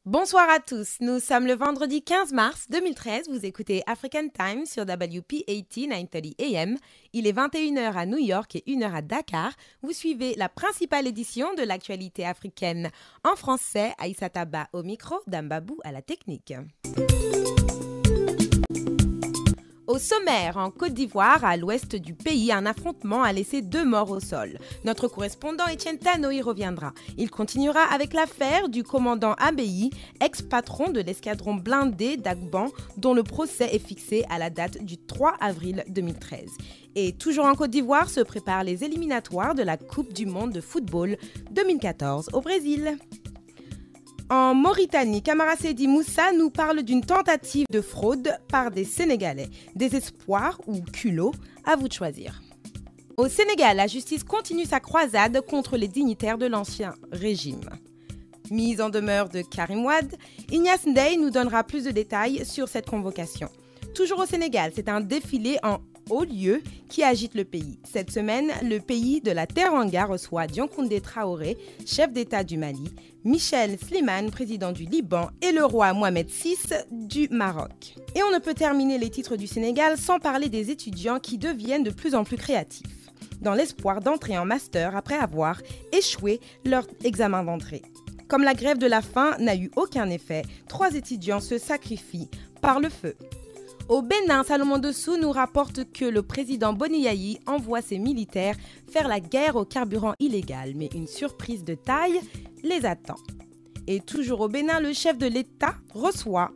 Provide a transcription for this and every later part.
Bonsoir à tous, nous sommes le vendredi 15 mars 2013, vous écoutez African Time sur WP80 930 AM. Il est 21h à New York et 1h à Dakar. Vous suivez la principale édition de l'actualité africaine en français, Aïssa Taba au micro, Dambabou à la technique. Au sommaire, en Côte d'Ivoire, à l'ouest du pays, un affrontement a laissé 2 morts au sol. Notre correspondant Etienne Tano y reviendra. Il continuera avec l'affaire du commandant Abéi, ex-patron de l'escadron blindé d'Agban, dont le procès est fixé à la date du 3 avril 2013. Et toujours en Côte d'Ivoire, se préparent les éliminatoires de la Coupe du monde de football 2014 au Brésil. En Mauritanie, Camara Seydi Moussa nous parle d'une tentative de fraude par des Sénégalais. Désespoir ou culot, à vous de choisir. Au Sénégal, la justice continue sa croisade contre les dignitaires de l'ancien régime. Mise en demeure de Karim Wade, Ignace Ndeye nous donnera plus de détails sur cette convocation. Toujours au Sénégal, c'est un défilé en haut lieu qui agite le pays. Cette semaine, le pays de la Teranga reçoit Dioncoundé Traoré, chef d'État du Mali, Michel Slimane, président du Liban, et le roi Mohamed VI du Maroc. Et on ne peut terminer les titres du Sénégal sans parler des étudiants qui deviennent de plus en plus créatifs, dans l'espoir d'entrer en master après avoir échoué leur examen d'entrée. Comme la grève de la faim n'a eu aucun effet, 3 étudiants se sacrifient par le feu. Au Bénin, Salomon Dessous nous rapporte que le président Boniayi envoie ses militaires faire la guerre au carburant illégal, mais une surprise de taille les attend. Et toujours au Bénin, le chef de l'État reçoit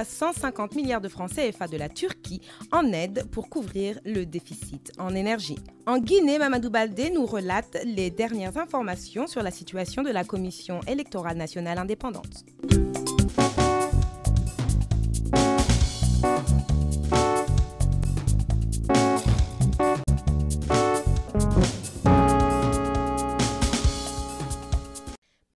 150 milliards de francs CFA de la Turquie en aide pour couvrir le déficit en énergie. En Guinée, Mamadou Baldé nous relate les dernières informations sur la situation de la Commission électorale nationale indépendante.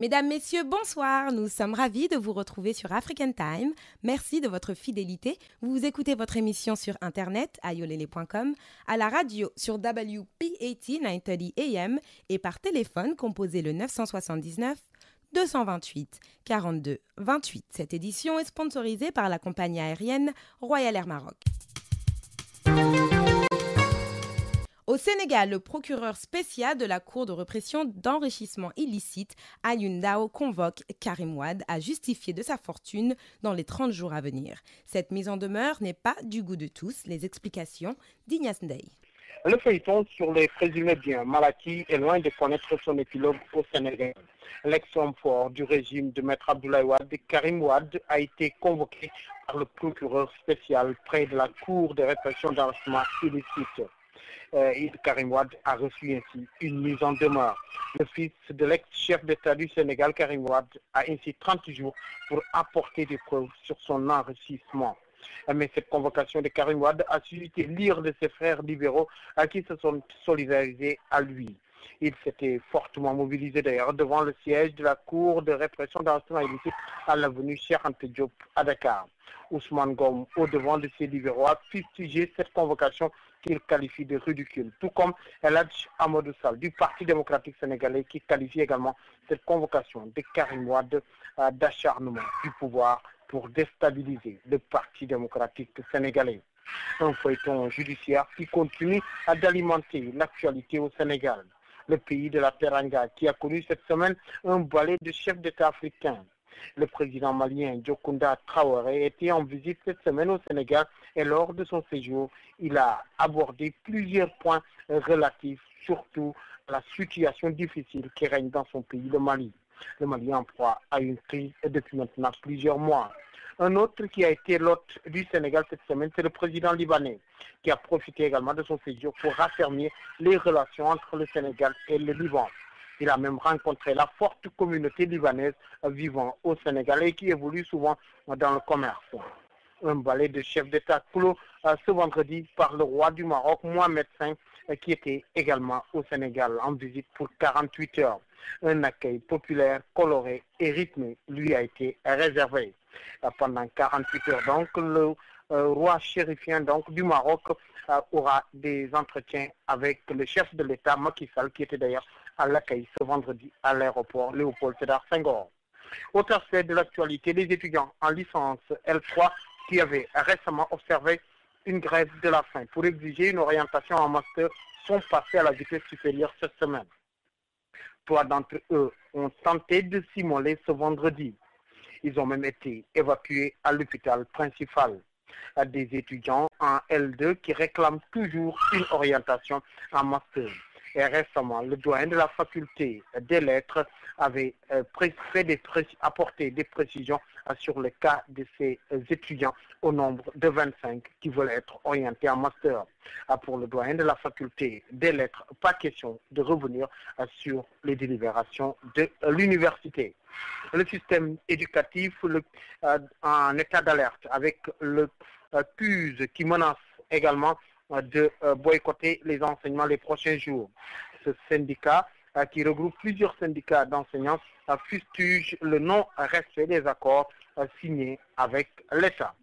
Mesdames, Messieurs, bonsoir. Nous sommes ravis de vous retrouver sur African Time. Merci de votre fidélité. Vous écoutez votre émission sur Internet, ayolele.com, à la radio sur WP80 930 AM et par téléphone, composez le 979 228 42 28. Cette édition est sponsorisée par la compagnie aérienne Royal Air Maroc. Au Sénégal, le procureur spécial de la Cour de répression d'enrichissement illicite, Alioune Dao, convoque Karim Wade à justifier de sa fortune dans les 30 jours à venir. Cette mise en demeure n'est pas du goût de tous. Les explications d'Ignace Ndeye. Le feuilleton sur les présumés biens mal acquis est loin de connaître son épilogue au Sénégal. L'ex-homme fort du régime de Maître Abdoulaye Wade, Karim Wade, a été convoqué par le procureur spécial près de la Cour de répression d'enrichissement illicite. Karim Wade a reçu ainsi une mise en demeure. Le fils de l'ex-chef d'État du Sénégal, Karim Wade, a ainsi 30 jours pour apporter des preuves sur son enrichissement. Mais cette convocation de Karim Wade a suscité l'ire de ses frères libéraux à qui se sont solidarisés à lui. Il s'était fortement mobilisé d'ailleurs devant le siège de la Cour de répression d'enrichissement illicite à l'avenue Cheikh Anta Diop à Dakar. Ousmane Gom, au devant de ses libéraux, a fustigé cette convocation qu'il qualifie de ridicule, tout comme El Hadj Amadou Sall du Parti démocratique sénégalais qui qualifie également cette convocation de Karim Wade d'acharnement du pouvoir pour déstabiliser le Parti démocratique sénégalais. Un feuilleton judiciaire qui continue d'alimenter l'actualité au Sénégal. Le pays de la Teranga qui a connu cette semaine un balai de chefs d'État africains. Le président malien Dioncoundé Traoré était en visite cette semaine au Sénégal et lors de son séjour, il a abordé plusieurs points relatifs surtout à la situation difficile qui règne dans son pays, le Mali. Le Mali en proie à une crise depuis maintenant plusieurs mois. Un autre qui a été l'hôte du Sénégal cette semaine, c'est le président libanais, qui a profité également de son séjour pour raffermir les relations entre le Sénégal et le Liban. Il a même rencontré la forte communauté libanaise vivant au Sénégal et qui évolue souvent dans le commerce. Un balai de chefs d'État clos ce vendredi par le roi du Maroc, Mohamed V, qui était également au Sénégal en visite pour 48 heures. Un accueil populaire, coloré et rythmé lui a été réservé. Pendant 48 heures, donc, le roi chérifien du Maroc aura des entretiens avec le chef de l'État, Macky Sall, qui était d'ailleurs à l'accueil ce vendredi à l'aéroport Léopold Sédar Senghor. Autre aspect de l'actualité, les étudiants en licence L3 qui avaient récemment observé une grève de la faim pour exiger une orientation en master sont passés à la vitesse supérieure cette semaine. 3 d'entre eux ont tenté de s'immoler ce vendredi. Ils ont même été évacués à l'hôpital principal. Des étudiants en L2 qui réclament toujours une orientation en master. Et récemment, le doyen de la faculté des lettres avait apporté des précisions sur le cas de ces étudiants au nombre de 25 qui veulent être orientés en master. Pour le doyen de la faculté des lettres, pas question de revenir sur les délibérations de l'université. Le système éducatif en état d'alerte avec le CUSE qui menace également de boycotter les enseignements les prochains jours. Ce syndicat, qui regroupe plusieurs syndicats d'enseignants, fustige le non-respect des accords signés avec l'État.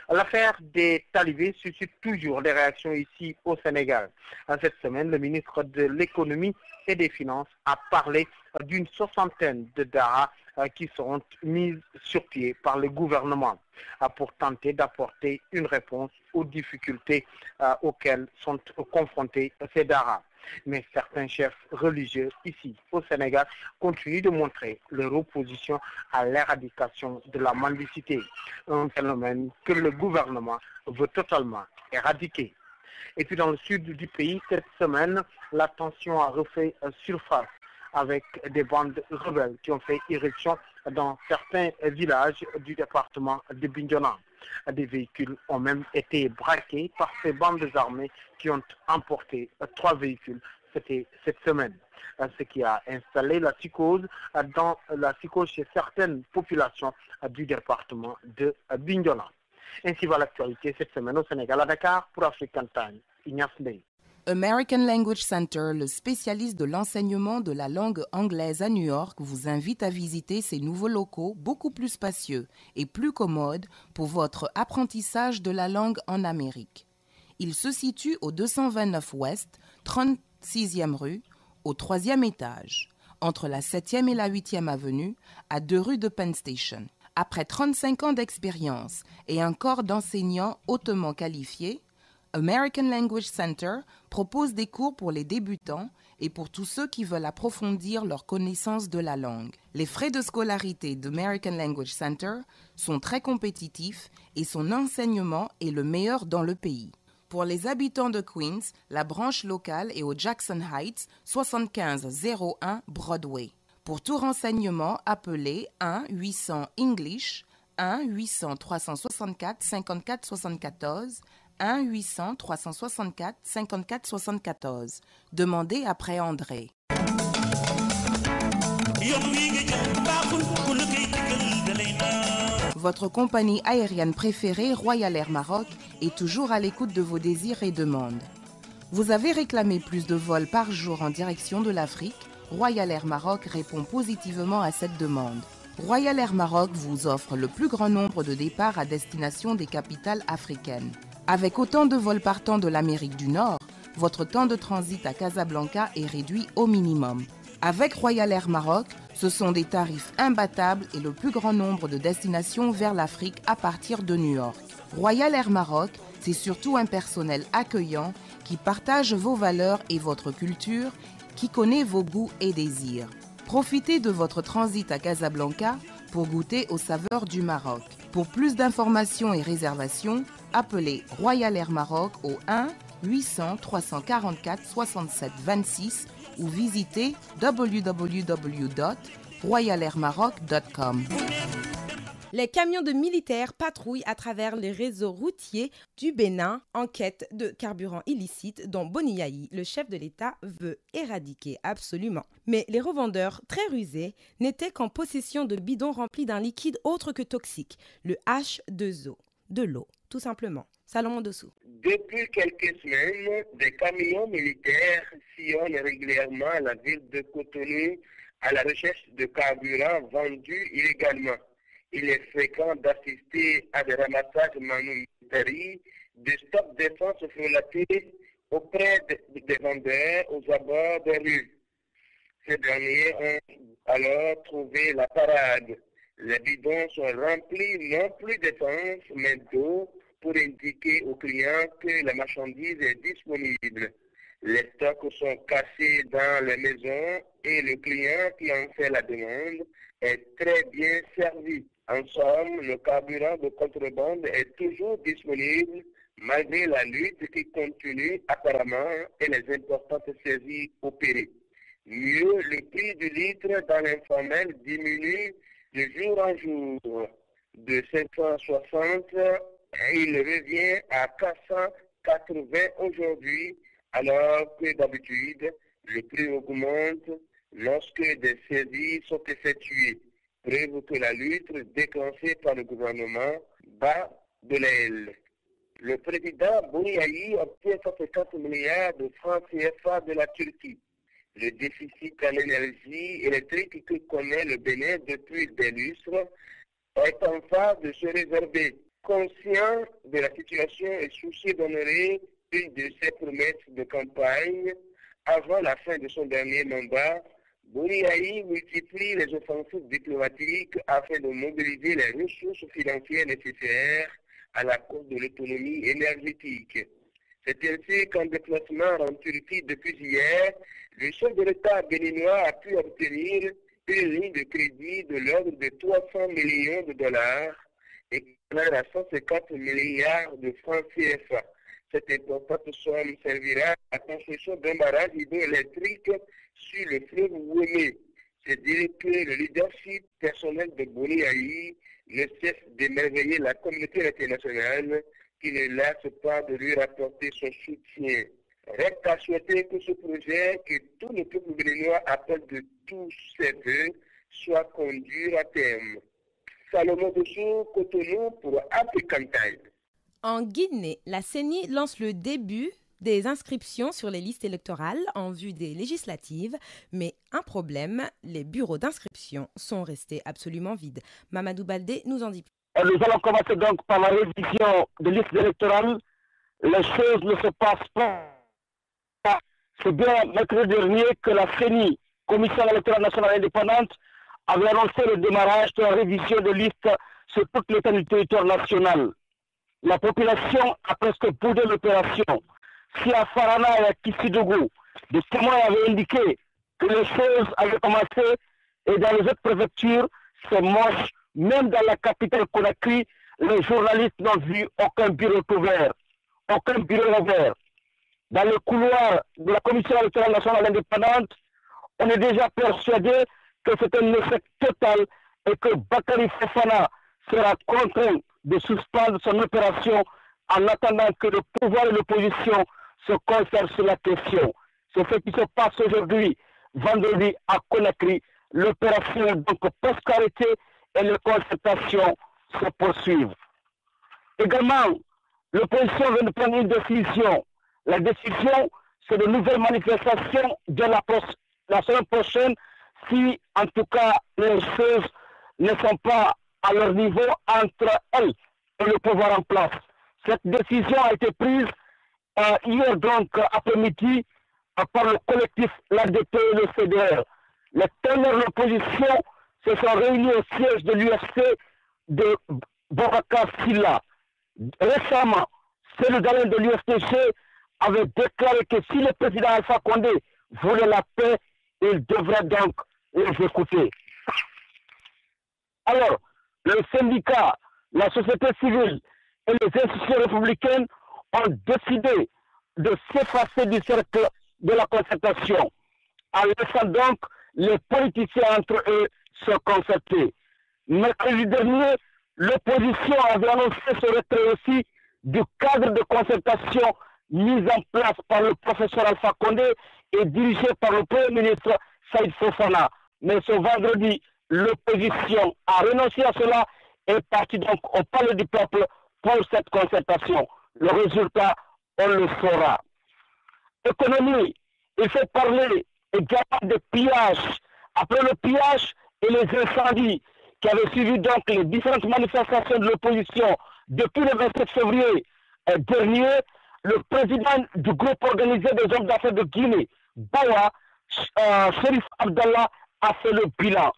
L'affaire des talibés suscite toujours des réactions ici au Sénégal. Cette semaine, le ministre de l'économie et des finances a parlé d'une soixantaine de daras qui seront mises sur pied par le gouvernement pour tenter d'apporter une réponse aux difficultés auxquelles sont confrontés ces daras. Mais certains chefs religieux ici au Sénégal continuent de montrer leur opposition à l'éradication de la mendicité, un phénomène que le gouvernement veut totalement éradiquer. Et puis dans le sud du pays, cette semaine, la tension a refait surface avec des bandes rebelles qui ont fait irruption dans certains villages du département de Bignona. Des véhicules ont même été braqués par ces bandes armées qui ont emporté 3 véhicules. C'était cette semaine, ce qui a installé la psychose chez certaines populations du département de Bignona. Ainsi va l'actualité cette semaine au Sénégal, à Dakar, pour African Time. Ignace Ndeye. American Language Center, le spécialiste de l'enseignement de la langue anglaise à New York, vous invite à visiter ses nouveaux locaux beaucoup plus spacieux et plus commodes pour votre apprentissage de la langue en Amérique. Il se situe au 229 Ouest, 36e rue, au 3e étage, entre la 7e et la 8e avenue, à 2 rues de Penn Station. Après 35 ans d'expérience et un corps d'enseignants hautement qualifiés, American Language Center propose des cours pour les débutants et pour tous ceux qui veulent approfondir leur connaissance de la langue. Les frais de scolarité d'American Language Center sont très compétitifs et son enseignement est le meilleur dans le pays. Pour les habitants de Queens, la branche locale est au Jackson Heights, 7501 Broadway. Pour tout renseignement, appelez 1-800-ENGLISH, 1-800-364-5474, 1-800-364-5474. Demandez après André. Votre compagnie aérienne préférée, Royal Air Maroc, est toujours à l'écoute de vos désirs et demandes. Vous avez réclamé plus de vols par jour en direction de l'Afrique. Royal Air Maroc répond positivement à cette demande. Royal Air Maroc vous offre le plus grand nombre de départs à destination des capitales africaines. Avec autant de vols partant de l'Amérique du Nord, votre temps de transit à Casablanca est réduit au minimum. Avec Royal Air Maroc, ce sont des tarifs imbattables et le plus grand nombre de destinations vers l'Afrique à partir de New York. Royal Air Maroc, c'est surtout un personnel accueillant qui partage vos valeurs et votre culture, qui connaît vos goûts et désirs. Profitez de votre transit à Casablanca pour goûter aux saveurs du Maroc. Pour plus d'informations et réservations, appelez Royal Air Maroc au 1-800-344-6726 ou visitez www.royalairmaroc.com. Les camions de militaires patrouillent à travers les réseaux routiers du Bénin en quête de carburant illicite dont Boniaï, le chef de l'État, veut éradiquer absolument. Mais les revendeurs, très rusés, n'étaient qu'en possession de bidons remplis d'un liquide autre que toxique, le H2O, de l'eau, tout simplement. Salomon Dossou. Depuis quelques semaines, des camions militaires sillonnent régulièrement la ville de Cotonou à la recherche de carburant vendu illégalement. il est fréquent d'assister à des ramassages manufacturiers de stocks d'essence frelatés auprès des vendeurs aux abords des rues. Ces derniers ont alors trouvé la parade. Les bidons sont remplis non plus d'essence, mais d'eau pour indiquer aux clients que la marchandise est disponible. Les stocks sont cassés dans les maisons et le client qui en fait la demande est très bien servi. En somme, le carburant de contrebande est toujours disponible malgré la lutte qui continue apparemment et les importantes saisies opérées. Mieux, le prix du litre dans l'informel diminue de jour en jour. De 560, il revient à 480 aujourd'hui, alors que d'habitude, le prix augmente lorsque des saisies sont effectuées. Preuve que la lutte déclenchée par le gouvernement bat de l'aile. Le président Bouniaï obtient 150 milliards de francs CFA de la Turquie. Le déficit en énergie électrique que connaît le Bénin depuis des lustres est en phase de se résorber. Conscient de la situation et soucieux d'honorer une de ses promesses de campagne avant la fin de son dernier mandat, Bouniaï multiplie les offensives diplomatiques afin de mobiliser les ressources financières nécessaires à la cause de l'autonomie énergétique. C'est ainsi qu'en déplacement en Turquie depuis hier, le chef de l'État béninois a pu obtenir une ligne de crédit de l'ordre de 300 millions de dollars et à 150 milliards de francs CFA. Cette importante somme servira à la construction d'un barrage hydroélectrique sur le fleuve Ouémé. C'est dire que le leadership personnel de Bouniaï ne cesse d'émerveiller la communauté internationale qui ne lasse pas de lui rapporter son soutien. Reste à souhaiter que ce projet, que tout le peuple béninois appelle de tous ses voeux, soit conduit à terme. Salomon Dessous, Cotonou pour African Time. En Guinée, la CENI lance le début des inscriptions sur les listes électorales en vue des législatives, mais un problème, les bureaux d'inscription sont restés absolument vides. Mamadou Baldé nous en dit plus. Nous allons commencer donc par la révision des listes électorales. Les choses ne se passent pas. C'est bien mercredi dernier que la CENI, Commission électorale nationale indépendante, avait annoncé le démarrage de la révision des listes sur toute l'étendue du territoire national. La population a presque boudé l'opération. Si à Farana et à Kissidougou, des témoins avaient indiqué que les choses avaient commencé et dans les autres préfectures, c'est moche. Même dans la capitale Conakry, les journalistes n'ont vu aucun bureau ouvert. Aucun bureau ouvert. Dans le couloir de la Commission électorale nationale indépendante, on est déjà persuadé que c'est un échec total et que Bakary Fofana sera contraint de suspendre son opération en attendant que le pouvoir et l'opposition se concertent sur la question. C'est ce qui se passe aujourd'hui, vendredi, à Conakry. L'opération est donc presque arrêtée et les concertations se poursuivent. Également, l'opposition vient de prendre une décision. La décision, c'est de nouvelles manifestations de la semaine prochaine si, en tout cas, les choses ne sont pas à leur niveau entre elles et le pouvoir en place. Cette décision a été prise hier donc après-midi par le collectif l'ADP et le CDR. Les teneurs de l'opposition se sont réunis au siège de l'UFC de Boubacar Silla. Récemment, Cellou Dalein de l'UFTG avait déclaré que si le président Alpha Condé voulait la paix, il devrait donc les écouter. Alors, le syndicat, la société civile et les institutions républicaines ont décidé de s'effacer du cercle de la concertation, en laissant donc les politiciens entre eux se concerter. Mercredi dernier, l'opposition avait annoncé ce retrait aussi du cadre de concertation mis en place par le professeur Alpha Condé et dirigé par le Premier ministre Saïd Fofana. Mais ce vendredi, l'opposition a renoncé à cela et est partie donc au palais du peuple pour cette concertation. Le résultat, on le saura. Économie, il faut parler également de pillage. Après le pillage et les incendies, qui avait suivi donc les différentes manifestations de l'opposition depuis le 27 février dernier, le président du groupe organisé des hommes d'affaires de Guinée, Bawa, Sherif Abdallah, a fait le bilan.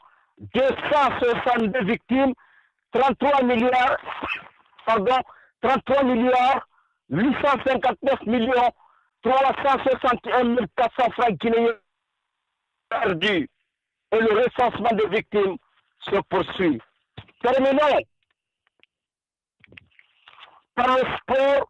262 victimes, 33 milliards 859 millions 361 400 francs guinéens perdus. Et le recensement des victimes se poursuit. Terminons par le sport.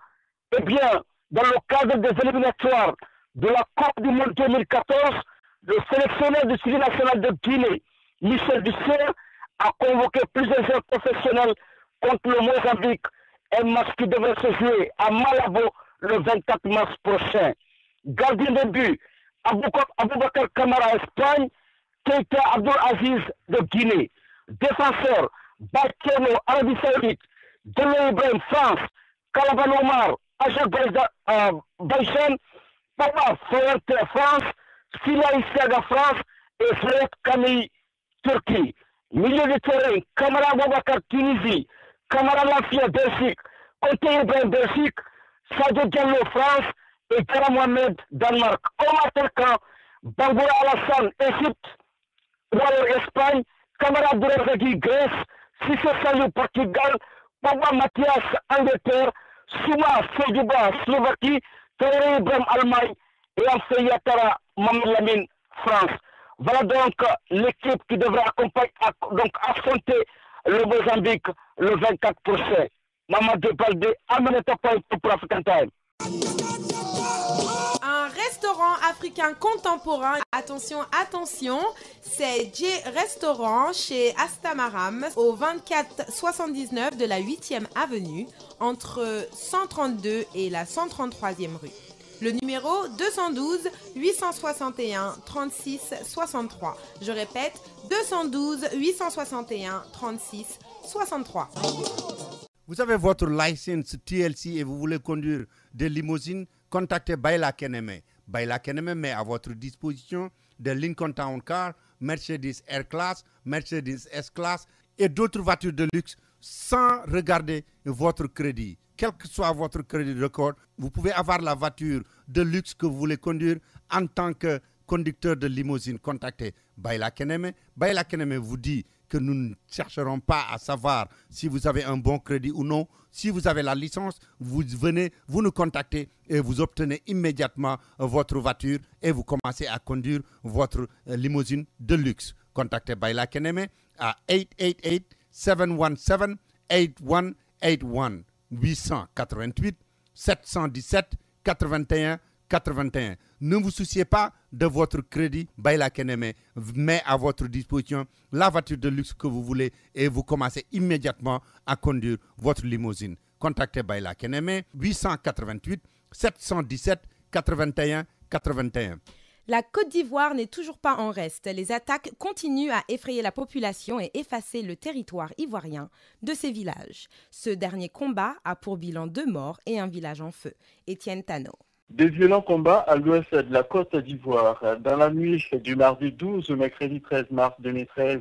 Eh bien, dans le cadre des éliminatoires de la Coupe du Monde 2014, le sélectionneur du suivi national de Guinée, Michel Dussert, a convoqué plusieurs joueurs professionnels contre le Mozambique, un match qui devrait se jouer à Malabo le 24 mars prochain. Gardien de but, Aboubakar Kamara, Espagne, Keita Abdul Aziz de Guinée. Défenseur, Bakeno, Arabie Saoudite, Delo Ibrahim, France, Kalaban Omar, Azerbaijan, Papa Fuerte, France, Sila Isiaga, France et Fred Camille, Turquie. Milieu de terrain, Kamara Aboubakar, Tunisie, Kamara Lafia, Belgique, Conte Ibrahim, Belgique, Sadio Diallo, France et Kara Mohamed, Danemark. Comme attaquant, Bangoura Alassane, Égypte, Royal Espagne, Kamara Abdourazagui, Grèce, Cissé Salou, Portugal, Papa Mathias, Angleterre, Souma Sedouba, Slovaquie, Terre Ibrahim, Allemagne et Amfei Yatara, Mamadou Lamine, France. Voilà donc l'équipe qui devrait affronter le Mozambique le 24 prochain. Mamadou Baldé, Aminata Point pour African Time. Un restaurant africain contemporain, attention, c'est J Restaurant chez Astamaram au 2479 de la 8e avenue entre 132 et la 133e rue. Le numéro 212 861 36 63. Je répète, 212 861 36 63. Vous avez votre licence TLC et vous voulez conduire des limousines, contactez Bayla Keneme. Bayla Keneme met à votre disposition des Lincoln Town Car, Mercedes Air-Class, Mercedes S-Class et d'autres voitures de luxe sans regarder votre crédit. Quel que soit votre crédit record, vous pouvez avoir la voiture de luxe que vous voulez conduire en tant que conducteur de limousine. Contactez Bayla Keneme. Bayla Keneme vous dit que nous ne chercherons pas à savoir si vous avez un bon crédit ou non. Si vous avez la licence, vous venez, vous nous contactez et vous obtenez immédiatement votre voiture et vous commencez à conduire votre limousine de luxe. Contactez Bayla Keneme à 888-717-8181 888 717 81 81. Ne vous souciez pas de votre crédit. Bayla Keneme met à votre disposition la voiture de luxe que vous voulez et vous commencez immédiatement à conduire votre limousine. Contactez Bayla Keneme 888 717 81 81. La Côte d'Ivoire n'est toujours pas en reste. Les attaques continuent à effrayer la population et effacer le territoire ivoirien de ses villages. Ce dernier combat a pour bilan 2 morts et un village en feu. Étienne Tano. Des violents combats à l'ouest de la Côte d'Ivoire. Dans la nuit du mardi 12 au mercredi 13 mars 2013,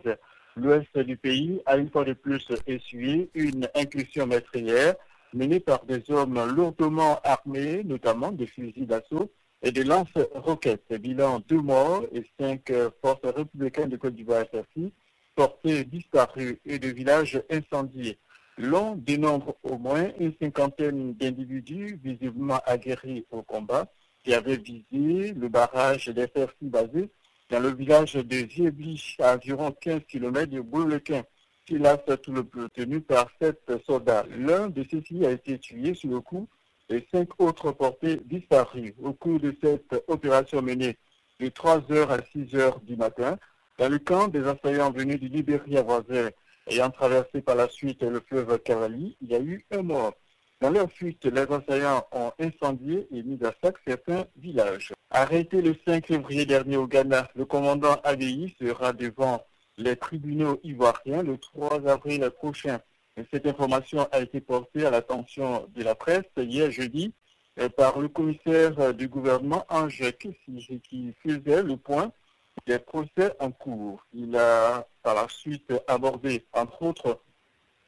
l'ouest du pays a une fois de plus essuyé une incursion meurtrière menée par des hommes lourdement armés, notamment des fusils d'assaut et des lance-roquettes. Bilan 2 morts et 5 forces républicaines de Côte d'Ivoire SRC portés disparus et de villages incendiés. L'on dénombre au moins une 50aine d'individus visiblement aguerris au combat qui avaient visé le barrage des FRC basé dans le village de Vieblich à environ 15 km de Boulequin, qui lasse tout le peu tenu par 7 soldats. L'un de ceux-ci a été tué sur le coup et 5 autres portés disparus. Au cours de cette opération menée de 3h à 6h du matin, dans le camp des assaillants venus du Libéria voisin ayant traversé par la suite le fleuve Cavali, il y a eu un mort. Dans leur fuite, les assaillants ont incendié et mis à sac certains villages. Arrêté le 5 février dernier au Ghana, le commandant ADI sera devant les tribunaux ivoiriens le 3 avril prochain. Cette information a été portée à l'attention de la presse hier jeudi par le commissaire du gouvernement Ange Kessi qui faisait le point des procès en cours. Il a par la suite abordé, entre autres,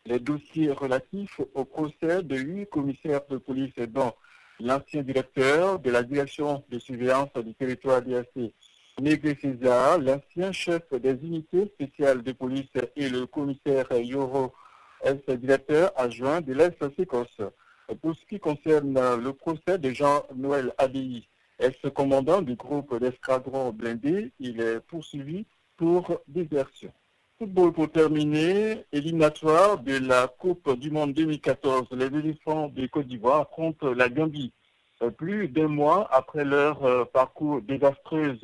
les dossiers relatifs au procès de 8 commissaires de police, dont l'ancien directeur de la direction de surveillance du territoire DRC, Négré César, l'ancien chef des unités spéciales de police et le commissaire Yoro, ex-directeur adjoint de l'Est-Sécosse. Pour ce qui concerne le procès de Jean-Noël Abbaye, ex-commandant du groupe d'escadron blindé, il est poursuivi pour désertion. Football pour terminer, éliminatoire de la Coupe du Monde 2014. Les éléphants de Côte d'Ivoire affrontent la Gambie. Plus d'un mois après leur parcours désastreux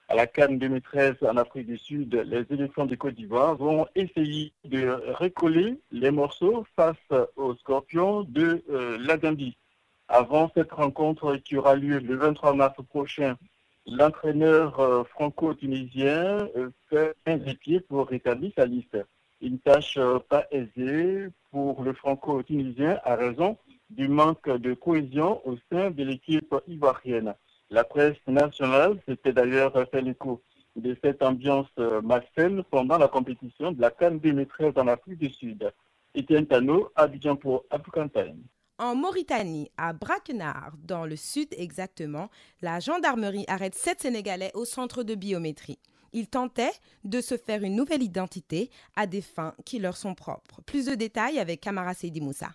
à la CAN 2013 en Afrique du Sud, les éléphants de Côte d'Ivoire vont essayer de recoller les morceaux face aux scorpions de la Gambie. Avant cette rencontre qui aura lieu le 23 mars prochain, l'entraîneur franco-tunisien fait un pied pour rétablir sa liste. Une tâche pas aisée pour le franco-tunisien à raison du manque de cohésion au sein de l'équipe ivoirienne. La presse nationale s'était d'ailleurs fait l'écho de cette ambiance malsaine pendant la compétition de la CAN 2013 en Afrique du Sud. Étienne Tano, Abidjan pour African Time. En Mauritanie, à Braquenard, dans le sud exactement, la gendarmerie arrête 7 Sénégalais au centre de biométrie. Ils tentaient de se faire une nouvelle identité à des fins qui leur sont propres. Plus de détails avec Camara Seydi Moussa.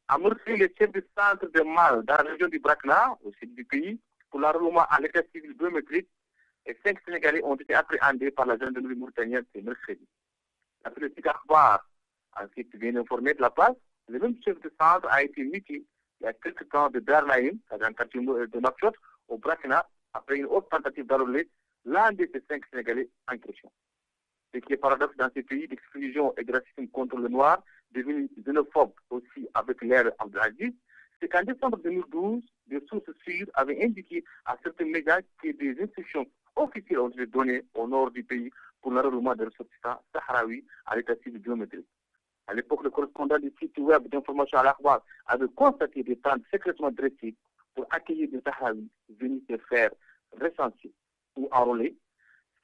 À Mauritanie, le chef du centre de Mal, dans la région du Braquenard, au sud du pays, pour l'enrôlement à l'état civil biométrique, et 5 Sénégalais ont été appréhendés par la gendarmerie mauritanienne ce mercredi. Après le petit akhbar, ensuite bien informé de la place, le même chef de centre a été muté il y a quelques temps de Darnaïm, dans un quartier de Nouakchott, au Braquenard, après une autre tentative d'enrôler l'un de ces 5 Sénégalais en question. Ce qui est paradoxe dans ces pays d'exclusion et de racisme contre le noir, devenu xénophobe aussi avec l'ère Abdelaziz, c'est qu'en décembre 2012, des sources sûres avaient indiqué à certains médias que des instructions officielles ont été données au nord du pays pour l'enrôlement des ressortissants sahraouis à l'état civil biométrique. À l'époque, le correspondant du site web d'information à l'Akhbar avait constaté des tentes secrètement dressées pour accueillir des Sahraouis venus se faire recenser ou enrôler.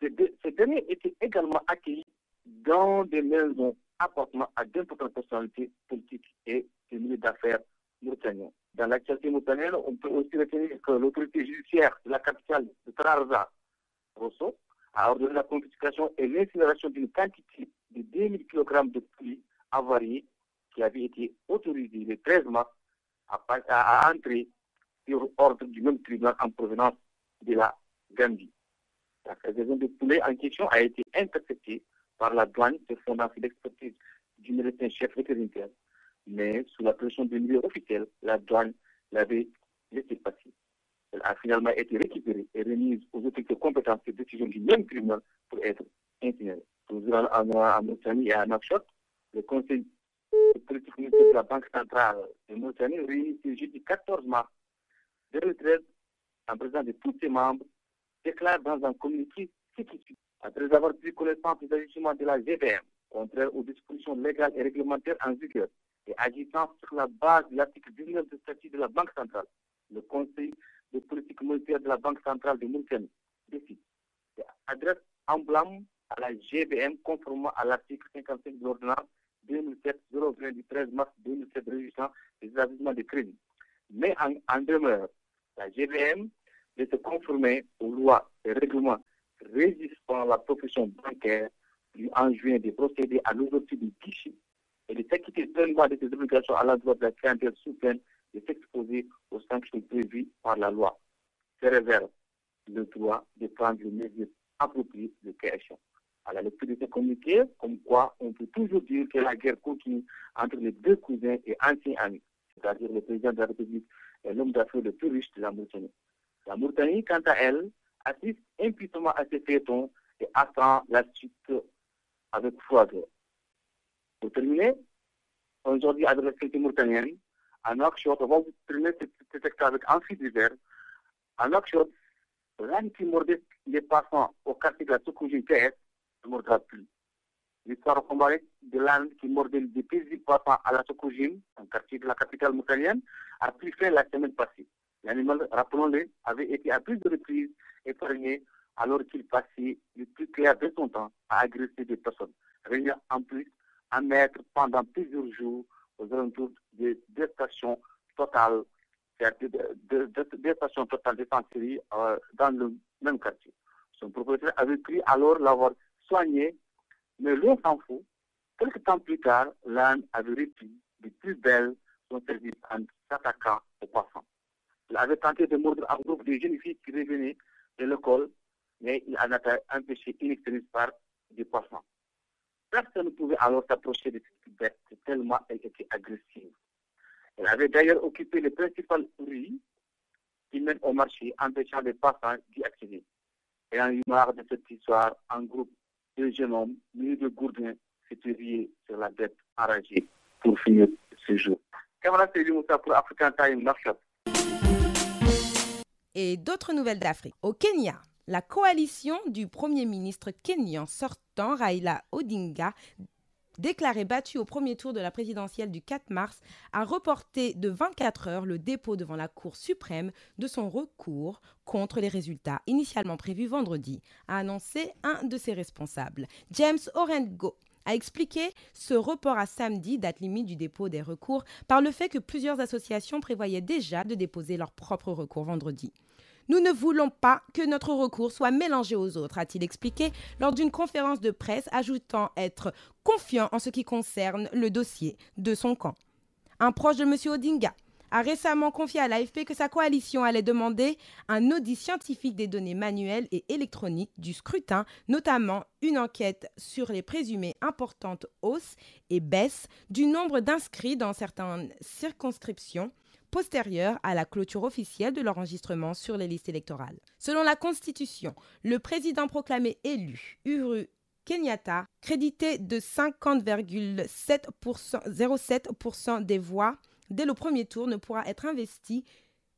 Ces derniers étaient également accueillis dans des maisons, appartements à d'importantes personnalités politiques et des milieux d'affaires mauritaniens. Dans l'actualité mauritanienne, on peut aussi retenir que l'autorité judiciaire de la capitale de Trarza, Rosso, a ordonné la confiscation et l'incinération d'une quantité de 2000 kg de poulet avarié qui avait été autorisé le 13 mars à entrer sur ordre du même tribunal en provenance de la Gambie. La cargaison de poulet en question a été interceptée par la douane se fondant sur l'expertise du médecin chef vétérinaire. Mais sous la pression des milieux officiels, la douane l'avait laissé passer. Elle a finalement été récupérée et remise aux autorités compétentes sur décision du même tribunal pour être incinérée. Toujours en Mauritanie et à Nouakchott, le conseil de politique monétaire de la Banque centrale de Mauritanie réuni ce jeudi 14 mars 2013 en présence de tous ses membres déclare dans un communiqué ce qui suit. Après avoir pris connaissance des agissements de la GBM, contraire aux dispositions légales et réglementaires en vigueur et agissant sur la base de l'article 19 du statut de la Banque centrale, le conseil de politique monétaire de la Banque centrale de Mauritanie décide et adresse en blâme à la GBM conformément à l'article 55 de l'ordonnance 2007-020 du 13 mars 2007 régissant les établissements de crédit. Mais en demeure, la GBM de se conformer aux lois et règlements régissant la profession bancaire lui enjoint de procéder à l'ouverture du guichet et de s'acquitter pleinement de ses obligations à l'endroit de la clientèle sous peine de s'exposer aux sanctions prévues par la loi. Se réserve le droit de prendre les mesures appropriées de création. À la lecture de ce communiqué, comme quoi on peut toujours dire que la guerre continue entre les deux cousins et anciens amis, c'est-à-dire le président de la République et l'homme d'affaires le plus riche de la Mauritanie. La Mauritanie, quant à elle, assiste impuissamment à ces faitons et attend la suite avec froideur. Pour terminer, aujourd'hui, avec la société mauritanienne, à Nouakchott, on va vous terminer ce texte avec un fil d'hiver. À Nouakchott, l'âne qui mordait les passants au quartier de la Sokoujine TS ne mordra plus. L'histoire comparée de l'âne qui mordait des paisibles passants à la Sokoujine, un quartier de la capitale mauritanienne, a pris fin la semaine passée. L'animal, rappelons-le, avait été à plusieurs reprises épargné alors qu'il passait le plus clair de son temps à agresser des personnes, réussissant en plus à mettre pendant plusieurs jours aux alentours des stations totales, des stations totales de Fanterie dans le même quartier. Son propriétaire avait cru alors l'avoir soigné, mais l'on s'en fout. Quelque temps plus tard, l'âne avait repris de plus belle son service en s'attaquant aux passants. Il avait tenté de mordre un groupe de jeunes filles qui revenaient de l'école, mais il en a empêché une extrémiste par des passants. Personne ne pouvait alors s'approcher de cette bête tellement elle était agressive. Elle avait d'ailleurs occupé les principales rues qui mènent au marché, empêchant les passants d'y accéder. Ayant eu marre de cette histoire, un groupe de jeunes hommes munis de gourdins s'était rié sur la bête enragée pour finir ce jour. Camarade Seydou Moussa pour African Time, Nafshat. Et d'autres nouvelles d'Afrique. Au Kenya, la coalition du Premier ministre kenyan sortant, Raila Odinga, déclaré battu au premier tour de la présidentielle du 4 mars, a reporté de 24 heures le dépôt devant la Cour suprême de son recours contre les résultats initialement prévus vendredi, a annoncé un de ses responsables. James Orengo a expliqué ce report à samedi, date limite du dépôt des recours, par le fait que plusieurs associations prévoyaient déjà de déposer leur propre recours vendredi. Nous ne voulons pas que notre recours soit mélangé aux autres, a-t-il expliqué lors d'une conférence de presse, ajoutant être confiant en ce qui concerne le dossier de son camp. Un proche de M. Odinga a récemment confié à l'AFP que sa coalition allait demander un audit scientifique des données manuelles et électroniques du scrutin, notamment une enquête sur les présumées importantes hausses et baisses du nombre d'inscrits dans certaines circonscriptions postérieure à la clôture officielle de l'enregistrement sur les listes électorales. Selon la Constitution, le président proclamé élu, Uhuru Kenyatta, crédité de 50,07% des voix dès le premier tour, ne pourra être investi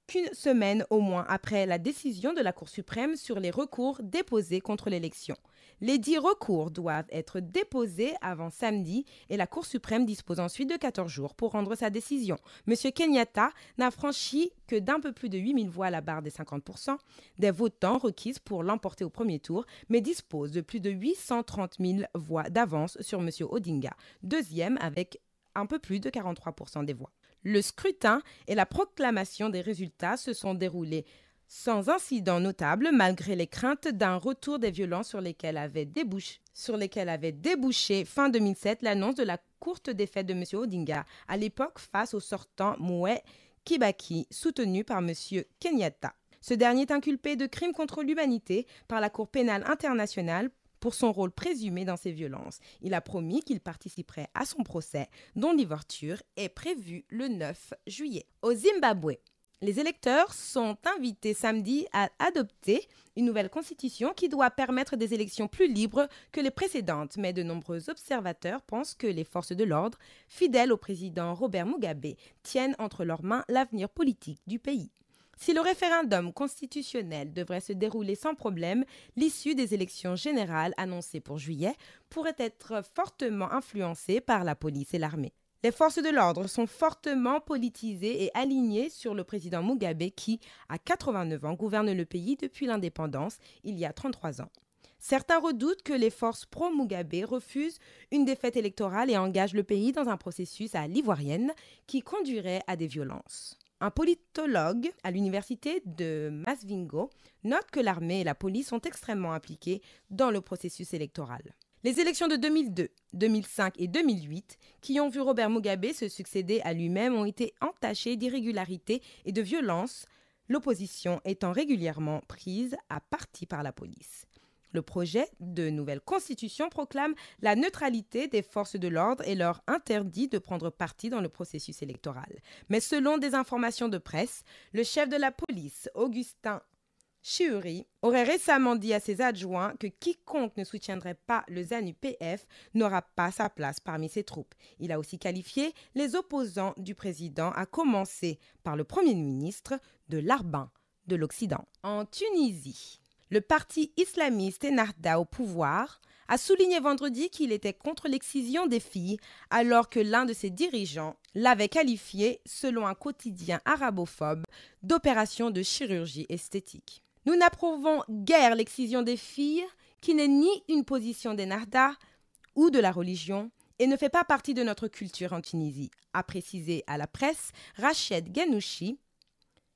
qu'une semaine au moins après la décision de la Cour suprême sur les recours déposés contre l'élection. Les 10 recours doivent être déposés avant samedi et la Cour suprême dispose ensuite de 14 jours pour rendre sa décision. M. Kenyatta n'a franchi que d'un peu plus de 8000 voix à la barre des 50% des votants requises pour l'emporter au premier tour, mais dispose de plus de 830 000 voix d'avance sur M. Odinga, deuxième avec un peu plus de 43% des voix. Le scrutin et la proclamation des résultats se sont déroulés sans incident notable, malgré les craintes d'un retour des violences sur lesquelles avait débouché fin 2007 l'annonce de la courte défaite de M. Odinga, à l'époque face au sortant Mwai Kibaki, soutenu par M. Kenyatta. Ce dernier est inculpé de crimes contre l'humanité par la Cour pénale internationale pour son rôle présumé dans ces violences. Il a promis qu'il participerait à son procès, dont l'ouverture est prévue le 9 juillet. Au Zimbabwe, les électeurs sont invités samedi à adopter une nouvelle constitution qui doit permettre des élections plus libres que les précédentes. Mais de nombreux observateurs pensent que les forces de l'ordre, fidèles au président Robert Mugabe, tiennent entre leurs mains l'avenir politique du pays. Si le référendum constitutionnel devrait se dérouler sans problème, l'issue des élections générales annoncées pour juillet pourrait être fortement influencée par la police et l'armée. Les forces de l'ordre sont fortement politisées et alignées sur le président Mugabe qui, à 89 ans, gouverne le pays depuis l'indépendance, il y a 33 ans. Certains redoutent que les forces pro-Mugabe refusent une défaite électorale et engagent le pays dans un processus à l'ivoirienne qui conduirait à des violences. Un politologue à l'université de Masvingo note que l'armée et la police sont extrêmement impliquées dans le processus électoral. Les élections de 2002, 2005 et 2008, qui ont vu Robert Mugabe se succéder à lui-même, ont été entachées d'irrégularités et de violences, l'opposition étant régulièrement prise à partie par la police. Le projet de nouvelle constitution proclame la neutralité des forces de l'ordre et leur interdit de prendre parti dans le processus électoral. Mais selon des informations de presse, le chef de la police, Augustin Chiuri, aurait récemment dit à ses adjoints que quiconque ne soutiendrait pas le ZANU-PF n'aura pas sa place parmi ses troupes. Il a aussi qualifié les opposants du président, à commencer par le Premier ministre, de larbins de l'Occident. En Tunisie, le parti islamiste Ennahda au pouvoir a souligné vendredi qu'il était contre l'excision des filles alors que l'un de ses dirigeants l'avait qualifié, selon un quotidien arabophobe, d'opération de chirurgie esthétique. Nous n'approuvons guère l'excision des filles, qui n'est ni une position d'Ennahda ou de la religion, et ne fait pas partie de notre culture en Tunisie, a précisé à la presse Rached Ghanouchi,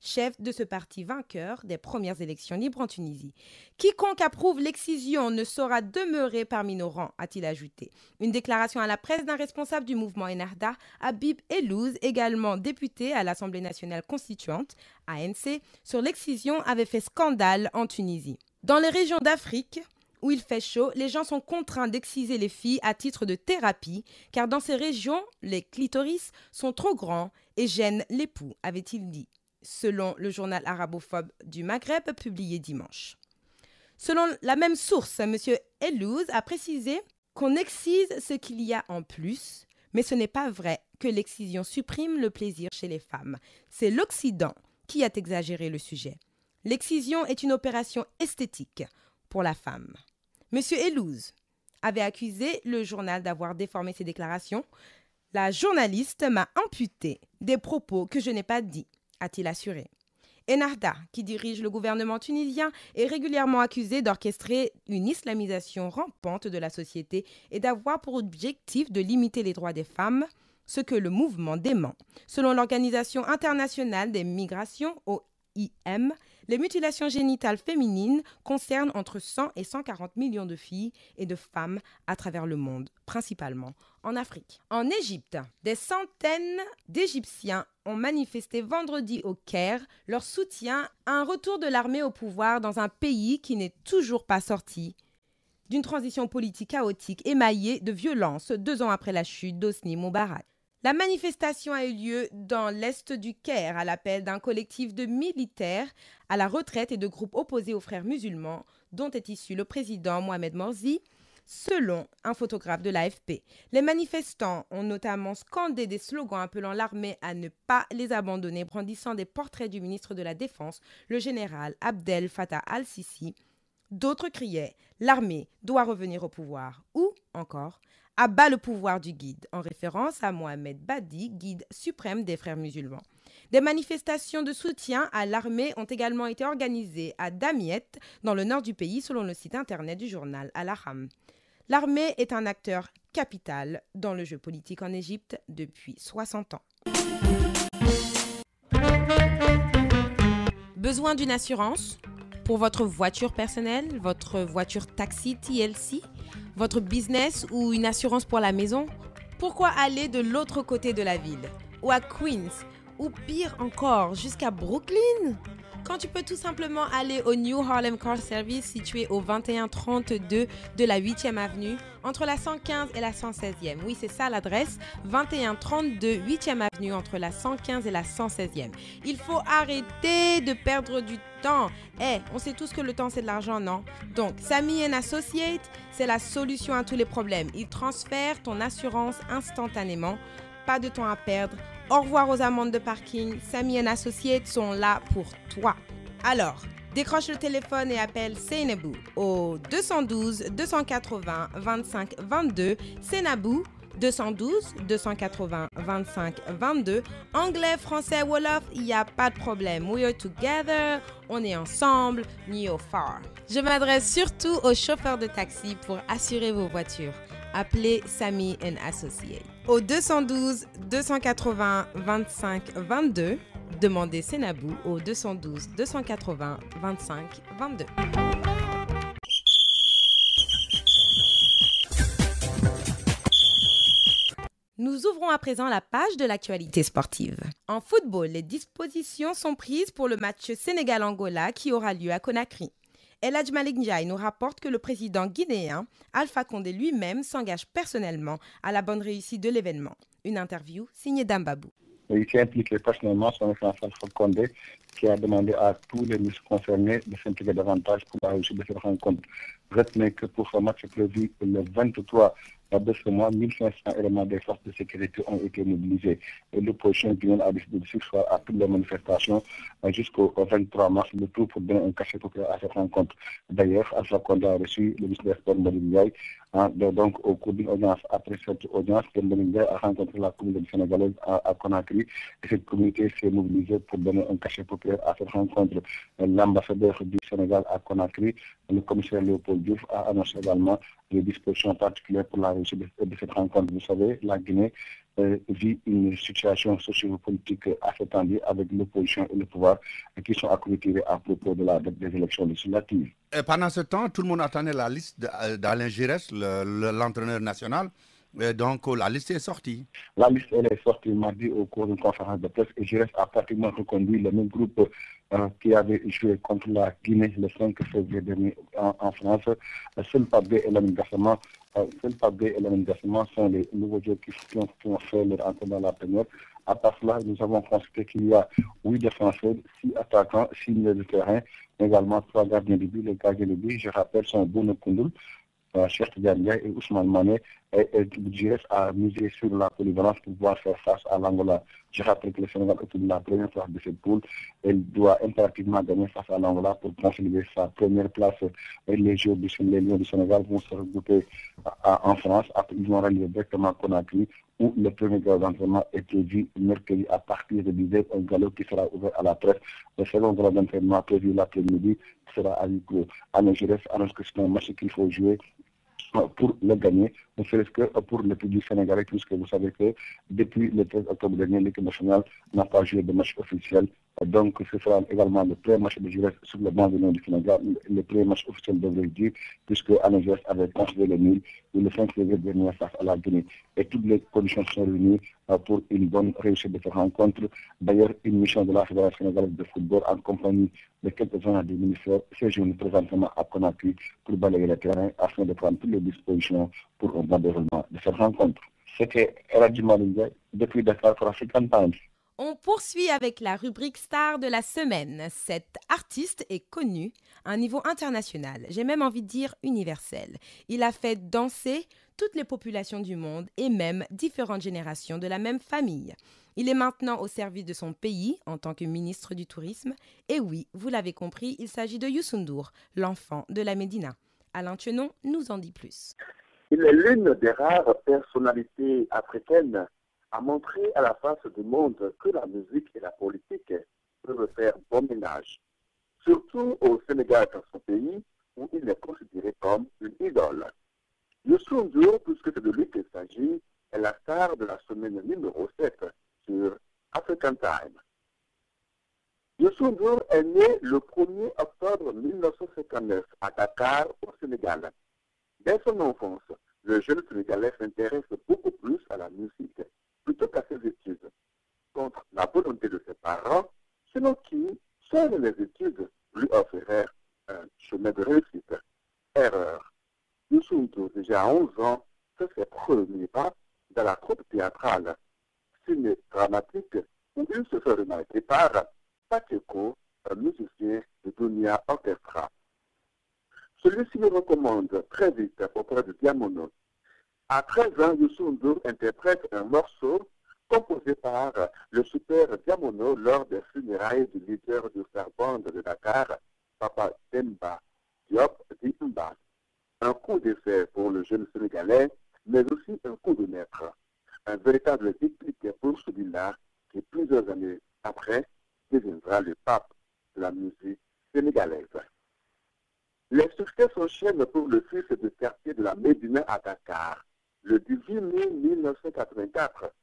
chef de ce parti vainqueur des premières élections libres en Tunisie. Quiconque approuve l'excision ne saura demeurer parmi nos rangs, a-t-il ajouté. Une déclaration à la presse d'un responsable du mouvement Ennahda, Habib Ellouz, également député à l'Assemblée nationale constituante, ANC, sur l'excision avait fait scandale en Tunisie. Dans les régions d'Afrique, où il fait chaud, les gens sont contraints d'exciser les filles à titre de thérapie, car dans ces régions, les clitoris sont trop grands et gênent l'époux, avait-il dit, selon le journal arabophobe du Maghreb publié dimanche. Selon la même source, M. Ellouz a précisé qu'on excise ce qu'il y a en plus, mais ce n'est pas vrai que l'excision supprime le plaisir chez les femmes. C'est l'Occident qui a exagéré le sujet. L'excision est une opération esthétique pour la femme. M. Ellouz avait accusé le journal d'avoir déformé ses déclarations. La journaliste m'a amputé des propos que je n'ai pas dits, a-t-il assuré. Ennahda, qui dirige le gouvernement tunisien, est régulièrement accusé d'orchestrer une islamisation rampante de la société et d'avoir pour objectif de limiter les droits des femmes, ce que le mouvement dément. Selon l'Organisation internationale des migrations, OIM, les mutilations génitales féminines concernent entre 100 et 140 millions de filles et de femmes à travers le monde, principalement en Afrique. En Égypte, des centaines d'Égyptiens ont manifesté vendredi au Caire leur soutien à un retour de l'armée au pouvoir dans un pays qui n'est toujours pas sorti d'une transition politique chaotique émaillée de violence 2 ans après la chute d'Hosni Moubarak. La manifestation a eu lieu dans l'est du Caire à l'appel d'un collectif de militaires à la retraite et de groupes opposés aux frères musulmans dont est issu le président Mohamed Morsi, selon un photographe de l'AFP. Les manifestants ont notamment scandé des slogans appelant l'armée à ne pas les abandonner, brandissant des portraits du ministre de la Défense, le général Abdel Fattah al-Sisi. D'autres criaient « L'armée doit revenir au pouvoir » ou encore « à bas le pouvoir du guide », en référence à Mohamed Badi, guide suprême des frères musulmans. Des manifestations de soutien à l'armée ont également été organisées à Damiette, dans le nord du pays, selon le site internet du journal Al-Ahram. L'armée est un acteur capital dans le jeu politique en Égypte depuis 60 ans. Besoin d'une assurance pour votre voiture personnelle, votre voiture taxi TLC, votre business ou une assurance pour la maison? Pourquoi aller de l'autre côté de la ville, ou à Queens, ou pire encore, jusqu'à Brooklyn? Quand tu peux tout simplement aller au New Harlem Car Service situé au 2132 de la 8e avenue, entre la 115 et la 116e. Oui, c'est ça l'adresse, 2132 8e avenue entre la 115 et la 116e. Il faut arrêter de perdre du temps. On sait tous que le temps c'est de l'argent, non? Donc, Samy & Associates, c'est la solution à tous les problèmes. Ils transfèrent ton assurance instantanément. Pas de temps à perdre. Au revoir aux amendes de parking. Samy & Associates sont là pour toi. Alors, décroche le téléphone et appelle Seynabou au 212 280 25 22. Seynabou 212 280 25 22. Anglais, français, wolof, il n'y a pas de problème. We are together. On est ensemble. Neo Far. Je m'adresse surtout aux chauffeurs de taxi pour assurer vos voitures. Appelez Samy & Associates. Au 212 280 25 22. Demandez Seynabou au 212 280 25 22. Nous ouvrons à présent la page de l'actualité sportive. En football, les dispositions sont prises pour le match Sénégal-Angola qui aura lieu à Conakry. El Hadj Malick Ndiaye nous rapporte que le président guinéen, Alpha Condé lui-même, s'engage personnellement à la bonne réussite de l'événement. Une interview signée Dambabou. Il s'est impliqué personnellement son excellence Alpha Condé, qui a demandé à tous les ministres concernés de s'impliquer davantage pour la réussite de cette rencontre. Retenez que pour ce match prévu le 23 de ce mois, 1500 éléments des forces de sécurité ont été mobilisés. Et l'opposition guinéenne a décidé de surseoir à toutes les manifestations jusqu'au 23 mars, le tout pour donner un cachet populaire à cette rencontre. D'ailleurs, Alpha Condé a reçu le ministre des Sports Mbali Ndiaye. Donc, au cours d'une audience, après cette audience, Mbali Ndiaye a rencontré la communauté sénégalaise à Conakry. Et cette communauté s'est mobilisée pour donner un cachet populaire à cette rencontre. L'ambassadeur du Sénégal à Conakry, le commissaire Léopold Diouf, a annoncé également des dispositions particulières pour la réussite de cette rencontre. Vous savez, la Guinée vit une situation socio-politique assez tendue avec l'opposition et le pouvoir qui sont accoutumés à propos des élections législatives. Et pendant ce temps, tout le monde attendait la liste d'Alain Giresse, l'entraîneur national. Et donc, la liste est sortie. La liste elle est sortie mardi au cours d'une conférence de presse et Giresse a pratiquement reconduit le même groupe qui avait joué contre la Guinée le 5 février dernier en France. Seul Pabé et Lamine Gassama sont les nouveaux joueurs qui ont fait leur entrée dans la première. À part cela, nous avons constaté qu'il y a 8 défenseurs, 6 attaquants, 6 milieux de terrain, également 3 gardiens de but. Les gardiens de but, je rappelle, sont Bono Koundoul, Cheikh Diagne et Ousmane Mané, et Giresse a misé sur la polyvalence pour pouvoir faire face à l'Angola. Je rappelle que le Sénégal occupe la première place de cette poule. Elle doit impérativement gagner face à l'Angola pour consolider sa première place. Et les Lions du Sénégal vont se regrouper en France. Après, ils vont rallier directement Conakry, où le premier galop d'entraînement est prévu mercredi à partir de 10h, un galop qui sera ouvert à la presse. Le second galop d'entraînement prévu l'après-midi sera à huis clos. Alain Giresse annonce que c'est un match qu'il faut jouer pour le gagner, ne serait-ce que pour le public sénégalais, puisque vous savez que depuis le 13 octobre dernier, l'équipe nationale n'a pas joué de match officiel. Donc, ce sera également le premier match de Giresse sur le banc de nom du Sénégal, le premier match officiel devrait dire, puisque Alain Giresse avait considéré le nul le 5 février dernier face à la Guinée. Et toutes les conditions sont réunies pour une bonne réussite de cette rencontre. D'ailleurs, une mission de la Fédération sénégalaise de football en compagnie de quelques-uns des ministères séjournent présentement à Conakry pour balayer le terrain afin de prendre toutes les dispositions pour un bon déroulement de cette rencontre. C'était Radji Malinga depuis Dakar pour African Times. On poursuit avec la rubrique star de la semaine. Cet artiste est connu à un niveau international, j'ai même envie de dire universel. Il a fait danser toutes les populations du monde et même différentes générations de la même famille. Il est maintenant au service de son pays en tant que ministre du Tourisme. Et oui, vous l'avez compris, il s'agit de Youssou N'Dour, l'enfant de la Médina. Alain Thionon nous en dit plus. Il est l'une des rares personnalités africaines à montrer à la face du monde que la musique et la politique peuvent faire bon ménage. Surtout au Sénégal, dans son pays, où il est considéré comme une idole. Youssou N'Dour, puisque c'est de lui qu'il s'agit, est la star de la semaine numéro 7 sur African Time. Youssou N'Dour est né le 1er octobre 1959 à Dakar, au Sénégal. Dès son enfance, le jeune Sénégalais s'intéresse beaucoup plus à la musique plutôt qu'à ses études, contre la volonté de ses parents, selon qui seules les études lui offriraient un chemin de réussite. Erreur. Youssou N'Dour, déjà à 11 ans, fait ses premiers pas dans la troupe théâtrale ciné-dramatique où il se fait remarquer par Pacheco, un musicien de Dunia Orchestra. Celui-ci le recommande très vite auprès de Diamono. À 13 ans, Youssou N'Dour interprète un morceau composé par le super Diamono lors des funérailles du leader de sa bande de Dakar, Papa Demba Diop Dimba. Un coup d'essai pour le jeune Sénégalais, mais aussi un coup de maître. Un véritable déclic pour celui-là qui, plusieurs années après, deviendra le pape de la musique sénégalaise. Les succès s'enchaînent pour le fils de quartier de la Médina à Dakar. Le 18 mai 1984,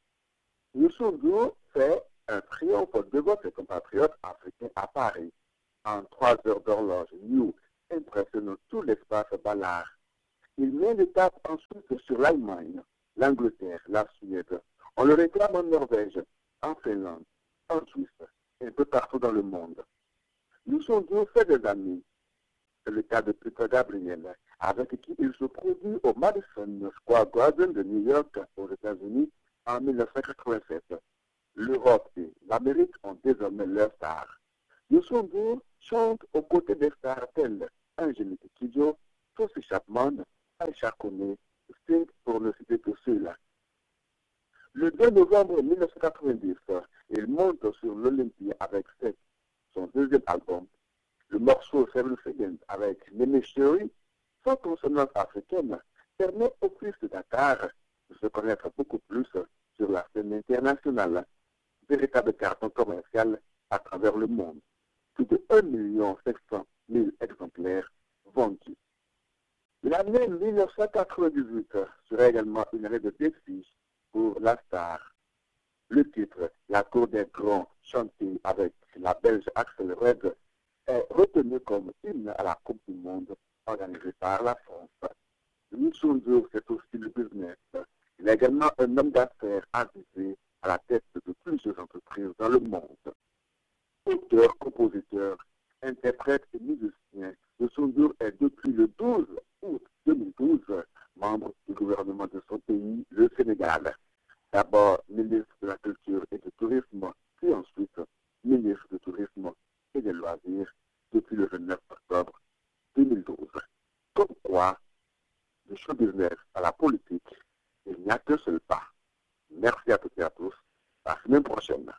Youssou N'Dour fait un triomphe devant ses compatriotes africains à Paris. En 3 heures d'horloge, New impressionne tout l'espace ballard. Il met l'étape ensuite sur l'Allemagne, l'Angleterre, la Suède. On le réclame en Norvège, en Finlande, en Suisse, et un peu partout dans le monde. Youssou N'Dour fait des amis. C'est le cas de Peter Gabriel, avec qui il se produit au Madison Square Garden de New York, aux États-Unis, en 1987. L'Europe et l'Amérique ont désormais leur star. Youssou N'Dour chante aux côtés des stars telles Angélique Kidjo, Tracy Chapman, Aïcha Koné, Sting, pour ne citer que ceux-là. Le 2 novembre 1990, il monte sur l'Olympia avec son deuxième album. Le morceau Seven Seconds avec Nene Sherry, sans consonance africaine, permet au Fils de Dakar de se connaître beaucoup plus sur la scène internationale. Véritable carton commercial à travers le monde. Plus de 1,5 million exemplaires vendus. L'année 1998 sera également une année de défi pour la star. Le titre, La Cour des Grands, chanté avec la Belge Axel Red, est retenu comme hymne à la Coupe du Monde organisée par la France. Youssou N'Dour, c'est aussi le business. Il est également un homme d'affaires avisé à la tête de plusieurs entreprises dans le monde. Auteur, compositeur, interprète et musicien, Youssou N'Dour est depuis le 12 août 2012 membre du gouvernement de son pays, le Sénégal. D'abord ministre de la Culture et du Tourisme, puis ensuite ministre du Tourisme et des Loisirs depuis le 29 octobre 2012. Comme quoi, du show business à la politique, il n'y a qu'un seul pas. Merci à toutes et à tous. À la semaine prochaine.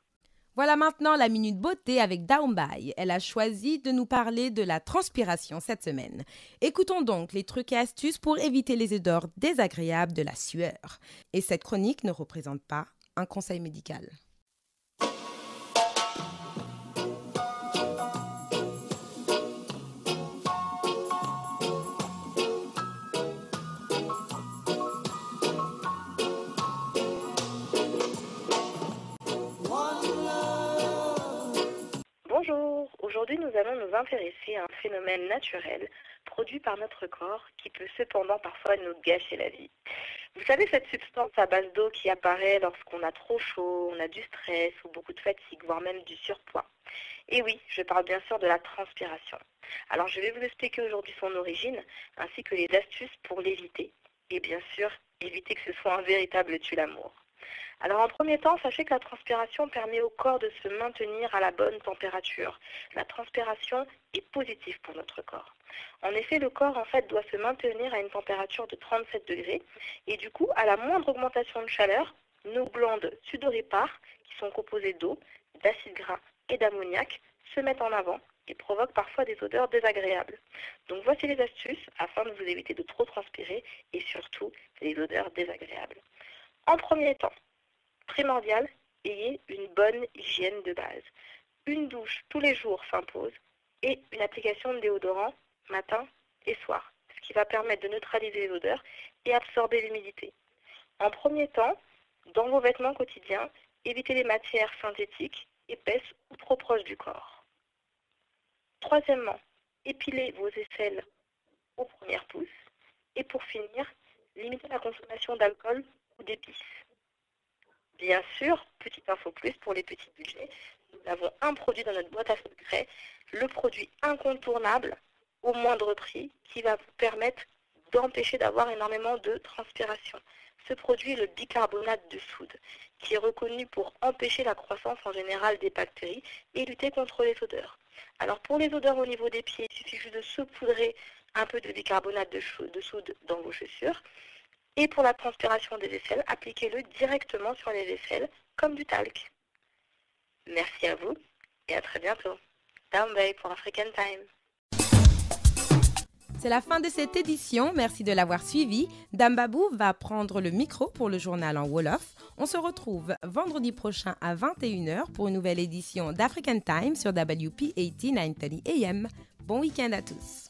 Voilà maintenant la Minute Beauté avec Daombay. Elle a choisi de nous parler de la transpiration cette semaine. Écoutons donc les trucs et astuces pour éviter les odeurs désagréables de la sueur. Et cette chronique ne représente pas un conseil médical. Bonjour, aujourd'hui nous allons nous intéresser à un phénomène naturel produit par notre corps qui peut cependant parfois nous gâcher la vie. Vous savez cette substance à base d'eau qui apparaît lorsqu'on a trop chaud, on a du stress ou beaucoup de fatigue, voire même du surpoids. Et oui, je parle bien sûr de la transpiration. Alors je vais vous expliquer aujourd'hui son origine ainsi que les astuces pour l'éviter. Et bien sûr, éviter que ce soit un véritable tue-l'amour. Alors en premier temps, sachez que la transpiration permet au corps de se maintenir à la bonne température. La transpiration est positive pour notre corps. En effet, le corps doit se maintenir à une température de 37 degrés et du coup, à la moindre augmentation de chaleur, nos glandes sudoripares, qui sont composées d'eau, d'acide gras et d'ammoniac, se mettent en avant et provoquent parfois des odeurs désagréables. Donc voici les astuces afin de vous éviter de trop transpirer et surtout les odeurs désagréables. En premier temps, primordial, ayez une bonne hygiène de base. Une douche tous les jours s'impose et une application de déodorant matin et soir, ce qui va permettre de neutraliser les odeurs et absorber l'humidité. En premier temps, dans vos vêtements quotidiens, évitez les matières synthétiques, épaisses ou trop proches du corps. Troisièmement, épilez vos aisselles aux premières pousses. Et pour finir, limitez la consommation d'alcool ou d'épices. Bien sûr, petite info plus pour les petits budgets, nous avons un produit dans notre boîte à secrets, le produit incontournable au moindre prix qui va vous permettre d'empêcher d'avoir énormément de transpiration. Ce produit est le bicarbonate de soude, qui est reconnu pour empêcher la croissance en général des bactéries et lutter contre les odeurs. Alors pour les odeurs au niveau des pieds, il suffit juste de saupoudrer un peu de bicarbonate de soude dans vos chaussures. Et pour la transpiration des aisselles, appliquez-le directement sur les aisselles, comme du talc. Merci à vous et à très bientôt. Daombay pour African Time. C'est la fin de cette édition, merci de l'avoir suivi. Dambabou va prendre le micro pour le journal en Wolof. On se retrouve vendredi prochain à 21h pour une nouvelle édition d'African Time sur WP 8930 AM. Bon week-end à tous.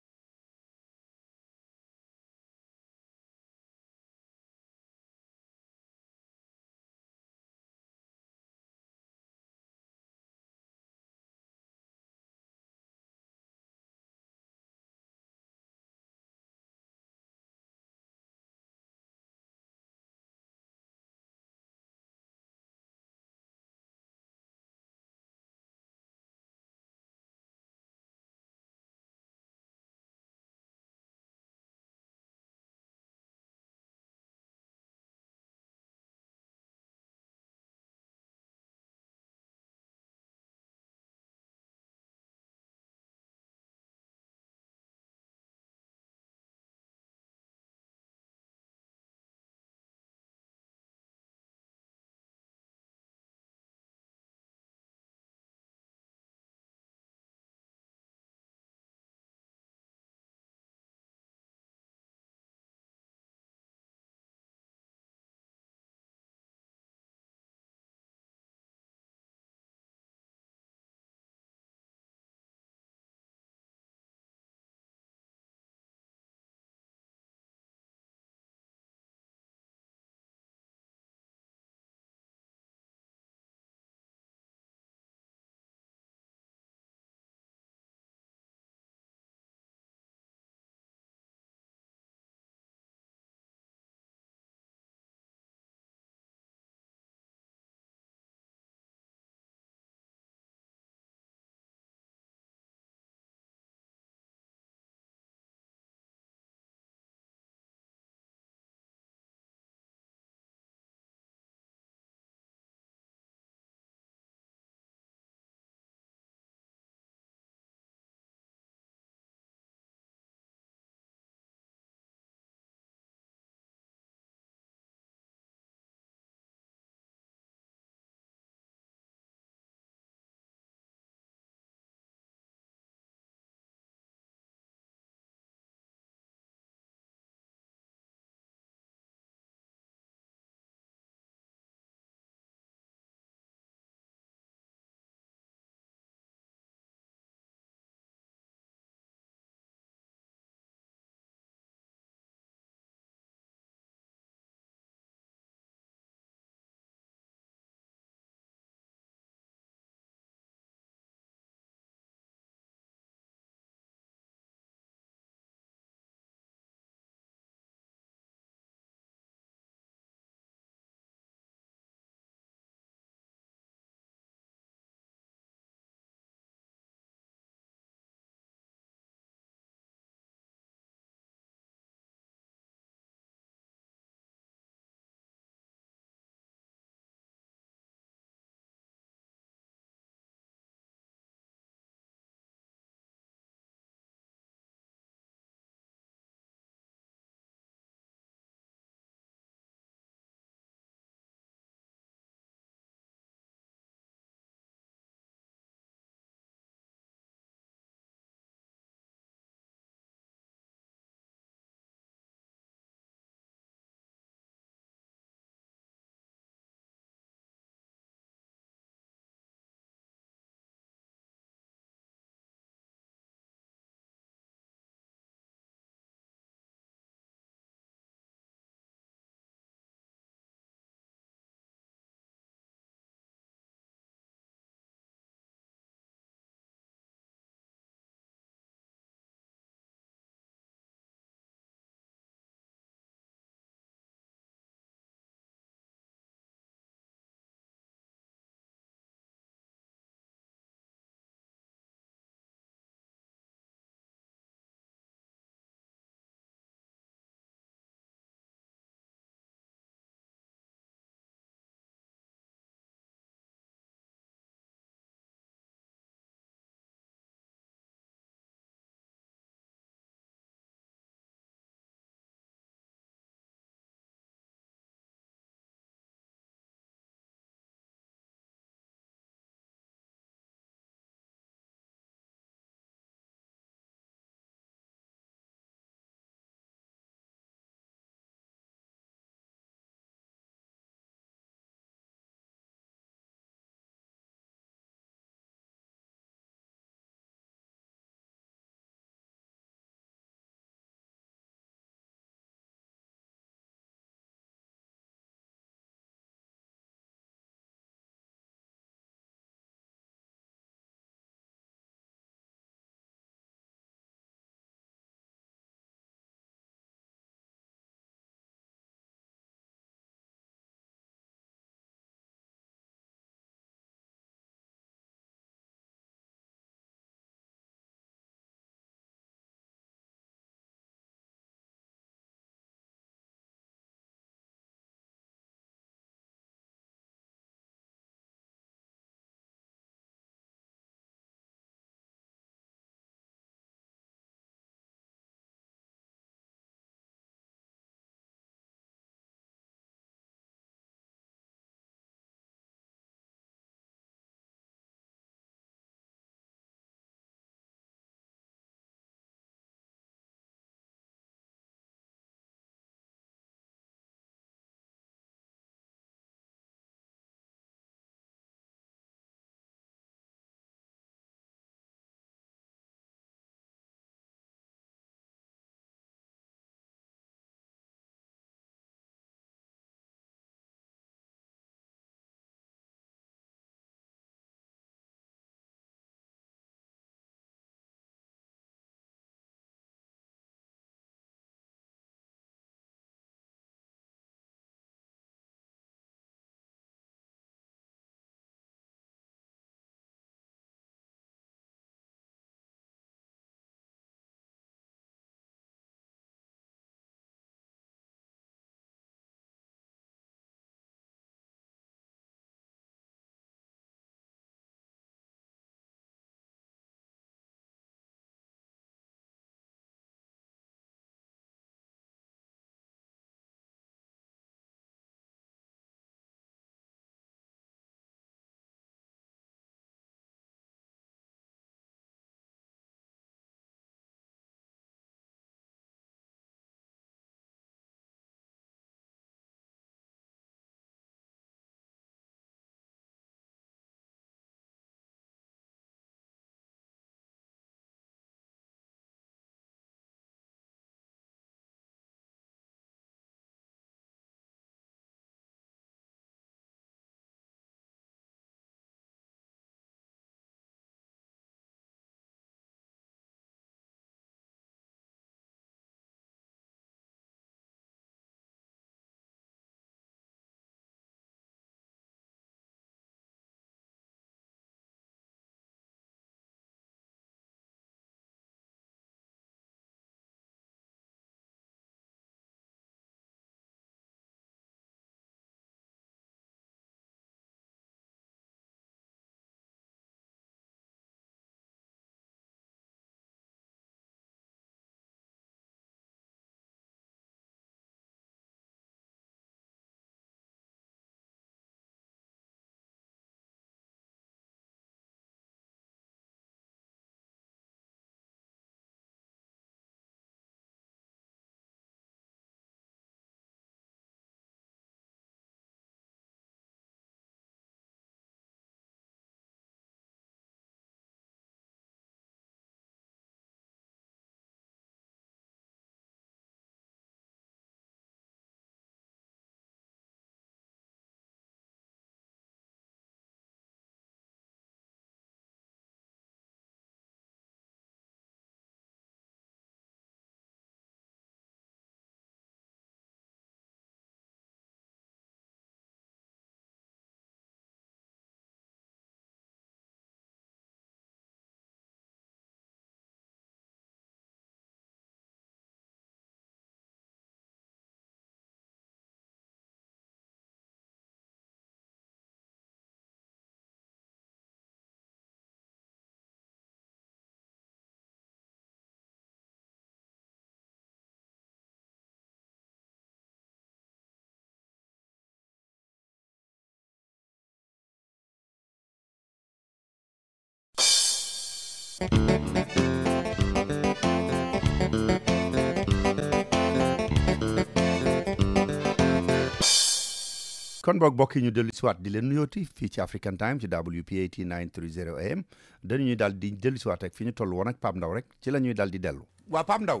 kon boog bokk yi ñu dellu si waat di leen nuyooti fii ci African Time ci WPAT 930 AM dañuy daal di dellu si waat rek fi ñu toll woon ak Pape Ndaw rek ci la ñuy daal di dellu. waa Pape Ndaw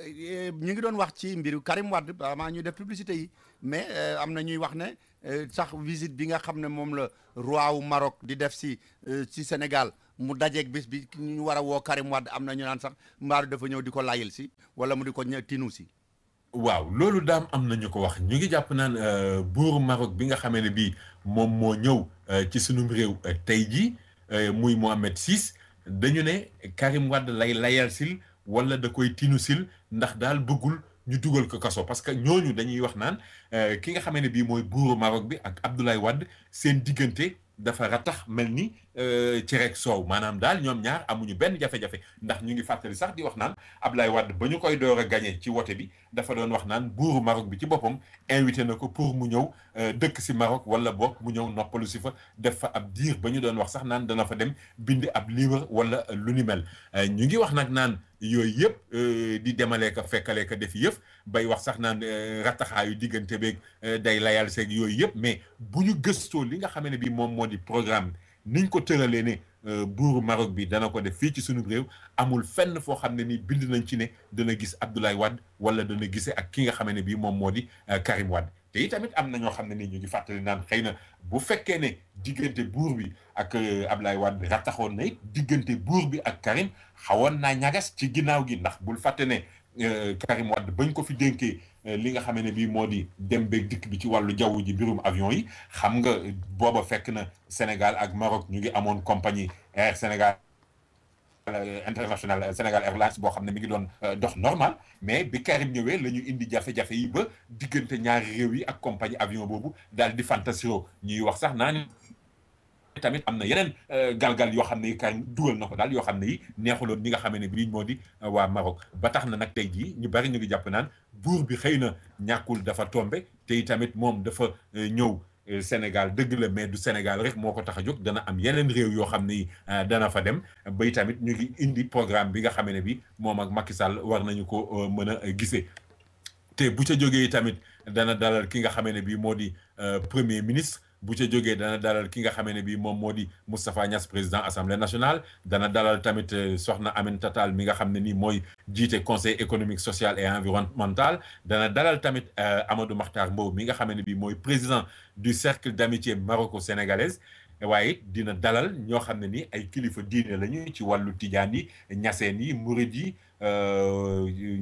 ñu ngi doon wax ci mbiru Karim Wade maa ñuy def publicité yi mais am na ñuy wax ne sax visite bi nga xam ne moom la roi wu Maroc di def ci Sénégal mu dajeeg bis bi ñu war a woo Karim Wade am na ñu naan sax mbaaru dafa ñëw di ko layil si wala mu di ko tinu si. waaw loolu daam am nañu ko wax ñu ngi jàpp naan buuru Maroc bi nga xamee ne bii moom moo ñëw ci sunum réew tey jii muy Mohamed VI dañu ne Karim Wade lay layal sil wala da koy tinu sil ndax daal bëggul ñu dugal ko kaso parce que ñooñu dañuy wax naan ki nga xamee ne bii mooy buuru Maroc bi ak Abdoulaye Wade seen diggante dafa ratax mel ni ci rek soow maanaam daal ñoom ñaar amuñu benn jafe-jafe ndax ñu ngi fàttali sax di wax naan Abdoulaye Wade ba ñu koy door a gagné ci wote bi dafa doon wax naan buuru Maroc bi ci boppam invité na ko pour mu ñëw dëkk si Maroc wala boog mu ñëw noppalu si fa def fa ab diir ba ñu doon wax sax naan dana fa dem bindi ab livre wala lu ni mel ñu ngi wax nag naan yooyu yëpp di demalee ka fekkalee ka def yëf bay wax sax naan rataxaayu diggante beeg day layal seeg yooyu yëpp mais bu ñu gëstoo li nga xam ne bi moom moo di programme niñ ko tëralee ne buuru Maroc bi dana ko def fii ci sunu réew amul fenn foo xam ne ni bind nañ ci ne dana gis Abdoulaye Wade wala dana gisee ak ki nga xam ne bii moom moo di Karim Wade te itamit am na ñoo xam ne ni ñu ngi fàttali naan xëy na bu fekkee ne diggante buur bi ak Abdoulaye Wade rataxoon na it diggante buur bi ak Karim xawoon naa ñagas ci ginnaaw gi ndax bul fàtte ne Karim Wade bañ ko fi dénkee li nga xam ne bii moo di dem beeg dikk bi ci wàllu jaww ji mbirum avion yi xam nga booba fekk na Sénégal ak Maroc ñu ngi amoon compagnie Air Sénégal international Sénégal Airlines boo xam ne mi ngi doon dox normal mais bi Karim ñëwee la ñu indi jafe-jafe yi ba diggante ñaari réew yi ak compagnie avion boobu daal di fantasiro ñuy wax sax naa ni tamit am na yeneen galgal yoo xam ne yi Karim dugal na ko daal yoo xam ne yi neexuloon ñi nga xam ne bii moo di waa Maroc ba tax na nag tey jii ñu bari ñu ngi jàpp naan buur bi xëy na ñàkkul dafa tombe te tamit moom dafa ñëw Sénégal dëgg la mais du Sénégal rek moo ko tax a jóg dana am yeneen réew yoo xam ne dana fa dem bay tamit ñu ngi indi programme bi nga xam ne bi moom ak Macky Sall war nañu ko mën a gisee te bu ca jógee tamit dana dalal ki nga xam ne bi moo di premier ministre bu ca jógee dana dalal ki nga xamee ne bii moom moo di Moustapha Niasse président assemblée nationale dana dalal tamit soxna Aminata Tall mi nga xam ne nii mooy jiite conseil économique social et environnemental dana dalal tamit Amadou Makhtar Mbow mi nga xamee ne bii mooy président du cercle d'amitié maroco-sénégalaise waaye dina dalal ñoo xam ne ni ay kilifa diine lañu ci wàllu tijaan yi ñaseen yi murid yi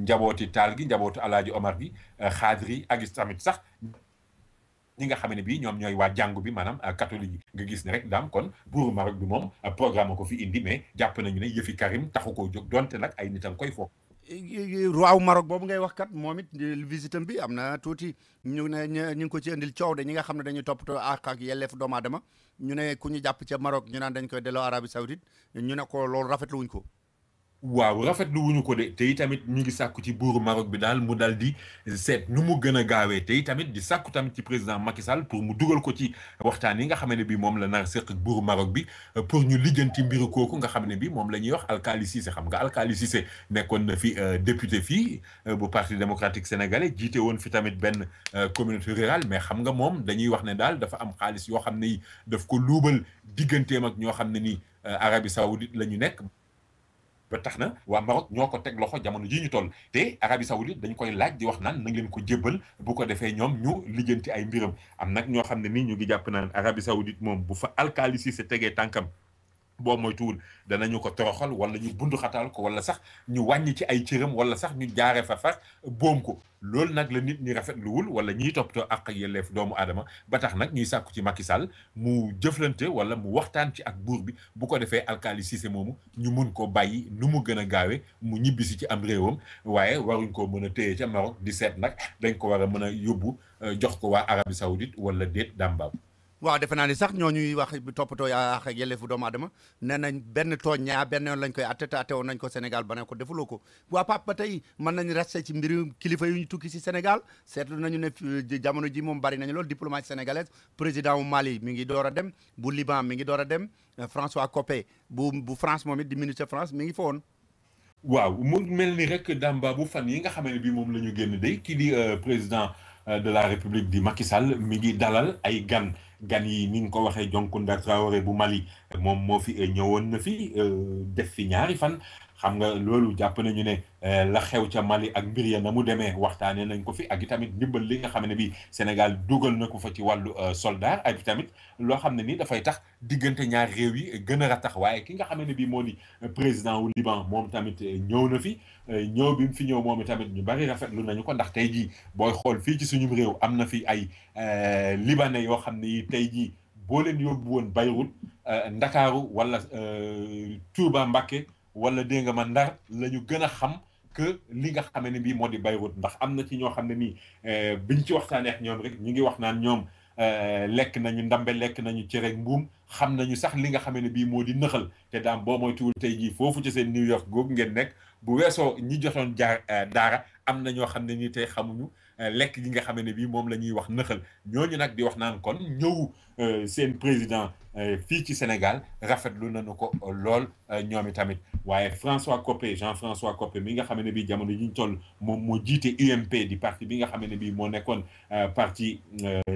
njabooti taal gi njabootu alaaji Omar gi xaadri ak tamit sax ñi nga xam ne bii ñoom ñooy waa jàngu bi maanaam catholique yi nga gis ne rek daam kon buuru Maroc bi moom programme ko fi indi mais jàpp nañu ne yëfi Karim taxu koo jóg donte nag ay nit a koy foofu. roi Maroc boobu ngay wax kat moom it visitam bi am na tuuti ñu ne ñu ngi ko ci indil coow de ñi nga xam ne dañuy toppatoo ak yelleef doomu aadama ñu ne ku ñu jàpp ca Maroc ñu naan dañ koy delloo Arabie Saoudite ñu ne ko loolu rafetlu wuñ ko. waaw rafetlu wuñu ko de te itamit ñu ngi sàkku ci buuru Maroc bi daal mu dal di seet nu mu gën a gaawee te itamit di sàkku tamit ci président Macky Sall pour mu dugal ko ci waxtaan yi nga xam ne bi moom la nar seq ak buuru Maroc bi pour ñu lijjanti mbiru kooku nga xam ne bi moom la ñuy wax Alkali Cissé xam nga Alkali Cissé nekkoon na fi député fii bu parti démocratique sénégalais jiite woon fi tamit benn communauté rurale mais xam nga moom dañuy wax ne daal dafa am xaalis yoo xam ne yi daf ko luubal digganteem ak ñoo xam ne ni Arabie Saoudite la ñu nekk ba tax na waa Maroc ñoo ko teg loxo jamono ji ñu toll te Arabie Saoudite dañ koy laaj di wax naan nañ leen ko jébbal bu ko defee ñoom ñu lijjanti ay mbiram am nag ñoo xam ne nii ñu ngi jàpp naan Arabie Saoudite moom bu fa Alkali Cissé tegee tànkam boo moytuwul danañu ko toroxal wala ñu bundu xataal ko wala sax ñu wàññi ci ay cëram wala sax ñu jaare fa far boom ko loolu nag la nit ñi rafetluwul wala ñiy toppatoo ak yelleef doomu aadama ba tax nag ñuy sàkku ci Macky Sall mu jëflante wala mu waxtaan ci ak buur bi bu ko defee Alkali Cissé moomu ñu mun ko bàyyi nu mu gën a gaawee mu ñibbisi ci am réewam waaye waruñ koo mën a téye ca Maroc di seet nag dañ ko war a mën a yóbbu jox ko waa Arabie Saoudite wala déet dàmbaam. waaw defe naa ni sax ñoo ñuy wax toppatoo ak yelleefu doomu aadama nee nañ benn tooñ ñaar benn yoon lañ koy atte te atte woon nañ ko Sénégal ba ne ko defuloo ko waa Pape ba tey mën nañ resté ci mbiru kilifa yu ñu tukki si Sénégal seetlu nañu ne jamono ji moom bari nañu lool diplomatie sénégalaise président wu Mali mi ngi door a dem bu Liban mi ngi door a dem François Copé bu France moom it di ministre France mi ngi fa woon. waaw mu mel ni rek Damba bu fan yi nga xam ne bii moom la ñu génn day kii di président de la République di Macky Sall mi ngi dalal ay gan yi ni nga ko waxee Dioncounda Traoré bu Mali moom moo fi ñëwoon na fi def fi ñaari fan xam nga loolu jàpp nañu ne la xew ca Mali ak mbir ya na mu demee waxtaanee nañ ko fi ak itamit ndimbal li nga xam ne bii Sénégal dugal na ko fa ci wàllu soldat ak itamit loo xam ne ni dafay tax diggante ñaari réew yi gën a ratax waaye ki nga xam ne bii moo di président wu Liban moom tamit ñëw na fi ñëw bi mu fi ñëw moom itamit ñu bari rafetlu nañu ko ndax tey jii booy xool fii ci suñu réew am na fi ay libanais yoo xam ne tey jii boo leen yóbbu woon Beyrouth Ndakaaru wala Touba Mbacké wala dégg nga ma Ndar la ñu gën a xam que li nga xam ne bii moo di Beyrouth ndax am na ci ñoo xam ne nii biñ ci waxtaanee ak ñoom rek ñu ngi wax naan ñoom lekk nañu ndambe lekk nañu cere mbuum xam nañu sax li nga xam ne bii moo di nëxal te daam boo moytuwul tey jii foofu ci seen New York googu ngeen nekk bu weesoo ñi jotoon jaar daara am na ñoo xam ne nii tey xamuñu lekk gi nga xam ne bii moom la ñuy wax nëxal ñooñu nag di wax naan kon ñëw seen président fii ci Sénégal rafetlu nañu ko lool ñoom itamit waaye Jean-François Copé mi nga xam ne bii jamono yi ñu toll moom moo jiite UMP di parti bi nga xam ne bii moo nekkoon parti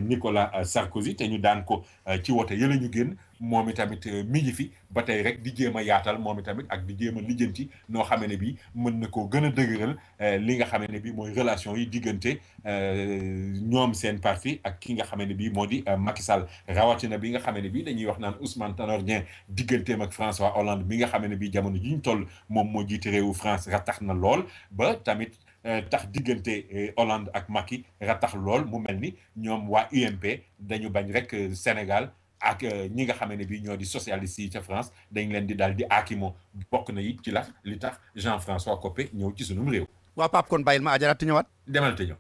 Nicolas Sarkozy te ñu daan ko ci wote yële ñu génn moom itamit mi ngi fi ba tey rek di jéem a yaatal moom itamit ak di jéem a lijjanti noo xam ne bii mën na koo gën a dëgëral li nga xam ne bii mooy relation yi diggante ñoom seen parti ak ki nga xam ne bii moo di Macky Sall rawatina bi nga xam ne bii dañuy wax naan Ousmane Tanor Dieng digganteem ak François Hollande mi nga xam ne bii jamono ji ñu toll moom moo jiite réewu France ratax na lool ba tamit tax diggante Hollande ak Macky ratax lool mu mel ni ñoom waa UMP dañu bañ rek Sénégal ak ñi nga xam ne bii ñoo di socialiste yi ca France dañ leen di daal di aakimoo bokk na it ci la li tax Jean-François Copé ñëw ci sunum réew. waa Pape kon bàyyil ma ajaraat te ñëwaat. demal te ñëw.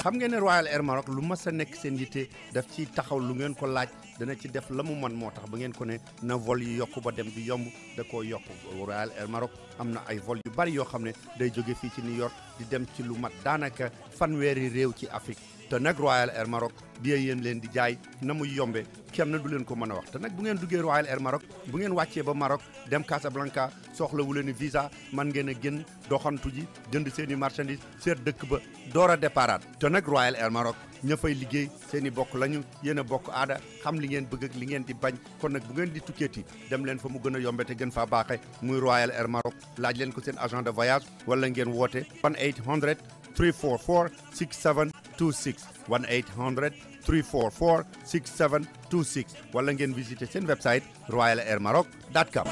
xam ngeen ne Royal Air Maroc lu mas a nekk seen yitte daf ci taxaw lu ngeen ko laaj dana ci def la mu man moo tax ba ngeen ko ne na vol yi yokk ba dem bi yomb da koo yokk Royal Air Maroc am na ay vol yu bari yoo xam ne day jóge fii ci New York di dem ci lu mat daanaka fanweeri réew ci Afrique te nag Royal Air Maroc bi yéen leen di jaay na muy yombe kenn du leen ko mën a wax te nag bu ngeen duggee Royal Air Maroc bu ngeen wàccee ba Maroc dem Casablanca soxlawu leen visa man ngeen a génn doxantu ji jënd seen i marchandise seet dëkk ba door a déparaat te nag Royal Air Maroc ña fay liggéey seen i bokk lañu yéen a bokk aada xam li ngeen bëgg ak li ngeen di bañ kon nag bu ngeen di tukkeeti dem leen fa mu gën a yombe te gën faa baaxe muy Royal Air Maroc laaj leen ko seen agent de voyage wala ngeen woote 1-800 344 6726 1-800 344 6726 wala ngeen visiter seen website royalairmaroc.com.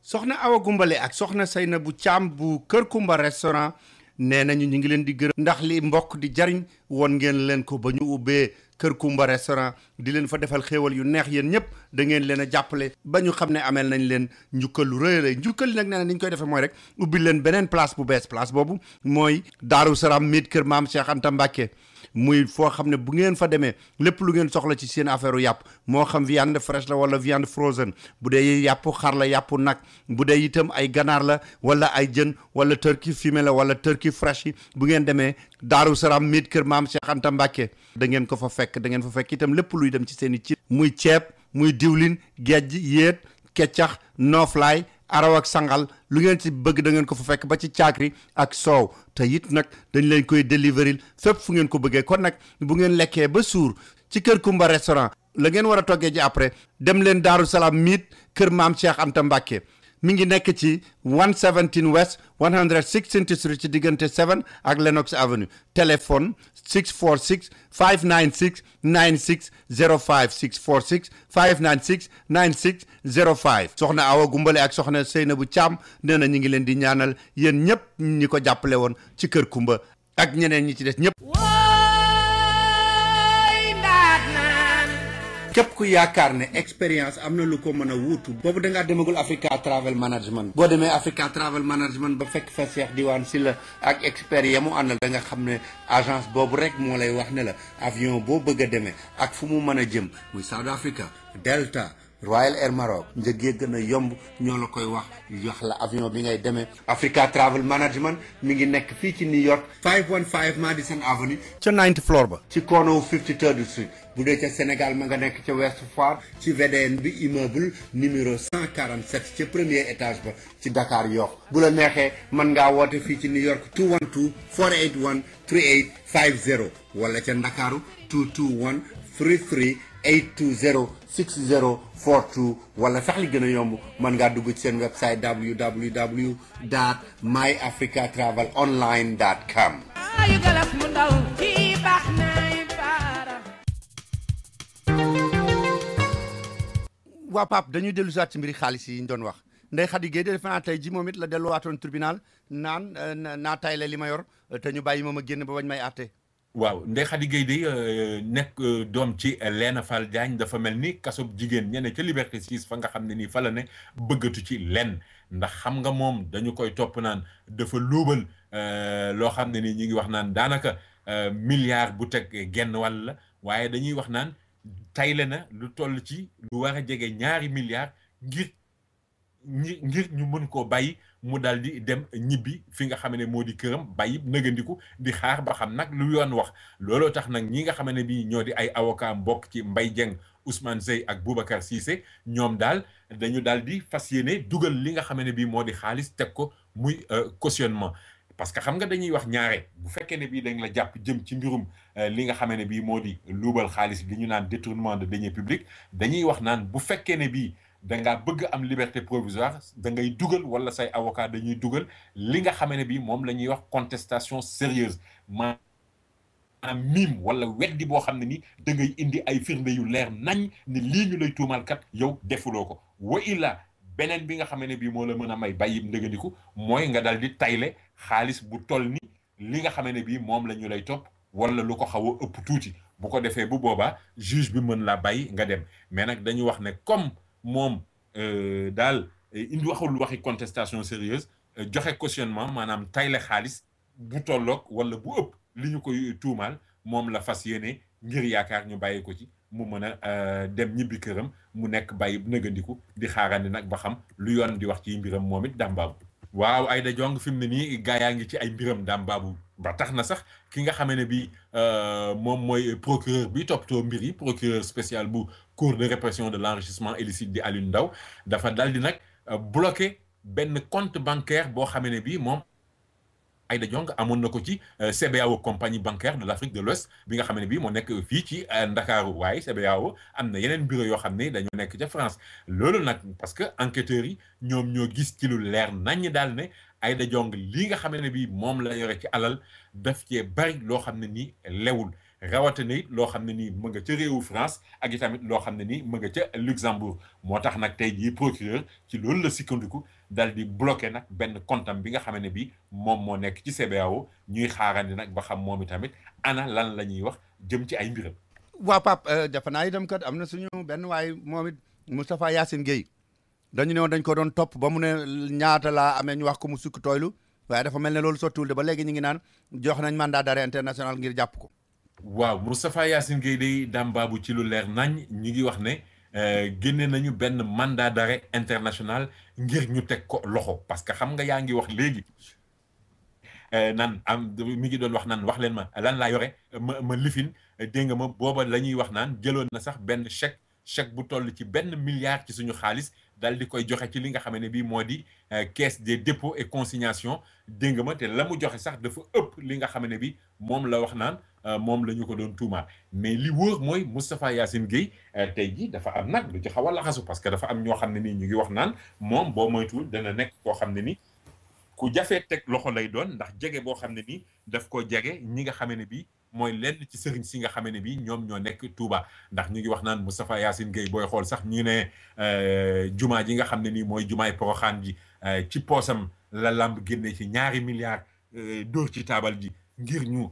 soxna Awa Gumbale ak soxna Seynabou Thiam bu Kër Kumba restaurant nee nañu ñu ngi leen di gërëm ndax li mbokk di jariñ woon ngeen leen ko ba ñu ubbee Kër Kumba restaurant di leen fa defal xéewal yu neex yéen ñëpp da ngeen leen a jàppale ba ñu xam ne ameel nañ leen njukkal lu rëy rëy njukkal li nag nee na ni ñu koy defee mooy rek ubbi leen beneen place bu bees place boobu mooy Daaru Salaam miit kër maam Cheikh Anta Mbacké muy foo xam ne bu ngeen fa demee lépp lu ngeen soxla ci seen affaire yàpp moo xam viande fraîche la wala viande frozen bu dee yàpp xar la yàpp nag bu dee itam ay ganaar la wala ay jën wala turkey fumé la wala turkey fresh yi bu ngeen demee Daaru Salaam miit kër maam Cheikh Anta Mbacké da ngeen ko fa fekk da ngeen fa fekk itam lépp luy dem ci seen i ci muy ceeb muy diwlin gejj yéet keccax nooflaay araw ak sangal lu ngeen ci bëgg da ngeen ko fa fekk ba ci caakri ak soow te it nag dañ leen koy délivrer fépp fu ngeen ko bëggee kon nag bu ngeen lekkee ba suur ci Kër Kumba restaurant la ngeen war a toggee ji après dem leen Daaru Salaam miit kër maam Cheikh Anta Mbacké mi ngi nekk ci 117 West 116th Street ci diggante 7 ak Lenox Avenue téléphone 646 596 9605 646 596 9605 soxna Awa Gumbale ak soxna Seynabou Thiam nee na ñu ngi leen di ñaanal yéen ñëpp ñi ko jàppale woon ci Kër Kumba ak ñeneen ñi ci des ñëpp képp ku yaakaar ne expérience am na lu ko mën a wuutu boobu da ngaa demagul Africa Travel Management boo demee Africa Travel Management ba fekk fa Cheikh Diwane Sylla ak expert ya mu àndal da nga xam ne agence boobu rek moo lay wax ne la avion boo bëgg a demee ak fu mu mën a jëm muy South Africa Delta Royal Air Maroc njëg yi gën a yomb ñoo la koy wax jox la avion bi ngay demee Africa Travel Management mi ngi nekk fii ci New York 515 Madison Avenue ca 9th floor ba ci corner 53rd Street bu dee ca Sénégal ma nga nekk ca West Foire ci VDN bi immeuble numéro 147 ca premier étage ba ci Dakar Yoff bu la neexee mën ngaa woote fii ci New York 212 481 3850 wala ca Ndakaaru 221 33 820 6042 wala sax li gën a yomb mën ngaa dugg ci seen website www.myafricatravelonline.com. waa Pape dañuy dellu si waat ci mbiri xaalis yi ñu doon wax Ndeye Khady Gueye defe naa tey ji moom it la delluwaatoon tribunal naan naa tayle li ma yor te ñu bàyyi moom a génn ba bañ may àtte. waaw Ndeye Khady Gueye de nekk doom ci Léna Fall Diagne dafa mel ni kasob jigéen ñene ca Liberté 6 fa nga xam ne nii fa la ne bëggatu ci lenn ndax xam nga moom dañu koy topp naan dafa luubal loo xam ne nii ñu ngi wax naan daanaka milliard bu teg genn wàll la waaye dañuy wax naan tayle na lu toll ci lu war a jege ñaari milliards ngir ñu mën koo bàyyi mu daal di dem ñibbi fi nga xam ne moo di këram bàyyi nëgandiku di xaar ba xam nag lu yoon wax looloo tax nag ñi nga xam ne bii ñoo di ay avocat mbokk ci Mbaye Dieng Ousmane Seye ak Boubacar Cissé ñoom daal dañu daal di fas yéene dugal li nga xam ne bii moo di xaalis teg ko muy cautionnement parce que xam nga dañuy wax ñaare bu fekkee ne bii dañ la jàpp jëm ci mbirum li nga xam ne bii moo di luubal xaalis li ñu naan détournement de deniers publics dañuy wax naan bu fekkee ne bii da ngaa bëgg am liberté provisoire da ngay dugal wala say avocat dañuy dugal li nga xam ne bii moom la ñuy wax contestation sérieuse maanaam miim wala weddi boo xam ne ni da ngay indi ay firnde yu leer nañ ne lii ñu lay tuumal kat yow defuloo ko wa illa beneen bi nga xam ne bii moo la mën a may bàyyi ndëgandiku mooy nga dal di tayle xaalis bu toll ni li nga xam ne bii moom la ñu lay topp wala lu ko xaw a ëpp tuuti bu ko defee bu boobaa juge bi mën laa bàyyi nga dem mais nag dañu wax ne comme moom daal indi waxul waxi contestation sérieuse joxe cautionnement maanaam tayle xaalis bu tolloog wala bu ëpp li ñu koy tuumaal moom la fas yéene ngir yaakaar ñu bàyyi ko ci mu mën a dem ñibbi këram mu nekk bàyyi nëgandiku di xaarandi nag ba xam lu yoon di wax ci mbiram moom it dambaabu waaw Aïda Diong fi mu ne nii gaa yaa ngi ci ay mbiram dambaabu ba tax na sax ki nga xamee ne bi moom mooy procureur bi toppatoo mbir yi procureur spécial bu cour de répression de l'enrichissement illicite di Alioune Ndao dafa dal di nag bloqué benn compte bancaire boo xamee ne bi moom Aïda Diong amoon na ko ci CBAO compagnie bancaire de l'Afrique de l'Ouest bi nga xam ne bii moo nekk fii ci Ndakaaru waaye CBAO am na yeneen bureau yoo xam ne dañoo nekk ca France loolu nag parce que enquêteurs yi ñoom ñoo gis ci lu leer naññ daal ne Aïda Diong lii nga xam ne bii moom la yore ci alal daf cee bari loo xam ne nii lewul rawatina it loo xam ne nii mu nga ca réewu France ak itamit loo xam ne nii mu nga ca Luxembourg moo tax nag tey jii procureur ci loolu la sukkandiku dal di bloqué nag benn comptam bi nga xam ne bii moom moo nekk ci CBAO ñuy xaarandi nag ba xam moom itamit ana lan la ñuy wax jëm ci ay mbiram. waa Pape defe naa itam kat am na suñu benn waaye moom it Moustapha Yacine Gueye dañu ne woon dañ ko doon topp ba mu ne ñaata laa amee ñu wax ko mu sukk tooylu waaye dafa mel ne loolu sottiwul de ba léegi ñu ngi naan jox nañ mandat d'arrêt international ngir jàpp ko. waaw Moustapha Yacine Gueye day dambaabu ci lu leer nañ ñu ngi wax ne génne nañu benn mandat d'arrêt international ngir ñu teg ko loxo parce que xam nga yaa ngi wax léegi naan am mi ngi doon wax naan wax leen ma lan laa yore ma lifin dégg nga ma booba la ñuy wax naan jëloon na sax benn chèque bu toll ci benn milliard ci suñu xaalis dal di koy joxe ci li nga xam ne bii moo di caisse des dépôts et consignations dégg nga ma te la mu joxe sax dafa ëpp li nga xam ne bii moom la wax naan moom la ñu ko doon tuumaal mais li wóor mooy Moustapha Yacine Gueye tey jii dafa am nag lu ci xaw a laxasu parce que dafa am ñoo xam ne nii ñu ngi wax naan moom boo moytuwul dana nekk koo xam ne ni ku jafee teg loxo lay doon ndax jege boo xam ne nii daf ko jege ñi nga xam ne bii mooy lenn ci sëriñ si nga xam ne bii ñoom ñoo nekk Touba ndax ñu ngi wax naan Moustapha Yacine Gueye booy xool sax ñu ne jumaa ji nga xam ne nii mooy jumaay Porokhane ji ci poosam la lamb génne ci ñaari milliards dóor ci taabal ji ngir ñu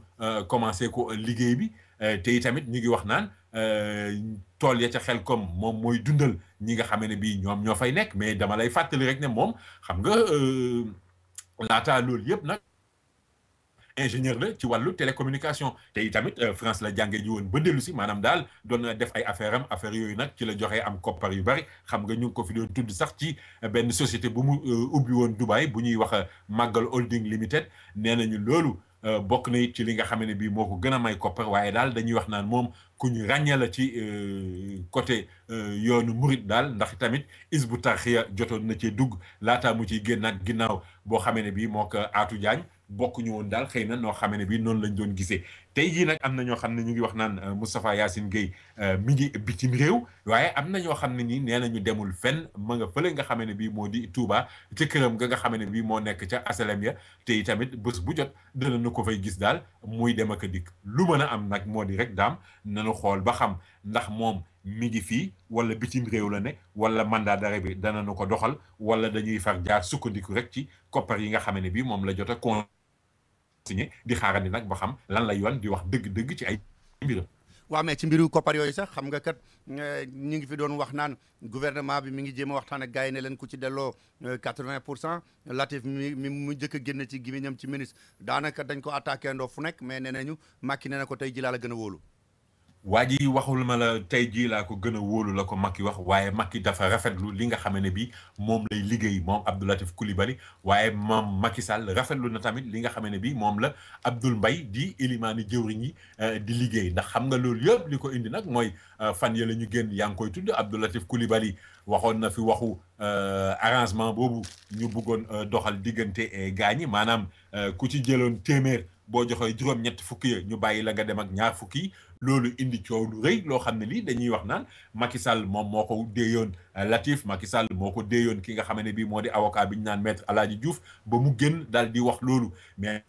commencé ko liggéey bi te itamit ñu ngi wax naan tool ya ca xel comme moom mooy dundal ñi nga xam ne bii ñoom ñoo fay nekk mais dama lay fàttali rek ne moom xam nga laataa loolu yëpp nag ingénieur la ci wàllu télécommunication te itamit France la jànge ji woon ba dellu si maanaam daal doon na def ay affaire yooyu nag ci la joxee am koppar yu bari xam nga ñu ngi ko fi doon tudd sax ci benn société bu mu ubbi woon Dubaï bu ñuy wax Magal Holding Limited nee nañu loolu bokk na it ci li nga xam ne bii moo ko gën a may koppar waaye daal dañuy wax naan moom ku ñu ràññee la ci côté yoonu murit daal ndax tamit Hizbut Tarqiyyah jotoon na cee dugg laataa mu ciy génnaat ginnaaw boo xamee ne bii moo ko Atou Diagne bokkuñu woon daal xëy na noo xamee ne bii noonu lañ doon gisee tey jii nag am na ñoo xam ne ñu ngi wax naan Moustapha Yacine Gueye mi ngi bitim réew waaye am na ñoo xam ne nii nee nañu demul fenn ma nga fële nga xamee ne bii moo di Touba ca këram nga xamee ne bii moo nekk ca asalem ya te tamit bés bu jot dana na ko fay gis daal muy dem ak a dikk lu mën a am nag moo di rek daam nanu xool ba xam ndax moom mi ngi fii wala bitim réew la ne wala mandat d'arrêt bi dana nu ko doxal wala dañuy far jaar sukkandiku rek ci koppar yi nga xamee ne bii moom la jot a signé di xaarandi nag ba xam lan la yoon di wax dëgg-dëgg ci ay mbiram. waaw mais ci mbiru koppar yooyu sax xam nga kat ñu ngi fi doon wax naan gouvernement bi mi ngi jéem a waxtaan ak gars yi ne leen ku ci delloo 80% Latif mi mu njëkk a génn ci gémmiñam ci ministre daanaka dañ ko attaqué ndoo fu nekk mais nee nañu Macky nee na ko tey ji laa la gën a wóolu. waa ji waxul ma la tey jii laa ko gën a wóolu la ko Macky wax waaye Macky dafa rafetlu li nga xam ne bii moom lay liggéey moom Abdou Latif Coulibaly waaye moom Macky Sall rafetlu na tamit li nga xam ne bii moom la Abdoul Mbaye di ilimaani jëwriñ yi di liggéey ndax xam nga loolu yëpp li ko indi nag mooy fan ya la ñu génn yaa ngi koy tudd Abdou Latif Coulibaly waxoon na fi waxu arrangement boobu ñu bëggoon doxal diggante gaañi maanaam ku ci jëloon téeméer boo joxee juróom-ñett fukki ya ñu bàyyi la nga dem ak ñaar fukki yi loolu indi coow lu rëy loo xam ne lii dañuy wax naan Macky Sall moom moo ko déeyoon Latif Macky Sall moo ko déeyoon ki nga xam ne bii moo di avocat bi ñu naan maître Aladji Diouf ba mu génn daal di wax loolu mais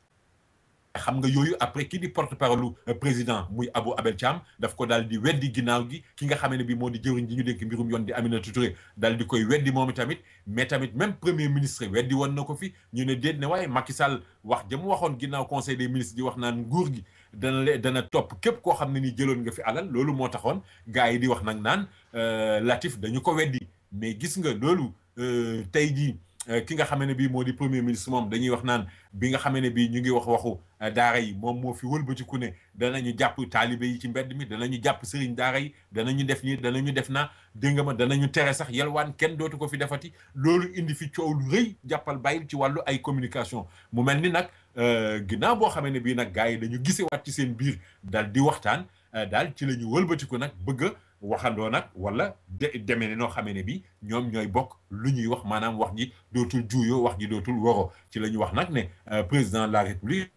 xam nga yooyu après ki di porte-parole président muy Abou Abel Thiam daf ko daal di weddi ginnaaw gi ki nga xam ne bii moo di jëwriñ ji ñu dénk mbirum yoon di Aminata Touré daal di koy weddi moom tamit mais tamit même premier ministre weddi woon na ko fi ñu ne déet ne waaye Macky Sall wax ja mu waxoon ginnaaw conseil des ministres di wax naan nguur gi dana topp képp koo xam ne ni jëloon nga fi alal loolu moo taxoon gars yi di wax nag naan Latif dañu ko weddi mais gis nga loolu tey jii ki nga xam ne bii moo di premier ministre moom dañuy wax naan bi nga xam ne bii ñu ngi wax waxu daara yi moom moo fi wëlbatiku ne danañu jàpp taalibe yi ci mbedd mi danañu jàpp sëriñ daara yi danañu def nii danañu def naa dégg nga ma danañu tere sax yelwaan kenn dootu ko fi defati loolu indi fi coow lu rëy jàppal bàyyil ci wàllu ay communication mu mel ni nag ginnaaw boo xamee ne bii nag gars yi dañu gisewaat ci seen biir dal di waxtaan daal ci la ñu wëlbatiku nag bëgg a waxandoo nag wala demee ne noo xamee ne bi ñoom ñooy bokk lu ñuy wax maanaam wax ji dootul juuyoo wax ji dootul woro ci la ñu wax nag ne président de la république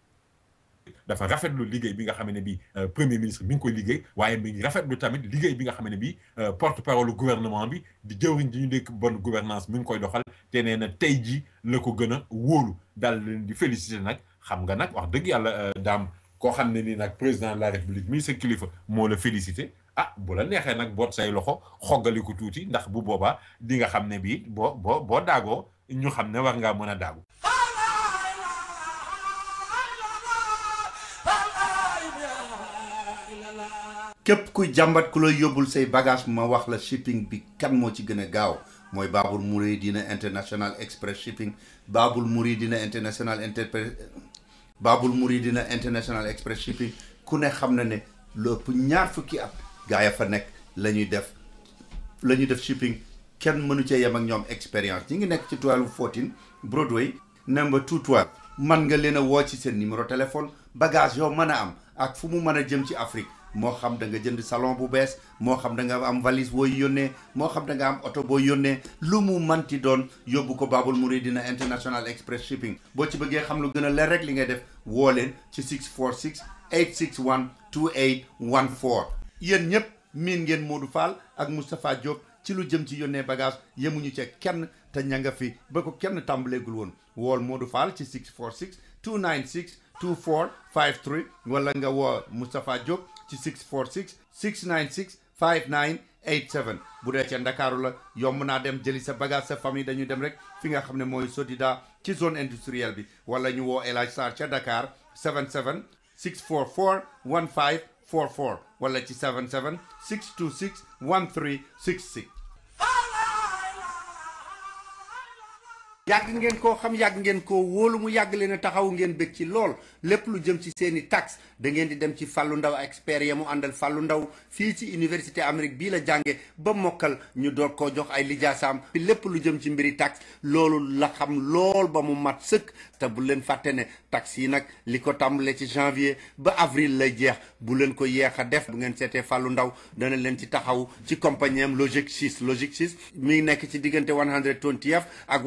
dafa rafetlu liggéey bi nga xam ne bi premier ministre mi ngi koy liggéey waaye mi ngi rafetlu tamit liggéey bi nga xam ne bi porte-parole gouvernement bi di jëwriñ ji ñu dénk bonne gouvernance mi ngi koy doxal te nee na tey jii la ko gën a wóolu daal leen di féliciter nag xam nga nag wax dëgg yàlla daam koo xam ne ni nag président de la république mi sa kilifa moo la féliciter ah bu la neexee nag boot say loxo xoggali ko tuuti ndax bu boobaa di nga xam ne bii boo daagoo ñu xam ne war ngaa mën a daagu. képp kuy jàmbat ku lay yóbbul say bagage ma wax la shipping bi kan moo ci gën a gaaw mooy Babul Mouridina International Express Shipping Babul Mouridina International Express Shipping ku ne xam na ne lu ëpp ñaar fukki at gaa ya fa nekk la ñuy def shipping kenn mënu cee yem ak ñoom expérience ñi ngi nekk ci 1214 Broadway number 212 man nga leen a woo ci seen numéro téléphone bagage yoo mën a am ak fu mu mën a jëm ci Afrique moo xam da nga jënd salon bu bees moo xam da nga am valise booy yónnee moo xam da nga am oto booy yónnee lu mu manti doon yóbbu ko Babul Mouridina International Express Shipping boo ci bëggee xam lu gën a leer rek li ngay def woo leen ci 646 861 2814 yéen ñëpp miin ngeen Modou Fall ak Moustapha Diop ci lu jëm ci yónnee bagage yemuñu ca kenn te ña nga fi ba ko kenn tàmbaleegul woon wool Modou Fall ci 646 296 2453 wala nga woo Moustapha Diop ci 646 696 5987 bu dee ca Ndakaaru la yomb naa dem jëli sa bagage sa famille dañu dem rek fi nga xam ne mooy Sodida ci zone industrielle bi wala ñu woo El Hadj Sarr ca Dakar 77 644 1544 wala ci 77 626 1366. yàgg ngeen koo xam yàgg ngeen koo wóolu mu yàgg leen a taxaw ngeen bëgg ci lool lépp lu jëm ci seeni taxe da ngeen di dem ci Fallou Ndaw expert ya mu àndal Fallou Ndaw fii ci université Amérique bii la jànge ba mokkal ñu door koo jox ay lijaasaam lépp lu jëm ci mbiri taxe loolu la xam lool ba mu mat sëkk te bu leen fàtte ne taxe yi nag li ko tàmbale ci janvier ba avril lay jeex bu leen ko yeex a def bu ngeen seetee Fallou Ndaw dana leen ci taxaw ci compagnie am Logic 6 mi ngi nekk ci diggante 120F ak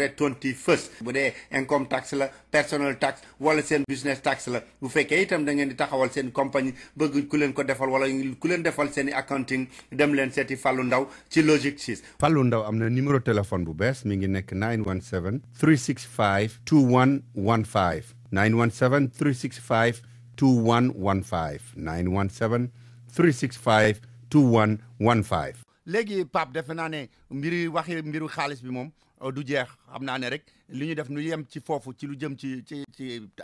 121st bu dee income tax la personal tax wala seen business tax la bu fekkee itam da ngeen di taxawal seen compagnie bëgg ku leen ko defal wala ku leen defal seen i accounting dem leen seeti Fallou Ndaw ci Logic 6. Fallou Ndaw am na numéro téléphone bu bees mi ngi nekk 917 365 2115 917 365 2115 917 365 2115. léegi Pape defe naa ne mbiru xaalis bi moom du jeex xam naa ne rek li ñu def nu yem ci foofu ci lu jëm ci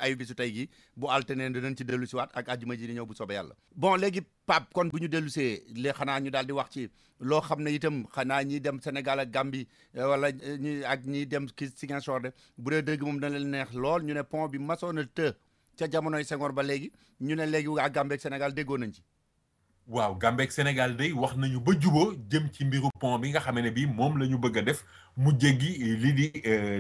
ayu bisu tey gi bu altine dinañ ci dellu si waat ak àjjuma ji di ñëw bu soobee yàlla. bon léegi Pape kon bu ñu dellu see léegi xanaa ñu daal di wax ci loo xam ne itam xanaa ñiy dem Sénégal ak Gambie wala ñiy dem ki Ziguinchor de bu dee dëgg moom dana leen neex lool ñu ne pont bi masoon a të ca jamonoy Senghor ba léegi ñu ne léegi waa Gambie ak Sénégal déggoo nañ ci. waaw Gambie ak Sénégal day wax nañu ba juboo jëm ci mbiru pont bi nga xam ne bii moom la ñu bëgg a def mu jéggi lii di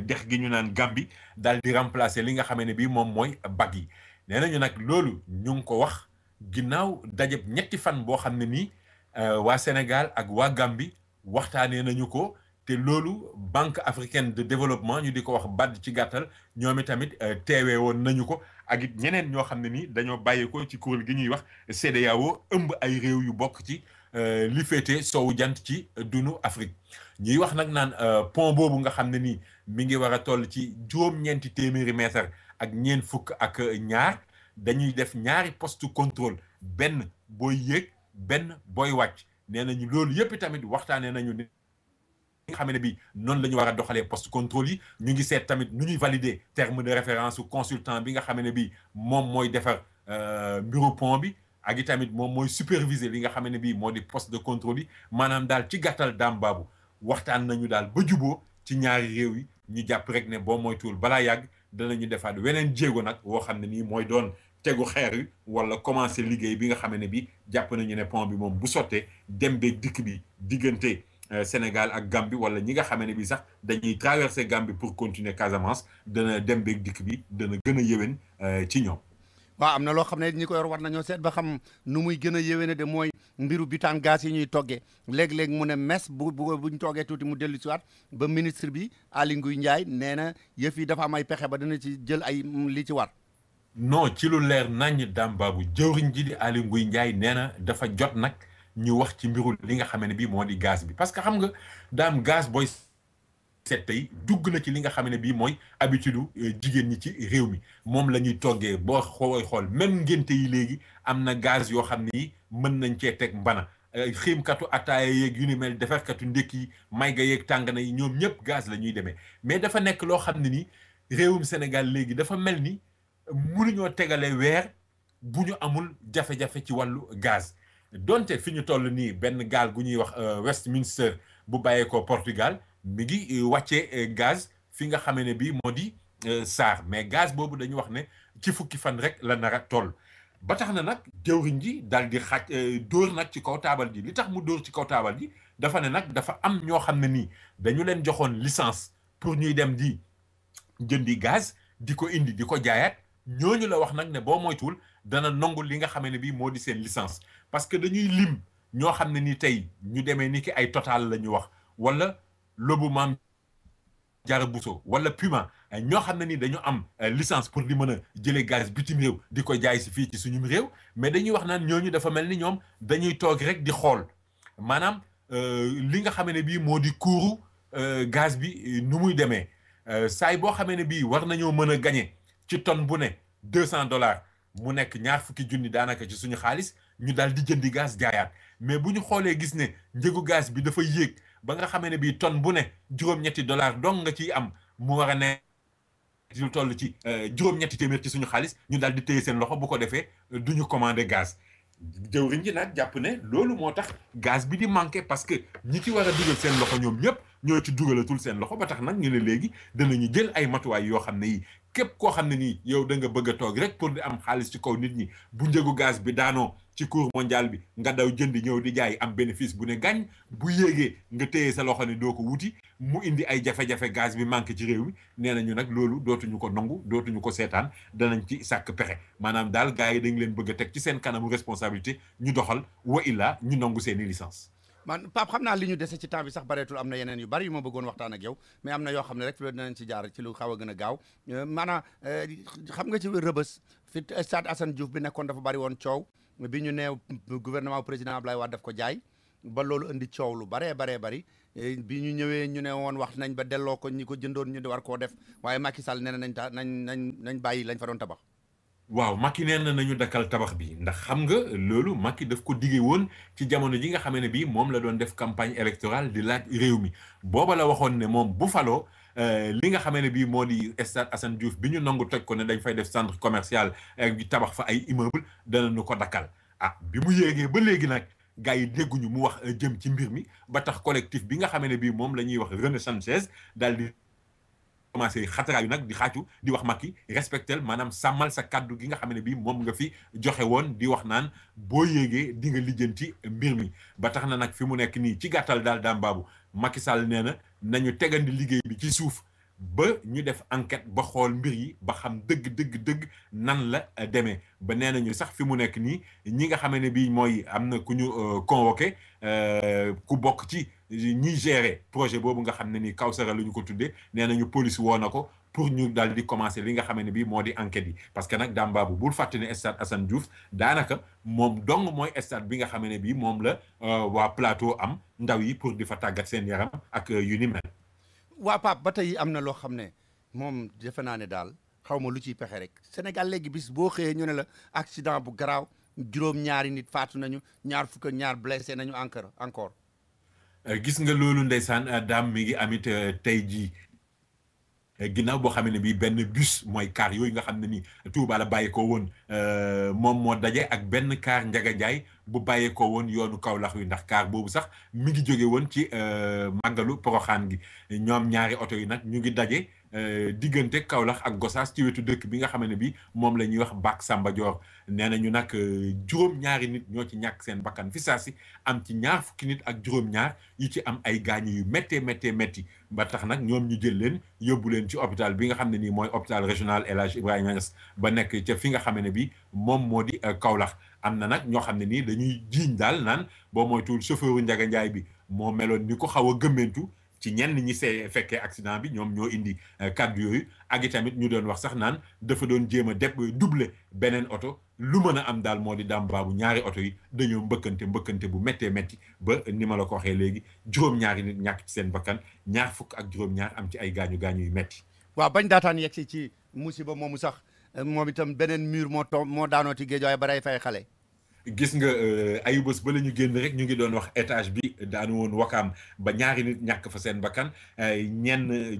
dex gi ñu naan Gambie daal di remplacer li nga xam ne bii moom mooy bag yi nee nañu nag loolu ñu ngi ko wax ginnaaw dajeb ñetti fan boo xam ne nii waa Sénégal ak waa Gambie waxtaanee nañu ko te loolu Banque africaine de développement ñu di ko wax BAD ci gàttal ñoom itamit teewee woon nañu ko ak it ñeneen ñoo xam ne nii dañoo bàyyeekoo ci kuréel gi ñuy wax CEDEAO ëmb ay réew yu bokk ci li féete soowu jant ci dunu Afrique ñuy wax nag naan pont boobu nga xam ne nii mi ngi war a toll ci juróom-ñeenti téeméeri mètre ak ñeent fukk ak ñaar dañuy def ñaari poste contrôle benn booy yéeg benn booy wàcc nee nañu loolu yëpp tamit waxtaanee nañu ne nga xam ne bi noonu la ñu war a doxalee poste contrôle yi ñu ngi seet tamit nu ñuy valider terme de référence su consultant bi nga xam ne bi moom mooy defar mbiru pont bi ak i tamit moom mooy superviser li nga xam ne bii moo di poste de contrôle yi maanaam daal ci gàttal daam baabu waxtaan nañu daal ba juboo ci ñaari réew yi ñu jàpp rek ne boo moytuwul balaa yàgg danañu defaat weneen jéego nag woo xam ne nii mooy doon tegu xeer yi wala commencer liggéey bi nga xam ne bi jàpp nañu ne pont bi moom bu sottee dem beeg dikk bi diggante Sénégal ak Gambie wala ñi nga xam ne bi sax dañuy traverser Gambie pour continuer Casamance dana dem beeg dikk bi dana gën a yéwén ci ñoom. waaw am na loo xam ne ñi ko yor war nañoo seet ba xam nu muy gën a yéwéne de mooy mbiru butaan gaz yi ñuy toggee léeg-léeg mu ne mes buñ toggee tuuti mu dellu si waat ba ministre bi Aly Ngouille Ndiaye nee na yëf yi dafa am ay pexe ba dana ci jël ay li ci war. non ci lu leer naññ daam baabu jëwriñ ji di Aly Ngouille Ndiaye nee na dafa jot nag ñu wax ci mbiru li nga xam ne bii moo di gaz bi parce que xam nga daam gaz booy seet tey dugg na ci li nga xam ne bii mooy habitude jigéen ñi ci réew mi moom la ñuy toggee boo xool même ngénte yi léegi am na gaz yoo xam ne yi mën nañ cee teg mbana xiimkatu ataaya yeeg yu ni mel defarkatu ndékki yi may ga yeeg tàngana yi ñoom ñëpp gaz la ñuy demee mais dafa nekk loo xam ne ni réewum Sénégal léegi dafa mel ni mënuñoo tegale weer bu ñu amul jafe-jafe ci wàllu gaz donte fi ñu toll nii benn gaal gu ñuy wax Westminster bu bàyyeekoo Portugal mi ngi wàccee gaz fi nga xamee ne bii moo di SAR mais gaz boobu dañu wax ne ci fukki fan rek la nar a toll ba tax na nag jëwriñ ji daal di dóor nag ci kaw taabal ji li tax mu dóor ci kaw taabal ji dafa ne nag dafa am ñoo xam ne nii dañu leen joxoon licence pour ñuy dem di jëndi gaz di ko indi di ko jaayaat ñooñu la wax nag ne boo moytuwul dana nangul li nga xamee ne bii moo di seen licence parce que dañuy lim ñoo xam ne ni tey ñu demee ni ki ay Total la ñu wax wala Lobu Maam Jaara Buso wala Puma ñoo xam ne ni dañu am licence pour di mën a jëlee gaz bitim réew di ko jaay si fii ci suñu réew mais dañuy wax naan ñooñu dafa mel ni ñoom dañuy toog rek di xool maanaam li nga xam ne bii moo di kuuru gaz bi nu muy demee saay boo xamee ne bii war nañoo mën a gagné ci tonne bu ne $200 mu nekk ñaar fukki junni daanaka ci suñu xaalis ñu daal di jëndi gaz jaayaat mais bu ñu xoolee gis ne njëgu gaz bi dafa yéeg ba nga xamee ne bii tonne bu ne juróom-ñetti $, dong nga ciy am mu war a ne lu toll ci juróom-ñetti téeméer ci suñu xaalis ñu daal di téye seen loxo bu ko defee du ñu commandé gaz jëwriñ ji nag jàpp ne loolu moo tax gaz bi di manqué parce que ñi ci war a dugal seen loxo ñoom ñëpp ñoo ci dugalatul seen loxo ba tax nag ñu ne léegi danañu jël ay matuwaay yoo xam ne yi képp koo xam ne nii yow da nga bëgg a toog rek pour di am xaalis ci kaw nit ñi bu njëgu gaz bi daanoo ci cours mondial bi nga daw jënd ñëw di jaay am bénéfice bu ne gàñ bu yéegee nga téye sa loxo ne doo ko wuti mu indi ay jafe-jafe gaz bi manqué ci réew mi nee nañu nag loolu dootuñu ko nangu dootuñu ko seetaan danañ ci sàkk pexe maanaam daal gars yi dañ leen bëgg a teg ci seen kanamu responsabilité ñu doxal wa illa ñu nangu seeni licence man Pape xam naa li ñu dese ci temps bi sax bareetul am na yeneen yu bari yu ma bëggoon waxtaan ak yow mais am na yoo xam ne rek fi dinañ ci jaar ci lu xaw a gën a gaaw maanaam xam nga ci Rebeuss fi stade Assane Diouf bi nekkoon dafa bari woon coow bi ñu nee gouvernement président Abdoulaye Wade daf ko jaay ba loolu indi coow lu baree bari bi ñu ñëwee ñu ne woon wax nañ ba delloo ko ñi ko jëndoon ñu war koo def waaye Macky Sall nee na nañ bàyyi lañ fa doon tabax. waaw Macky nee na nañu dakkal tabax bi ndax xam nga loolu Macky daf ko diggee woon ci jamono ji nga xamee ne bii moom la doon def campagne électorale di laaj réew mi booba la waxoon ne moom bu faloo li nga xamee ne bii moo di stade Assane Diouf bi ñu nangu toj ko ne dañ fay def centre commercial bi tabax fa ay immeuble danañu ko dakkal bi mu yéegee ba léegi nag gars yi dégguñu mu wax jëm ci mbir mi ba tax collectif bi nga xamee ne bii moom la ñuy wax Renaissance daal di commencé xataraayu nag di xaacu di wax Macky respectel maanaam sàmmal sa kàddu gi nga xam ne bii moom nga fi joxe woon di wax naan boo yéegee di nga lijjanti mbir mi ba tax na nag fi mu nekk nii ci gàttal daal daam baabu Macky Sall nee na nañu tegandi liggéey bi ci suuf ba ñu def enquête ba xool mbir yi ba xam dëgg nan la demee ba nee nañu sax fi mu nekk nii ñi nga xam ne bii mooy am na ku ñu convoqué ku bokk ci ñiy gérer projet boobu nga xam ne ni Kawsara la ñu ko tuddee nee nañu police woo na ko pour ñu daal di commencer li nga xam ne bii moo di enquête yi parce que nag daam baabu bul fàtte ne stade Assane Diouf daanaka moom dong mooy stade bi nga xam ne bii moom la waa plateau am ndaw yi pour di fa tàggat seen yaram ak yu ni mel. waa Pape ba tey am na loo xam ne moom defe naa ne daal xaw ma lu ciy pexe rek Sénégal léegi bis boo xëyee ñu ne la accident bu garaaw juróom-ñaari nit faatu nañu ñaar fukk ak ñaar blessé nañu encore. gis nga loolu ndeysaan daam mi ngi amit tey jii ginnaaw boo xam ne bii benn bus mooy car yooyu nga xam ne ni Touba la bàyyeekoo woon moom moo daje ak benn car Njaga Njaay bu bàyyeekoo woon yoonu Kaolack wi ndax car boobu sax mi ngi jóge woon ci màggalu Poroxaan gi ñoom ñaari oto yi nag ñu ngi daje diggante Kaolack ak Gossas ci wetu dëkk bi nga xam ne bi moom la ñuy wax Baak Samba Dior nee nañu nag juróom-ñaari nit ñoo ci ñàkk seen bakkan fi saa si am ci ñaar fukki nit ak juróom-ñaar yu ci am ay gaañu yu métti ba tax nag ñoom ñu jël leen yóbbu leen ci hôpital bi nga xam ne nii mooy hôpital régional El Hadj Ibrahima Niass ba nekk ca fi nga xam ne bi moom moo di Kaolack am na nag ñoo xam ne nii dañuy jiiñ daal naan boo moytuwul chauffeuru Njaga Njaay bi moo meloon ni ko xaw a gëmmentu ci ñenn ñi fekkee accident bi ñoom ñoo indi kàddu yooyu ak itamit ñu doon wax sax naan dafa doon jéem a doubler beneen oto lu mën a am daal moo di daam baabu ñaari oto yi dañoo mbëkkante bu méttee métti ba ni ma la ko waxee léegi juróom-ñaari nit ñàkk ci seen bakkan ñaar fukk ak juróom-ñaar am ci ay gaañu yu métti. waaw bañ daataan yegg si ci musiba moomu sax moom itam beneen mur moo daanooti géej waaye ba day fay xale. gis nga ayu bés ba la ñu génn rek ñu ngi doon wax étage bi daanu woon wakaam ba ñaari nit ñàkk fa seen bakkan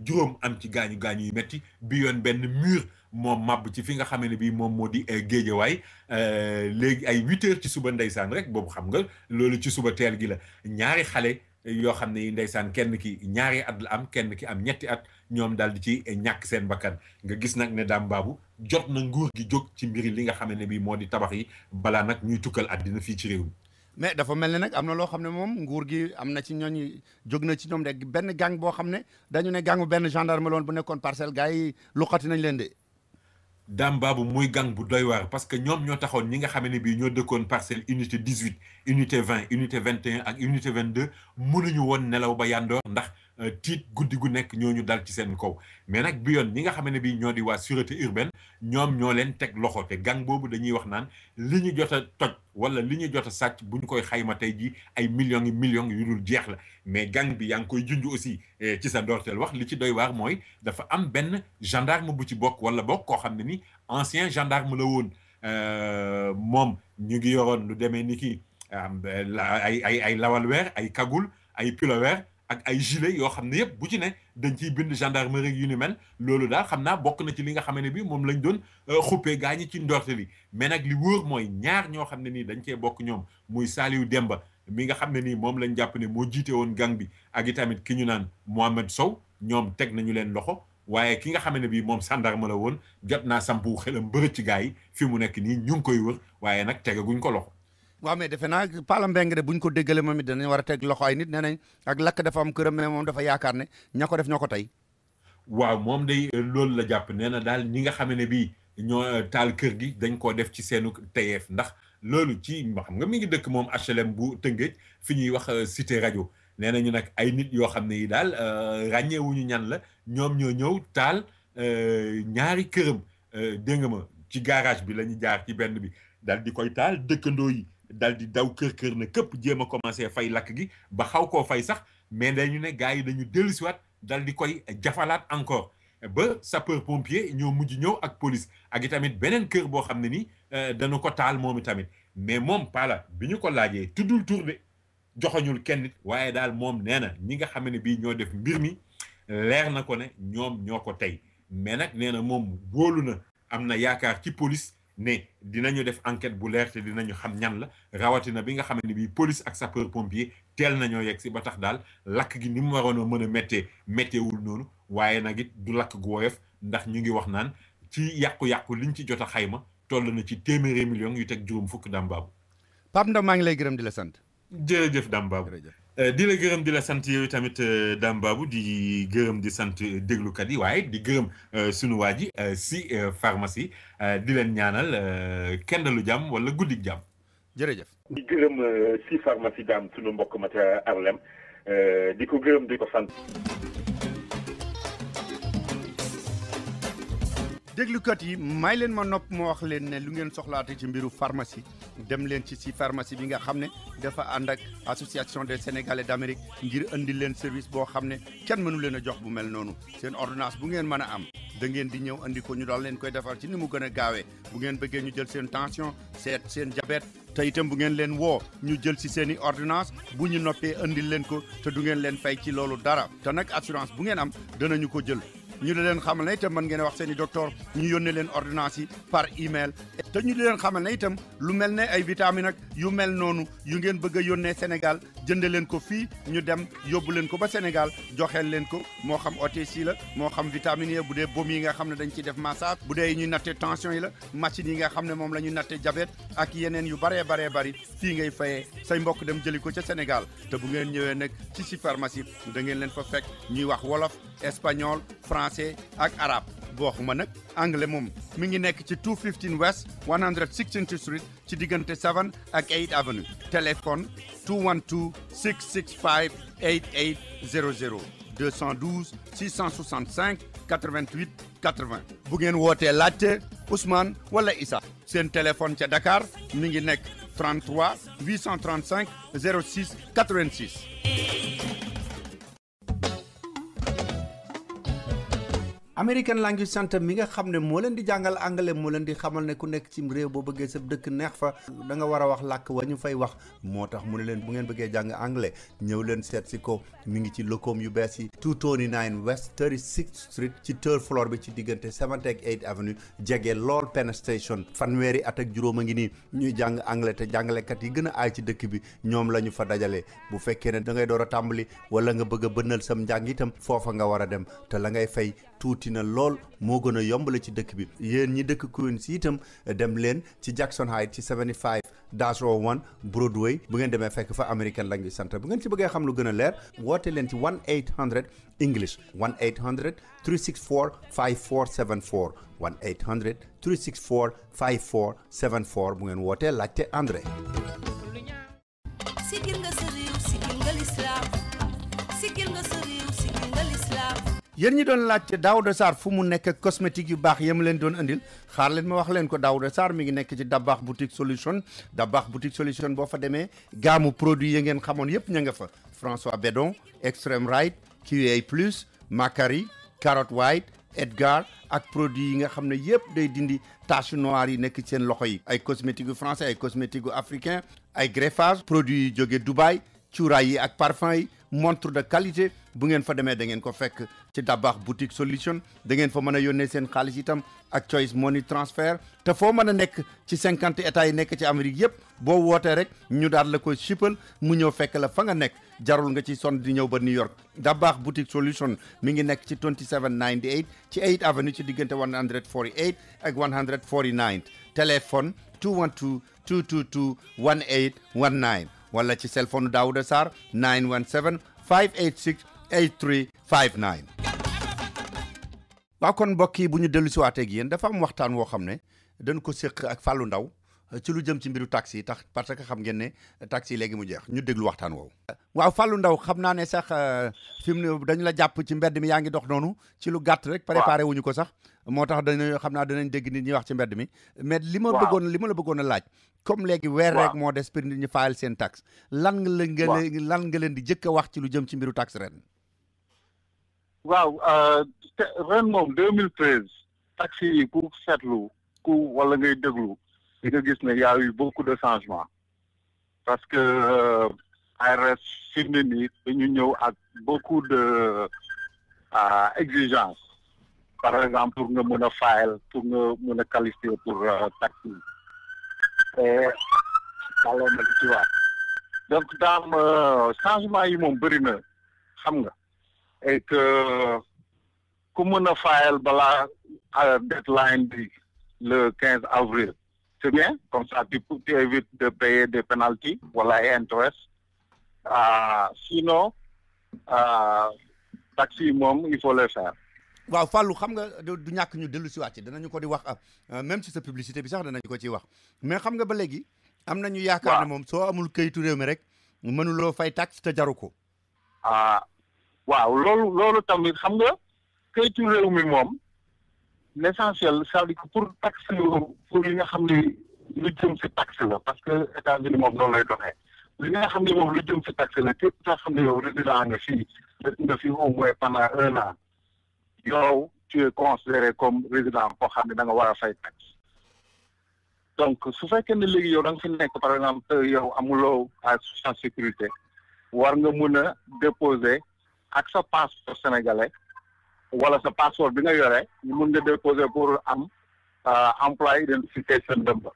juróom am ci gaañu yu métti bi yoon benn mur moom màbb ci fi nga xamee ne bii moom moo di géejawaay léegi ay 8 heures ci suba ndeysaan rek boobu xam nga loolu ci suba teel gi la ñaari xale yoo xam ne ndeysaan kenn ki ñaari at la am kenn ki am ñetti at ñoom daal di ci ñàkk seen bakkan nga gis nag ne daam baabu jot na nguur gi jóg ci mbiri li nga xam ne bii moo di tabax yi balaa nag ñuy tukkal àddina fii ci réew mi. mais dafa mel ne nag am na loo xam ne moom nguur gi am na ci ñooñu jóg na ci ñoom de benn gang boo xam ne dañu ne gang benn gendarme loon bu nekkoon parcelle gars yi luqati nañ leen de. daam baabu muy gang bu doy waar parce que ñoom ñoo taxoon ñi nga xam ne bii ñoo dëkkoon parcelle unité 18 unité 20 unité 21 ak unité 22 mënuñu woon nelaw ba yandoor ndax tiit guddi gu nekk ñooñu dal ci seen kaw mais nag bi yoon ñi nga xam ne bii ñoo di waa sûreté urbaine ñoom ñoo leen teg loxo te gang boobu dañuy wax naan li ñu jot a toj wala li ñu jot a sàcc bu ñu koy xayma tey jii ay millions yu dul jeex la mais gang bi yaa ngi koy junj aussi ci sa ndorteel wax li ci doy waar mooy dafa am benn gendarme bu ci bokk wala bokk koo xam ne ni ancien gendarme la woon moom ñu ngi yoroon lu demee ni ki ay lawal weer ay kagul ay piloweer ak ay gilet yoo xam ne yëpp bu ci ne dañ ciy bind gendarmerie yu ni mel loolu daal xam naa bokk na ci li nga xam ne bi moom lañ doon xuppee gaa ñi ci ndorte li mais nag li wóor mooy ñaar ñoo xam ne nii dañ cee bokk ñoom muy Saliou Demba mi nga xam ne nii moom lañ jàpp ne moo jiite woon gang bi ak itamit ki ñu naan Mohamed Sow ñoom teg nañu leen loxo waaye ki nga xam ne bii moom gendarme la woon jot naa sampu xelam bërëc ci gaa yi fi mu nekk nii ñu ngi koy wër waaye nag tegaguñ ko loxo. waaw mais defe naa Pala Mbengue de buñ ko déggalee moom it danañ war a teg loxo ay nit nee nañ ak lakk dafa am këram mais moom dafa yaakaar ne ña ko def ñoo ko tey. waaw moom day loolu la jàpp nee na daal ñi nga xam ne bii ñoo taal kër gi dañ koo def ci seenu tayeef ndax loolu ci xam nga mi ngi dëkk moom HLM bu Tëngéej fi ñuy wax cité rajo nee nañu nag ay nit yoo xam ne yi daal ràññeewuñu ñan la ñoom ñoo ñëw taal ñaari këram dégg nga ma ci garage bi la ñu jaar ci benn bi daal di koy taal dëkkandoo yi daal di daw kër na këpp jéem a commencé fay lakk gi ba xaw koo fay sax mais dañu ne gars yi dañu dellusiwaat daal di koy jafalaat encore ba sapeur pompier ñoo mujj ñëw ak police ak itamit beneen kër boo xam ne ni dañu ko taal moom itamit mais moom Pala bi ñu ko laajee tuddul tur de joxoñul kenn nit waaye daal moom nee na ñi nga xam ne bii ñoo def mbir mi leer na ko ne ñoom ñoo ko tey mais nag nee na moom wóolu na am na yaakaar ci police ne dinañu def enquête bu leer te dinañu xam ñan la rawatina bi nga xam ne bii police ak sapeur pompier teel nañoo yegg si ba tax daal lakk gi ni mu waroon a mën a métteewul noonu waaye nag it du lakk gu woyof ndax ñu ngi wax naan ci yàqu-yàqu liñ ci jot a xayma toll na ci téeméeri millions yu teg juróom fukk Dame Babou. Pape Ndaw maa ngi lay gërëm di la sant. jërëjëf Dame Babou di la gërëm di la sant yow tamit Dame Babou di gërëm di sant déglukat yi waaye di gërëm sunu waa ji si pharmacie di leen ñaanal kendalu jàmm wala guddik jàmm. jërëjëf. di gërëm si pharmacie daam sunu mbokk ma ca Arlem di ko gërëm di ko sant. déglukat yi may leen ma nopp ma wax leen ne lu ngeen soxlaate ci mbiru pharmacie dem leen ci si pharmacie bi nga xam ne dafa ànd ak association des sénégalais d'Amérique ngir indi leen service boo xam ne kenn mënu leen a jox bu mel noonu seen ordonnance bu ngeen mën a am da ngeen di ñëw andi ko ñu daal leen koy defar ci ni mu gën a gaawee bu ngeen bëggee ñu jël seen tension seet seen diabète te itam bu ngeen leen woo ñu jël si seen i ordonnance bu ñu noppee andil leen ko te du ngeen leen fay ci loolu dara te nag assurance bu ngeen am danañu ko jël ñu di leen xamal ne itam mën ngeen wax seen i docteur ñu yónnee leen ordonnance yi par email te ñu di leen xamal ne itam lu mel ne ay vitamine ak yu mel noonu yu ngeen bëgg a yónnee Sénégal jënde leen ko fii ñu dem yóbbu leen ko ba Sénégal joxeel leen ko moo xam OTC la moo xam vitamine yi bu dee baume yi nga xam ne dañ ciy def massage bu dee ñuy natte tension yi la machine yi nga xam ne moom la ñuy natte diabète ak yeneen yu baree bari fii ngay fayee say mbokk dem jëli ko ca Sénégal te bu ngeen ñëwee nag ci si pharmacie da ngeen leen fa fekk ñuy wax wolof espagnol français ak arabe waxuma nag anglais moom mi ngi nekk ci 215 West 116th Street ci diggante 7 ak 8 Avenue téléphone 212 665 8800 212 665 88 80 bu ngeen wootee laajte Ousmane wala Issa seen téléphone ca Dakar mi ngi nekk 33 835 06 86. American Language Center mi nga xam ne moo leen di jàngal anglais moo leen di xamal ne ku nekk ci réew boo bëggee sa dëkk neex fa da nga war a wax làkk wa ñu fay wax moo tax mu ne leen bu ngeen bëggee jàng anglais ñëw leen seet si ko mi ngi ci locom yu bees yi 229 West 36th Street ci third floor bi ci diggante 7 ak 8 Avenue jege lool Penn Station fanweeri at ak juróom a ngi nii ñuy jàng anglais te jàngalekat yi gën a aay ci dëkk bi ñoom la ñu fa dajale bu fekkee ne da ngay door a tàmbali wala nga bëgg a bënnal sam njàng itam foofa nga war a dem te la ngay fay tuuti na lool moo gën a yombale ci dëkk bi yéen ñi dëkk Queens itam dem leen ci Jackson Heights ci 75-01 Broadway bu ngeen demee fekk fa American Language Center bu ngeen ci bëggee xam lu gën a leer woote leen ci 1-800 English 1-800 364 5474 1-800 364 5474 bu ngeen wootee laajte André. sigil nga sa réew sigil nga lislaam sigil nga sa réew sigil nga lislaam. yéen ñi doon laajte Daouda Sarr fu mu nekk cosmétique yu baax yam leen doon andil xaar leen ma wax leen ko Daouda Sarr mi ngi nekk ci Dabakh Boutique Solution Dabakh Boutique Solution boo fa demee gaamu produit yi ngeen xamoon yëpp ña nga fa François Bedon Extreme Right QA Plus Macari Carotte White Edgar ak produit yi nga xam ne yëpp day dindi tache noire yi nekk seen loxo yi ay cosmétique yu français ay cosmétique yu africain ay greffage produit yi jóge Dubaï cuuraay yi ak parfum yi montre de qualité bu ngeen fa demee da ngeen ko fekk ci Dabakh boutique solution da ngeen fa mën a yónnee seen xaalis itam ak Choice Money Transfer te foo mën a nekk ci 50 états yi nekk ci Amérique yëpp boo wootee rek ñu daal la ko shippal mu ñëw fekk la fa nga nekk jarul nga ci sonn di ñëw ba New York. Dabakh boutique solution mi ngi nekk ci 2798 ci 8 avenue ci diggante 148 ak 149 téléphone 212 222 1819 wala ci cellphone Daouda Sarr 917 586 8359. waaw kon mbokk yi bu ñu dellu si waatee ak yéen dafa am waxtaan woo xam ne dañ ko séq ak Fallou Ndaw ci lu jëm ci mbiru taxi yi tax parce que xam ngeen ne taxi yi léegi mu jeex ñu déglu waxtaan woowu. waaw Fallou Ndaw xam naa ne sax fi mu ne dañu la jàpp ci mbedd mi yaa ngi dox noonu ci lu gàtt rek. préparé wuñu ko sax moo tax dañu xam naa danañ dégg nit ñi wax ci mbedd mi. mais li ma la bëggoon a laaj. comme léegi weer rek moo des pour nit ñi fayal seen taxe lan nga leen di jëkk a wax ci lu jëm ci mbiru taxe ren. waaw ren moom 2013 taxi yi ku seetlu wala ngay déglu di nga gis ne y a eu beaucoup de changements parce que ARS fi mu ne nii dañu ñëw ak beaucoup de exigences par exemple pour nga mën a fayal pour nga mën a qualifier pour taxi et alors na ci waat donc daam changement yi moom bëri na xam nga et que ku mën a fayal balaa deadline bi le 15 avril c'est bien comme ça tu évites de payer des penalties wala ay intérêt sinon taxi moom il faut les faire. waaw Fallou xam nga du ñàkk ñu dellu si waat ci danañu ko di wax même si sa publicité bi sax danañu ko ciy wax mais xam nga ba léegi am nañu yaakaar ne moom soo amul këyitu réew mi rek mënuloo fay taxe te jaru ko. waaw loolu tamit xam nga këyitu réew mi moom l'essentiel c'est-à-dire que pour taxe pour li nga xam ne lu jëm si taxe la parce que États-Unis moom noonu lay doxee li nga xam ne moom lu jëm si taxe la képp nga xam ne yow résident nga fii au moins pendant 1 an yow tu es considéré comme résident boo xam ne da nga war a fay taxe donc su fekkee ne léegi yow da nga fi nekk par exemple yow amuloo assurance sécurité war nga mun a déposer ak sa passeport sénégalais wala sa passeport bi nga yore ñu mun nga déposer pour am employee identification number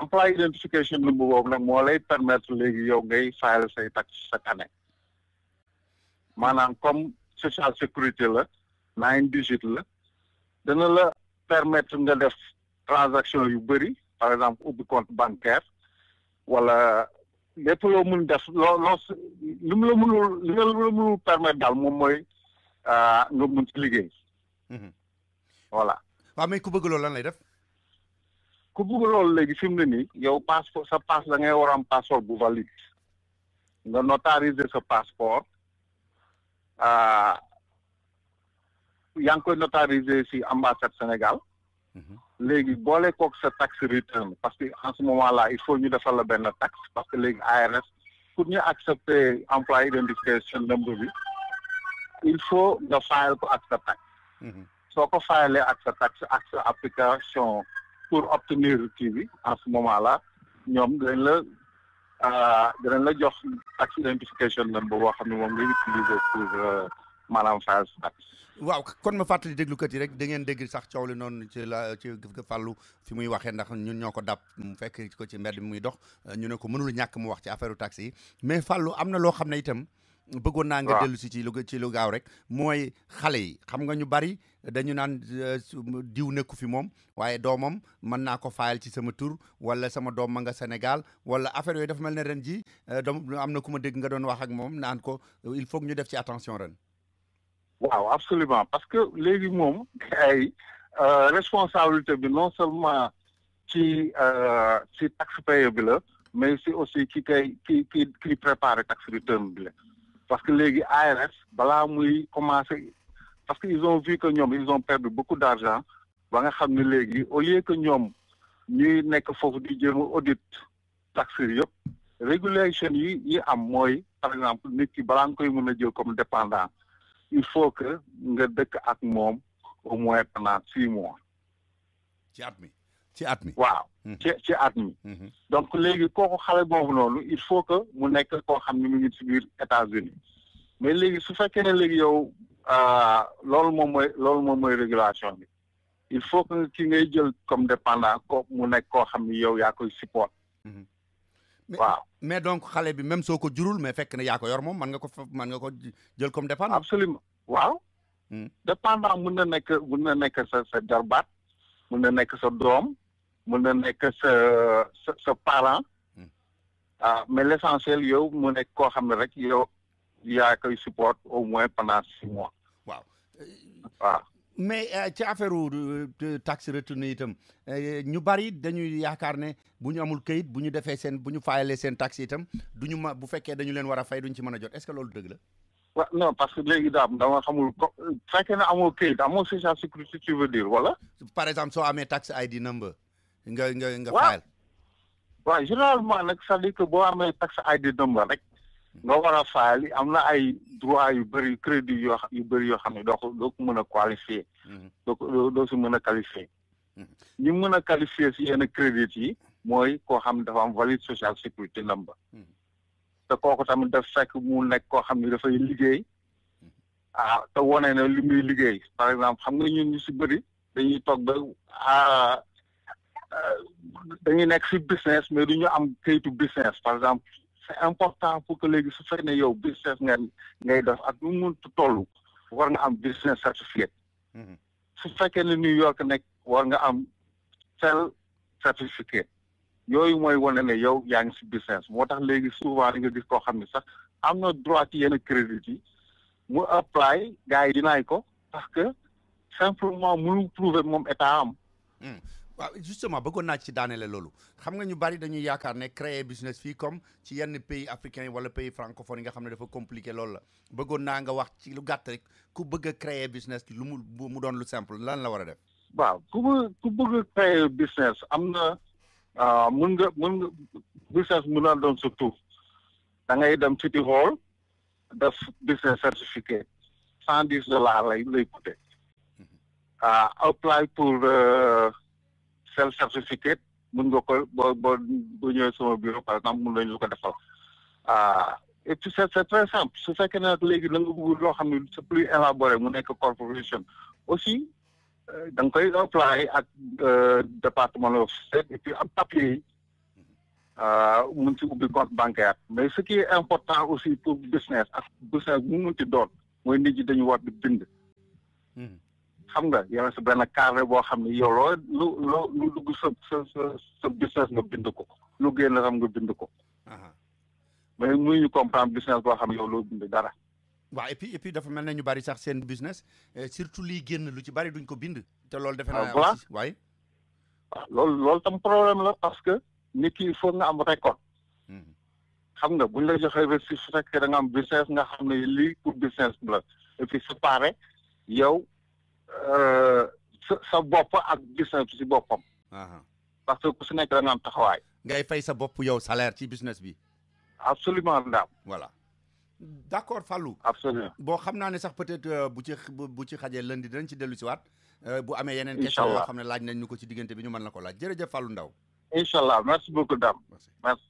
employee identification number boobu nag moo lay permettre léegi yow ngay fayal say taxe chaque année maanaam comme social sécurité la 9 digit la dana la permettre nga def transaction yu bëri par exemple ubbi compte bancaire wala lépp loo mun def li mu la mënul permettre daal moom mooy nga mun ci liggéey. voilà. waaw mais ku bëgg loolu lan lay def. ku bëgg loolu léegi fi mu ne nii yow passeport sa passe da ngay war a am passeport bu valide nga notariser sa passeport yaa ngi koy notariser ci ambassade Sénégal. léegi boole kook sa tax return parce que en ce moment là il faut ñu defal la benn taxe parce que léegi ARS pour ñu accepter employé identification number bi il faut nga fayal ko ak sa taxe soo ko fayalee ak sa taxe ak sa application pour obtenir kii bi en ce moment là ñoom dinañ la jox tax identification number boo xam ne moom ngay utiliser pour maanaam fayal sa taxe. waaw kon ma fàttali déglukat yi rek da ngeen dégg sax coow li noonu ci Fallou fi muy waxee ndax ñun ñoo ko dàpp mu fekk ko ci mbedd mi muy dox ñu ne ko mënul ñàkk mu wax ci affaire taxi yi mais Fallou am na loo xam ne itam bëggoon naa nga dellu si ci lu gaaw rek mooy xale yi xam nga ñu bari dañu naan diw nekku fi moom waaye doomam mën naa ko fayal ci sama tur wala sama doom ma nga Sénégal wala affaire yooyu dafa mel ne ren ji am na ku ma dégg nga doon wax ak moom naan ko il faut que ñu def ci attention ren. waaw absolument parce que léegi moom ay responsabilité bi non seulement ci taxe payé bi la mais c'est aussi ki préparé taxe return bi la parce que léegi ARS balaa muy commencer parce que ils ont vu que ñoom ils ont perdu beaucoup d'argent ba nga xam ne léegi au lieu que ñoom ñuy nekk foofu di jéem a audit taxe yëpp régulation yi am mooy par exemple nit ki balaa nga koy mën a jël comme dépendant il faut que nga dëkk ak moom au moins pendant 6 mois. ci at mi ci at mi waaw ci at mi donc léegi kooku xale boobu noonu il faut que mu nekk koo xam ne mu ngi ci biir États-Unis mais léegi su fekkee ne léegi yow loolu moom mooy régulation bi il faut que ki ngay jël comme dépendant ko mu nekk koo xam ne yow yaa koy support waaw mais donc xale bi même soo ko jurul mais fekk na yaa ko yor moom mën nga ko jël comme dépendant absolument waaw dépendant mun na nekk sa jarbaat mun na nekk sa doom mun na nekk sa parent mais l'essentiel yow mu nekk koo xam ne rek yow yaa koy support au moins pendant 6 mois waaw mais ci affaire taxe retenue itam ñu bari dañuy yaakaar ne bu ñu amul këyit bu ñu defee bu ñu faayalee seen taxe itam duñu bu fekkee dañu leen war a fay duñ ci mën a jot est-ce que loolu dëgg la waaw non parce que léegi dama xamul fekkee ne amoo këyit amoo social sécurité tu veux dire wala par exemple soo amee taxe ID number nga fayal waaw généralement nag c'est-à-dire que boo amee taxe ID number rek nga war a fayal am na ay droit yu bëri crédit yu bëri yoo xam ne doo ko mën a qualifier doo si mën a qualifier ñu mën a qualifier si yenn crédit yi mooy koo xam ne dafa am valide social sécurité number te kooku tamit daf fekk mu nekk koo xam ne dafay liggéey te wone na li muy liggéey par exemple xam nga ñun ñu si bëri dañuy toog ba dañuy nekk si business mais du ñu am kayitu business par exemple c'est important pour que léegi su fekkee ne yow business ngay def ak nu mu toll war nga am business certificate su fekkee ne New York nekk war nga am sell certificate yooyu mooy wane ne yow yaa ngi si business moo tax léegi souvent li nga gis koo xam ne sax am na droit ci yenn crédit yi mu apply gars yi dinaay ko parce que simplement mënu prouver moom état am waaw justement bëggoon naa ci daanele loolu xam nga ñu bari dañuy yaakaar ne créer business fii comme ci yenn pays africains yi wala pays francophones yi nga xam ne dafa compliqué loolu la bëggoon naa nga wax ci lu gàtt rek ku bëgg a créer business lu mu doon lu simple lan la war a def waaw ku bëgg a créer business am na mën nga business mën na doon surtout da ngay dem City Hall def business certificate $110 lay coûter apply pour self certificate mun nga ko boo ñëwee sama bureau par exemple mun nañu la ko defal et puis c'est très simple su fekkee ne nag léegi da nga bëgg loo xam ne c'est plus élaboré mu nekk corporation aussi da nga koy apply ak département of state et puis am papier yi mun ci ubbi compte bancaire mais ce qui est important aussi pour business ak business bu mu munti doon mooy nit ñi dañu war di bind xam nga yow sa benn carnet boo xam ne yow lu dugg sa business nga bind ko lu génn xam nga bind ko mais mënuñu comprendre business boo xam ne yow loo bind dara waaw et puis dafa mel ne ñu bari sax seen business surtout liy génn lu ci bari duñ ko bind te loolu defe naa aussi waaye waaw loolu tam problème la parce que nit ki il faut nga am record xam nga buñ la joxee reçu su fekkee da nga am business nga xam ne lii pour business la et puis c'est pareil yow sa bopp ak business bi si boppam parce que ku si nekk da nga am taxawaay ngay fay sa bopp yow salaire ci business bi absolument ndaam voilà d'accord Fallou absolument boo xam naa ne sax peut-être bu ci xajee lundi dinañ ci dellu si waat bu amee yeneen question yoo xam ne laaj nañ ñu ko ci diggante bi ñu mën la ko laaj jërëjëf Fallou Ndaw inchallah merci beaucoup Dame merci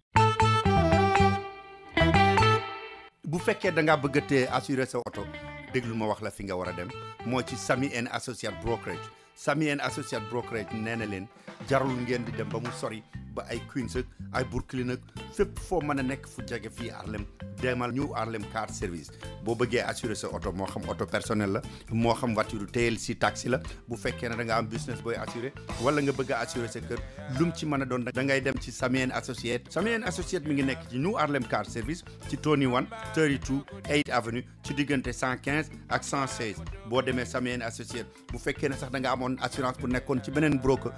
bu fekkee da ngaa bëgg a tee assurer sa oto déglu ma wax la fi nga war a dem moo ci Sami and Associate Brokerage Sami and Associate Brokerage nee na leen jarul ngeen di dem ba mu sori ba ay Queens ak ay Brooklyn ak fépp foo mën a nekk fu jege fii Harlem demal ñu Harlem Car Service boo bëggee assurer sa oto moo xam oto personnel la moo xam voiture TLC taxi la bu fekkee ne da nga am business booy assurer wala nga bëgg a assurer sa kër lum ci mën a doon da ngay dem ci Sami and Associate Sami and Associate mi ngi nekk ci New Harlem Car Service ci Tony 1 32 8 Avenue ci diggante 115 ak 116 boo demee Sami and Associate bu fekkee ne sax da nga amoon assurance bu nekkoon ci beneen broker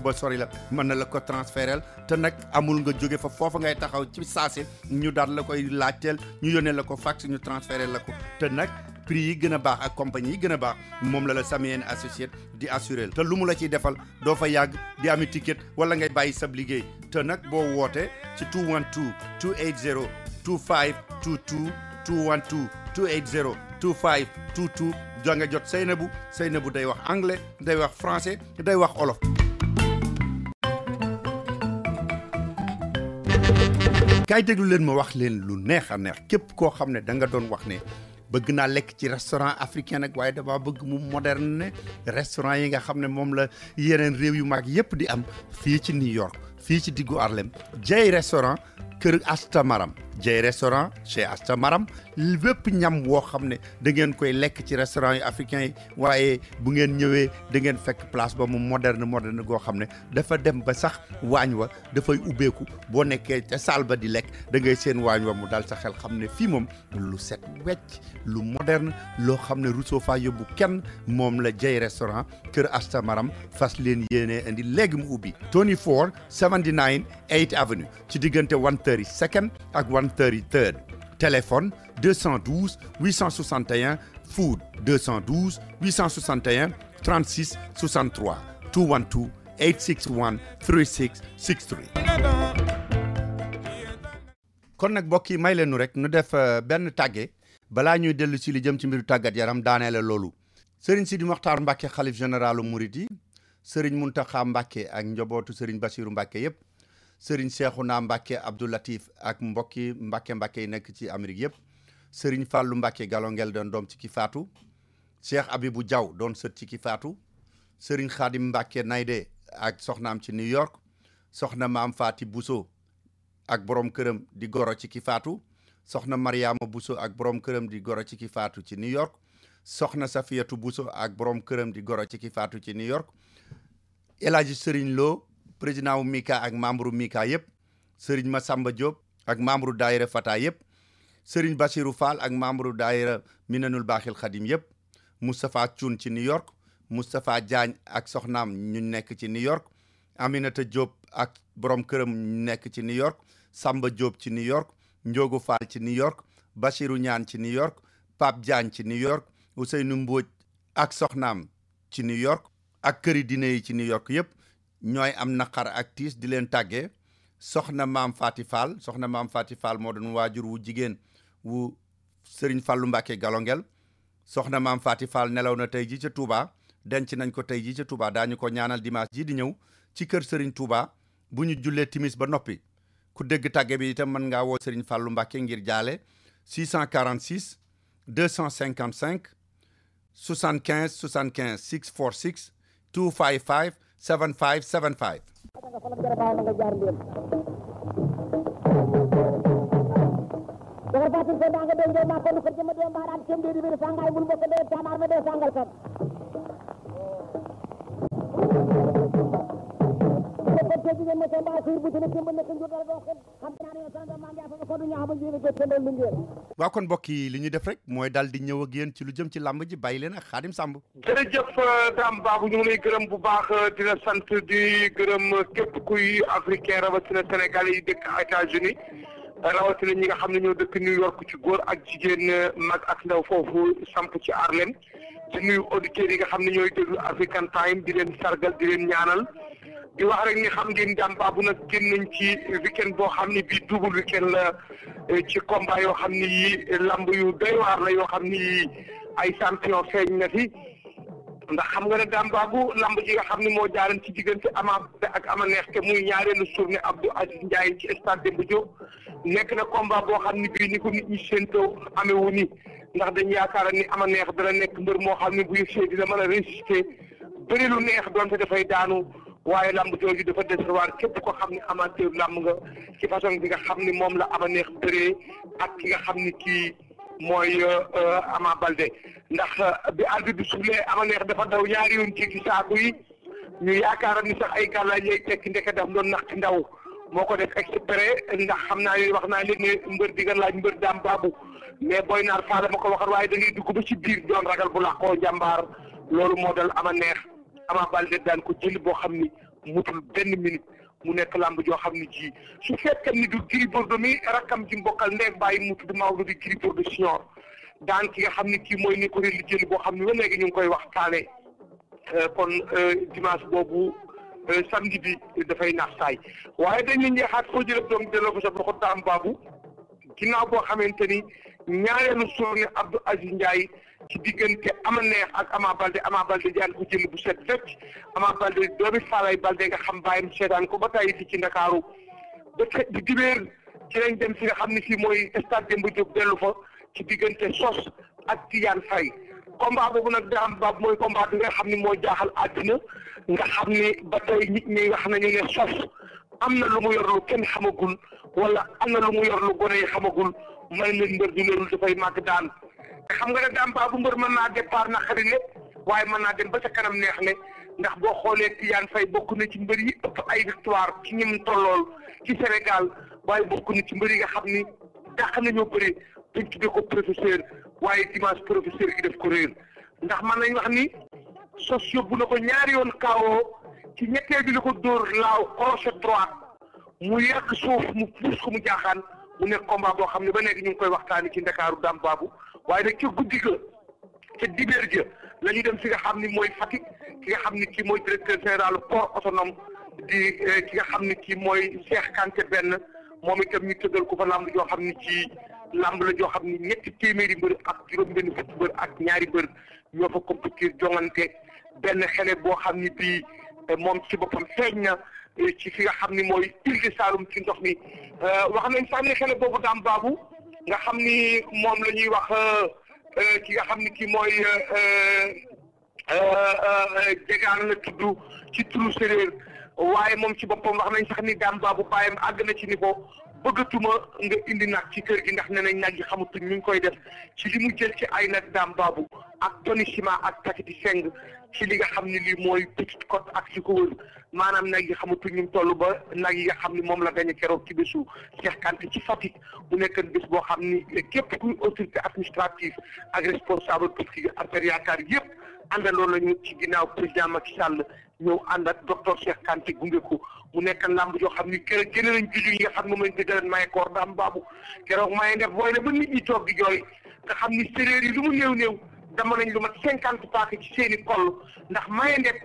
ba sori la mën na la ko transférer te nag amul nga jóge fa foofa ngay taxaw ci saase ñu daal la koy laajteel ñu yónnee la ko fax ñu transférer la ko te nag prix yi gën a baax ak compagnie yi gën a baax moom la Sami and Associate di assurer te lu mu la ciy defal doo fa yàgg di ami ticket wala ngay bàyyi sab liggéey te nag boo wootee ci 212 280 2522 212 280 2522 da nga jot Seynabou day wax anglais day wax français day wax olof kaay déglu leen ma wax leen lu neex a neex képp koo xam ne da nga doon wax ne bëgg naa lekk ci restaurant africain nag waaye dama bëgg mu moderne ne restaurant yi nga xam ne moom la yeneen réew yu mag yépp di am fii ci New York fii ci diggu Harlem Jey restaurant kër Asta Maram Jey restaurant chez Asta Maram bépp ñam woo xam ne da ngeen koy lekk ci restaurant yu africain yi waaye bu ngeen ñëwee da ngeen fekk place ba mu moderne goo xam ne dafa dem ba sax waañ wa dafay ubbeeku boo nekkee ca salle ba di lekk da ngay seen waañ wa mu dal sa xel xam ne fii moom lu set wecc lu moderne loo xam ne Rousseau fa yóbbu kenn moom la Jey restaurant kër Asta Maram fas leen yéene indi léegi mu ubbi 2479 8th Avenue ci diggante 132nd ak 133rd téléphone 212 861 food 212 861 36 63 212 861 3663 kon nag mbokk yi may leen nu rek nu def benn tàgge balaa ñuy dellu si li jëm ci mbiru tàggat yaram daaneele loolu Serigne Sidi Mokhtar Mbacke xalif généralu Mouride Serigne Mountakha Mbacke ak njabootu Serigne Bassirou Mbacke yépp Serigne Cheikhouna Mbacke Abdou Latif ak mbokki Mbacke yi nekk ci Amérique yépp Serigne Fallou Mbacke Galongel doon doom ci ki faatu Cheikh Abibou Diaw doon sët ci ki faatu Serigne Khadim Mbacke Naydé ak soxnaam ci New York soxna Maam Fati Bousso ak borom këram di goro ci ki faatu soxna Mariama Bousso ak borom këram di goro ci ki faatu ci New York soxna Safiyatu Bousso ak borom këram di goro ci ki faatu ci New York El Hadji Serigne Lo président wu Mika ak membre Mika yépp Serigne Massamba Diop ak membre daayira Fata yépp Serigne Bassirou Fall ak membre daayira Minanul Baaxil Xadim yépp Moustapha Thioune ci New York Moustapha Diagne ak soxnaam ñu nekk ci New York Aminata Diop ak borom këram ñu nekk ci New York Samba Diop ci New York Ndiogu Fall ci New York Bassirou Ñaan ci New York Pape Diagne ci New York Ousseynou Mbodj ak soxnaam ci New York ak këri dine yi ci New York yépp ñooy am naqar ak tiis di leen tàggee soxna Maam Fati Fall moo doon waajur wu jigéen wu Serigne Fallou Mbacke Galongel soxna Maam Fati Fall nelaw na tey ji ca Touba denc nañ ko tey ji ca Touba daañu ko ñaanal dimanche ji di ñëw ci kër Serigne Touba bu ñu jullee timis ba noppi ku dégg tàgge bi itam mën ngaa woo Serigne Fallou Mbacke ngir jaale 646 255 75 75 646 255 7575 waaw kon mbokk yi li ñu def rek mooy daal di ñëw ak yéen ci lu jëm ci làmb ji bàyyi leen ak Xaadim Samb. jërëjëf Dame Babou ñu ngi lay gërëm bu baax di la sant di gërëm képp kuy africain rawatina Sénégal yi dëkk États-Unis rawatina ñi nga xam ne ñoo dëkk New York ci góor ak jigéen mag ak ndaw foofu samp ci Harlem di nuyu auditeurs yi nga xam ne ñooy déglu African Time di leen sargal di leen ñaanal di wax rek ni xam ngeen Dame Babou nag génn nañ ci weekend boo xam ne bii double weekend la ci combat yoo xam ne yi lamb yu doy waar la yoo xam ne yi ay champion feeñ na fi ndax xam nga ne Dame Babou lamb ji nga xam ne moo jaaran ci diggante Ama ak Ama Neex te muy ñaareelu journée Abdou Aziz Ndiaye ci stade Demba Diop nekk na combat boo xam ne bii ni ko nit ñi séentoo amewu ni ndax dañ yaakaar ni Ama Neex dana nekk mbër moo xam ne bu yëgsee dina mën a résister bëri lu neex doonte dafay daanu waaye lamb jooju dafa décevoir képp ko xam ne amateur lamb nga ci façon bi nga xam ne moom la Ama Neex bëree ak ki nga xam ne kii mooy Ama Baldé ndax bi arbitre bi soufflé Ama Neex dafa daw ñaari yoon ci saako yi ñu yaakaar ni sax ay gàllaaj lay tekki ndeke daf doon naq ndaw moo ko def exprès ndax xam naa leen wax naa leen ne mbër di nga laaj mbër Dame Babou mais Boy Naar Fala ma ko waxal waaye da ngay dugg ba ci biir doon ragal bu làqoo jàmbaar loolu moo dal Ama Neex Ama Baldé daan ko jël boo xam ni mutul benn minute mu nekk lamb joo xam ni ji su fekkee ni du Gris Bordeaux mi rakkam ji mbokkal ndeeg bàyyi mu tudd Maodo di Gris Bordeaux senior daan ki nga xam ni kii mooy ni ko li jël boo xam ni ba léegi ñu ngi koy waxtaane kon dimanche boobu samedi bi dafay naax saay waaye dañ la ñeexaat foo jëlee doom delloo ko sa loxo Dame Babou ginnaaw boo xamante ni ñaareelu journée Abdou Aziz Ndiaye ci diggante Ama Neex ak Ama Baldé jaan ko jël bu set wecc Ama Baldé doomi Falay Baldé nga xam bàyyam seetaan ko ba tey fi ci Ndakaaru ba di dibéer ci lañ dem fi nga xam ne fii mooy stade Demba Diop dellu fa ci diggante Sos ak Tidiane Faye combat boobu nag Dame Babou mooy combat bi nga xam ne moo jaaxal àddina nga xam ne ba tey nit ñi wax nañu ne Sos am na lu mu yor lu kenn xamagul wala am na lu mu yor lu gone yi xamagul may leen mbër du leerul dafay màgg daan xam nga ne Dame Babou mbër mën naa départ na xari le waaye mën naa dem ba ca kanam neex le ndax boo xoolee Tidiane Faye bokk na ci mbër yi ëpp ay victoire ci ñim tollool ci Sénégal waaye bokk na ci mbër yi nga xam ni dàq nañoo bëri dañ tuddee ko professeur waaye dimanche professeur gi def ko réer ndax mën nañ wax ni Sos yóbbu na ko ñaari yoon kaawoo ci ñetteel bi la ko dóor laaw crochet droite mu yàq suuf mu puus ko mu jaaxaan mu nekk combat boo xam ne ba léegi ñu ngi koy waxtaani ci Ndakaaru Dame Babou waaye nag ca guddi ga ca dibéer ja la ñu dem fi nga xam ni mooy Fatick ki nga xam ni kii mooy directeur général port autonome di ki nga xam ni kii mooy Cheikh Kanté benn moom itam ñu tëggal ko fa lamb joo xam ni ci lamb la joo xam ni ñetti téeméeri mbër ak juróom-benn fukki mbër ak ñaari mbër ñoo fa compétir jongante benn xele boo xam ni bii moom ci boppam feeñ na ci fi nga xam ni mooy Île de Saloum ci ndox mi wax nañ sax ni xele boobu Dame Babou nga xam ni moom la ñuy wax ki nga xam ni kii mooy jegaan la tudd ci turu séréer waaye moom ci boppam wax nañ sax ni Dame Babou bàyyam àgg na ci ni ko bëggatuma nga indi nag ci kër gi ndax nee nañ nag yi xamatuñ ñu ngi koy def ci li mu jël ci ay nag Dame Babou ak Tony Sima ak Takiti Seng ci li nga xam ne lii mooy Petite Côte ak ci ko wër maanaam nag yi xamatuñ ñu toll ba nag yi nga xam ne moom la gañe keroog ci bésu Cheikh Kanté ci Fatick bu nekk bés boo xam ni képp kuy autorité administrative ak responsable politique affaire yaakaar yëpp àndandoo lañu ci ginnaaw président Macky Sall ñëw ànd ak docteur Cheikh Kanté gunge ko mu nekk lamb joo xam ni keroog génne nañ julli yi nga xam ne moom lañ dëggaleen maye koor Dame Babou keroog maye ndef booy ne ba nit ñi toog di jooy nga xam ni séréer yi lu mu néew dama nañ lu mat 50 paaka ci seeni koll ndax maye ndef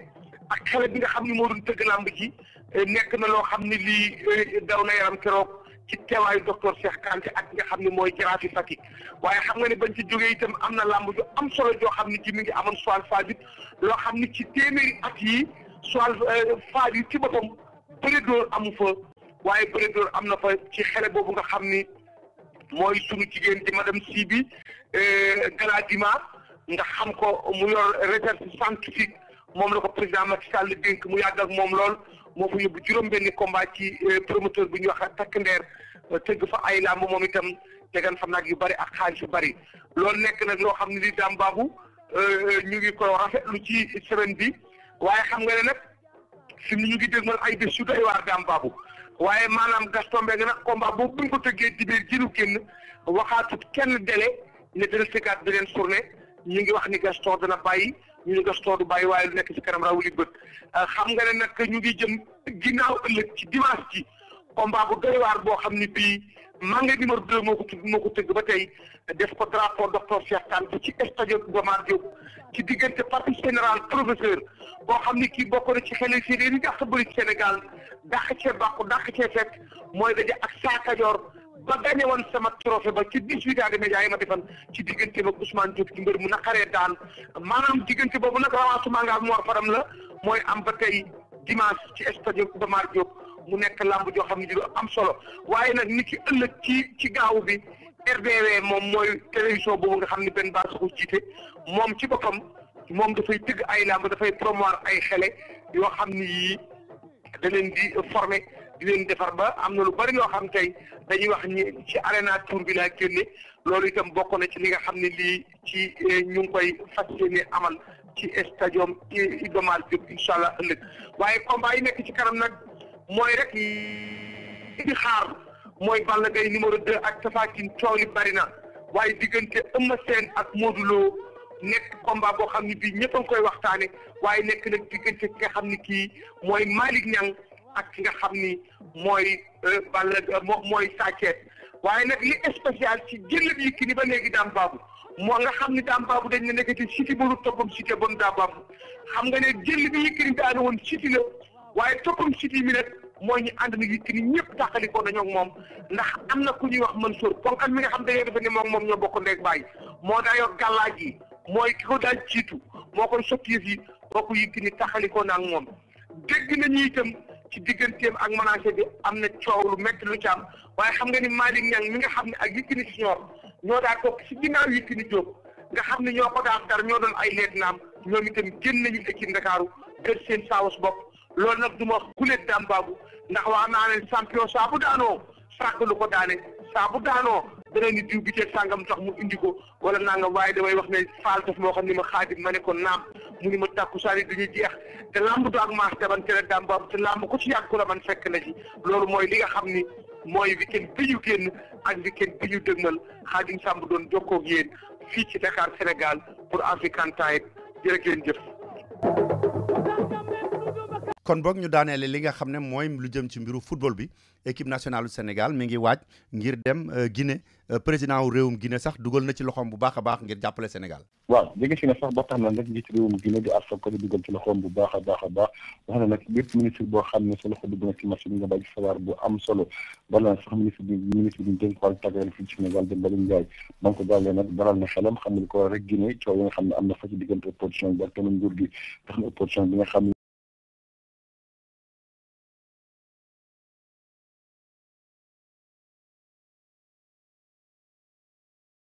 ak xale bi nga xam ni moo doon tëgg lamb ji nekk na loo xam ne lii daw na yaram keroog ci teewaayu docteur Cheikh Kanté ak nga xam ne mooy jaraafi Fatick waaye xam nga ne bañ ci jógee itam am na lamb ju am solo joo xam ne ji mi ngi amoon Joal Fadiouth loo xam ni ci téeméeri at yi Joal Fadiouth ci boppam bëre dóor amu fa waaye bëre dóor am na fa ci xale boobu nga xam ni mooy sunu jigéen di madame Sibi Galadima nga xam ko mu yor réserve scientifique moom la ko président Macky Sall dénk mu yàgg ak moom lool moo fa yóbbu juróom-benni combat ci promoteur bu ñuy wax takk ndeer tëgg fa ay làmb moom itam tegan fa nag yu bari ak xaalis yu bari loolu nekk nag loo xam ne li Dame Babou ñu ngi ko rafetlu ci semaine bi waaye xam nga ne nag fi mu ñu ngi dégmal ay bés yu doy waar Dame Babou waaye maanaam Gaston Mbengue nag combat boobu buñ ko tëggee di biir jënu génn waxaatut kenn délai ne dana tëggaat beneen journée ñu ngi wax ni Gaston dana bàyyi ñu ne Gaston du bàyyi waaye lu nekk ci kanam rawuli bët xam nga ne nag ñu ngi jëm ginnaaw ëllëg ci dimanche ci combat bu doy waar boo xam ni bii Manga numéro 2 moo ko tëgg ba tey def ko drapeau docteur Cheikh Kanté ci stade Iba Mar Diop ci diggante parti général professeur boo xam ni kii bokk na ci xel séeréer yi dàq bëri ci Sénégal dàq cee bàqu dàq cee fekk mooy daje ak Saa Kajoor ba gañe woon sama trophée ba ci 18 ans de média yi ma defan ci diggante ba Ousmane Diop ci mbër mu naqaree daan maanaam diggante boobu nag rawaasuma nga Mor Fadam la mooy am ba tey dimanche ci stade Iba Mar Diop mu nekk lamb joo xam ne di lu am solo waaye nag ni ki ëllëg ci gaaw bi RDW moom mooy télévision boobu nga xam ne benn base ko jiite moom ci boppam moom dafay tëgg ay lamb dafay promouvoir ay xele yoo xam ni yii da leen di former di leen defar ba am na lu bari loo xam tey dañuy wax ni ci arena tour bi laa génne loolu itam bokk na ci li nga xam ne lii ci ñu ngi koy fas yéene amal ci stadium Iba Mar Diop incha allah ëllëg waaye combat yi nekk ci kanam nag mooy rek di xaar mooy Balla Gaye numéro 2 ak Tapha Tine coow li bari na waaye diggante Eumeu Sène ak Modou Lo nekk combat boo xam ne bii ñëpp a ngi koy waxtaane waaye nekk nag diggante ki nga xam ne kii mooy Malick Niang ak ki nga xam ni mooy mooy Sa Thiès waaye nag li spécial ci jël bi ki ni ba léegi Dame Babou moo nga xam ni Dame Babou dañ ne nekkati Siteu ba lu toppam Siteu bon Dame Babou xam nga ne jël bi Yékini daanu woon Siteu la waaye toppam Siteu mi nag mooy ñu ànd na Yékini ñëpp taxalikoo dañoo ak moom ndax am na ku ñuy wax Mansour ponkal mi nga xam dañoo defe ne moom ñoo bokk ndeeg bàyyi moo daa yor gàllaaj yi mooy ki ko daal jiitu moo koy sotti yëf yi boo ko Yékini taxalikoo na ak moom dégg nañu itam ci digganteem ak menacé bi am na coow lu métti lu ci am waaye xam nga ni Malick Niang mi nga xam ne ak Yékini Junior ñoo daa topp si ginnaaw Yékini Diop nga xam ne ñoo ko daan dar ñoo doon ay leet naam ñoom itam génn nañu équipe Ndakaaru gër seen saawus bopp loolu nag du ma wax guléet daam baabu ndax wax naa ne champion saa bu daanoo sàkk lu ko daane saa bu daanoo dana ni diw bi teeg sàngam tax mu indi ko wala nangam waaye damay wax ne faal daf moo xam ni ma xaadim ma ne ko naam mu ni ma tàkku saa yi dañuy jeex te lamb du ak maas daban tere daam baabu te lamb ko ci yàgg ku la man fekk na ci loolu mooy li nga xam ni mooy weekend bi ñu génn ak weekend bi ñu dëgmal Xaadim Samb doon jokkoo ak yéen fii ci Dakar Sénégal pour African Time jërë ngeen jëf. kon boog ñu daaneele li nga xam ne mooy lu jëm ci mbiru football bi équipe nationale du Sénégal mi ngi waaj ngir dem Guinée président wu réewum Guinée sax dugal na ci loxoom bu baax a baax ngir jàppale Sénégal. waaw jege si na sax ba tax na nag njiitu réewum Guinée di Alpha Condé dugal ci loxoom bu baax a baax a baax wax na nag bépp ministre boo xam ne sa loxo dugg na ci match bi nga bàyyi sawaar bu am solo bala sax ministre bi ñu dénk wàllu tàggat fii ci Sénégal de Mbalim Ndiaye donc ko daal nag dalal na xelam xam ne ko rek Guinée coow yi nga xam ne am na fa ci diggante opposition bi ak tamit nguur gi tax na opposition bi nga xam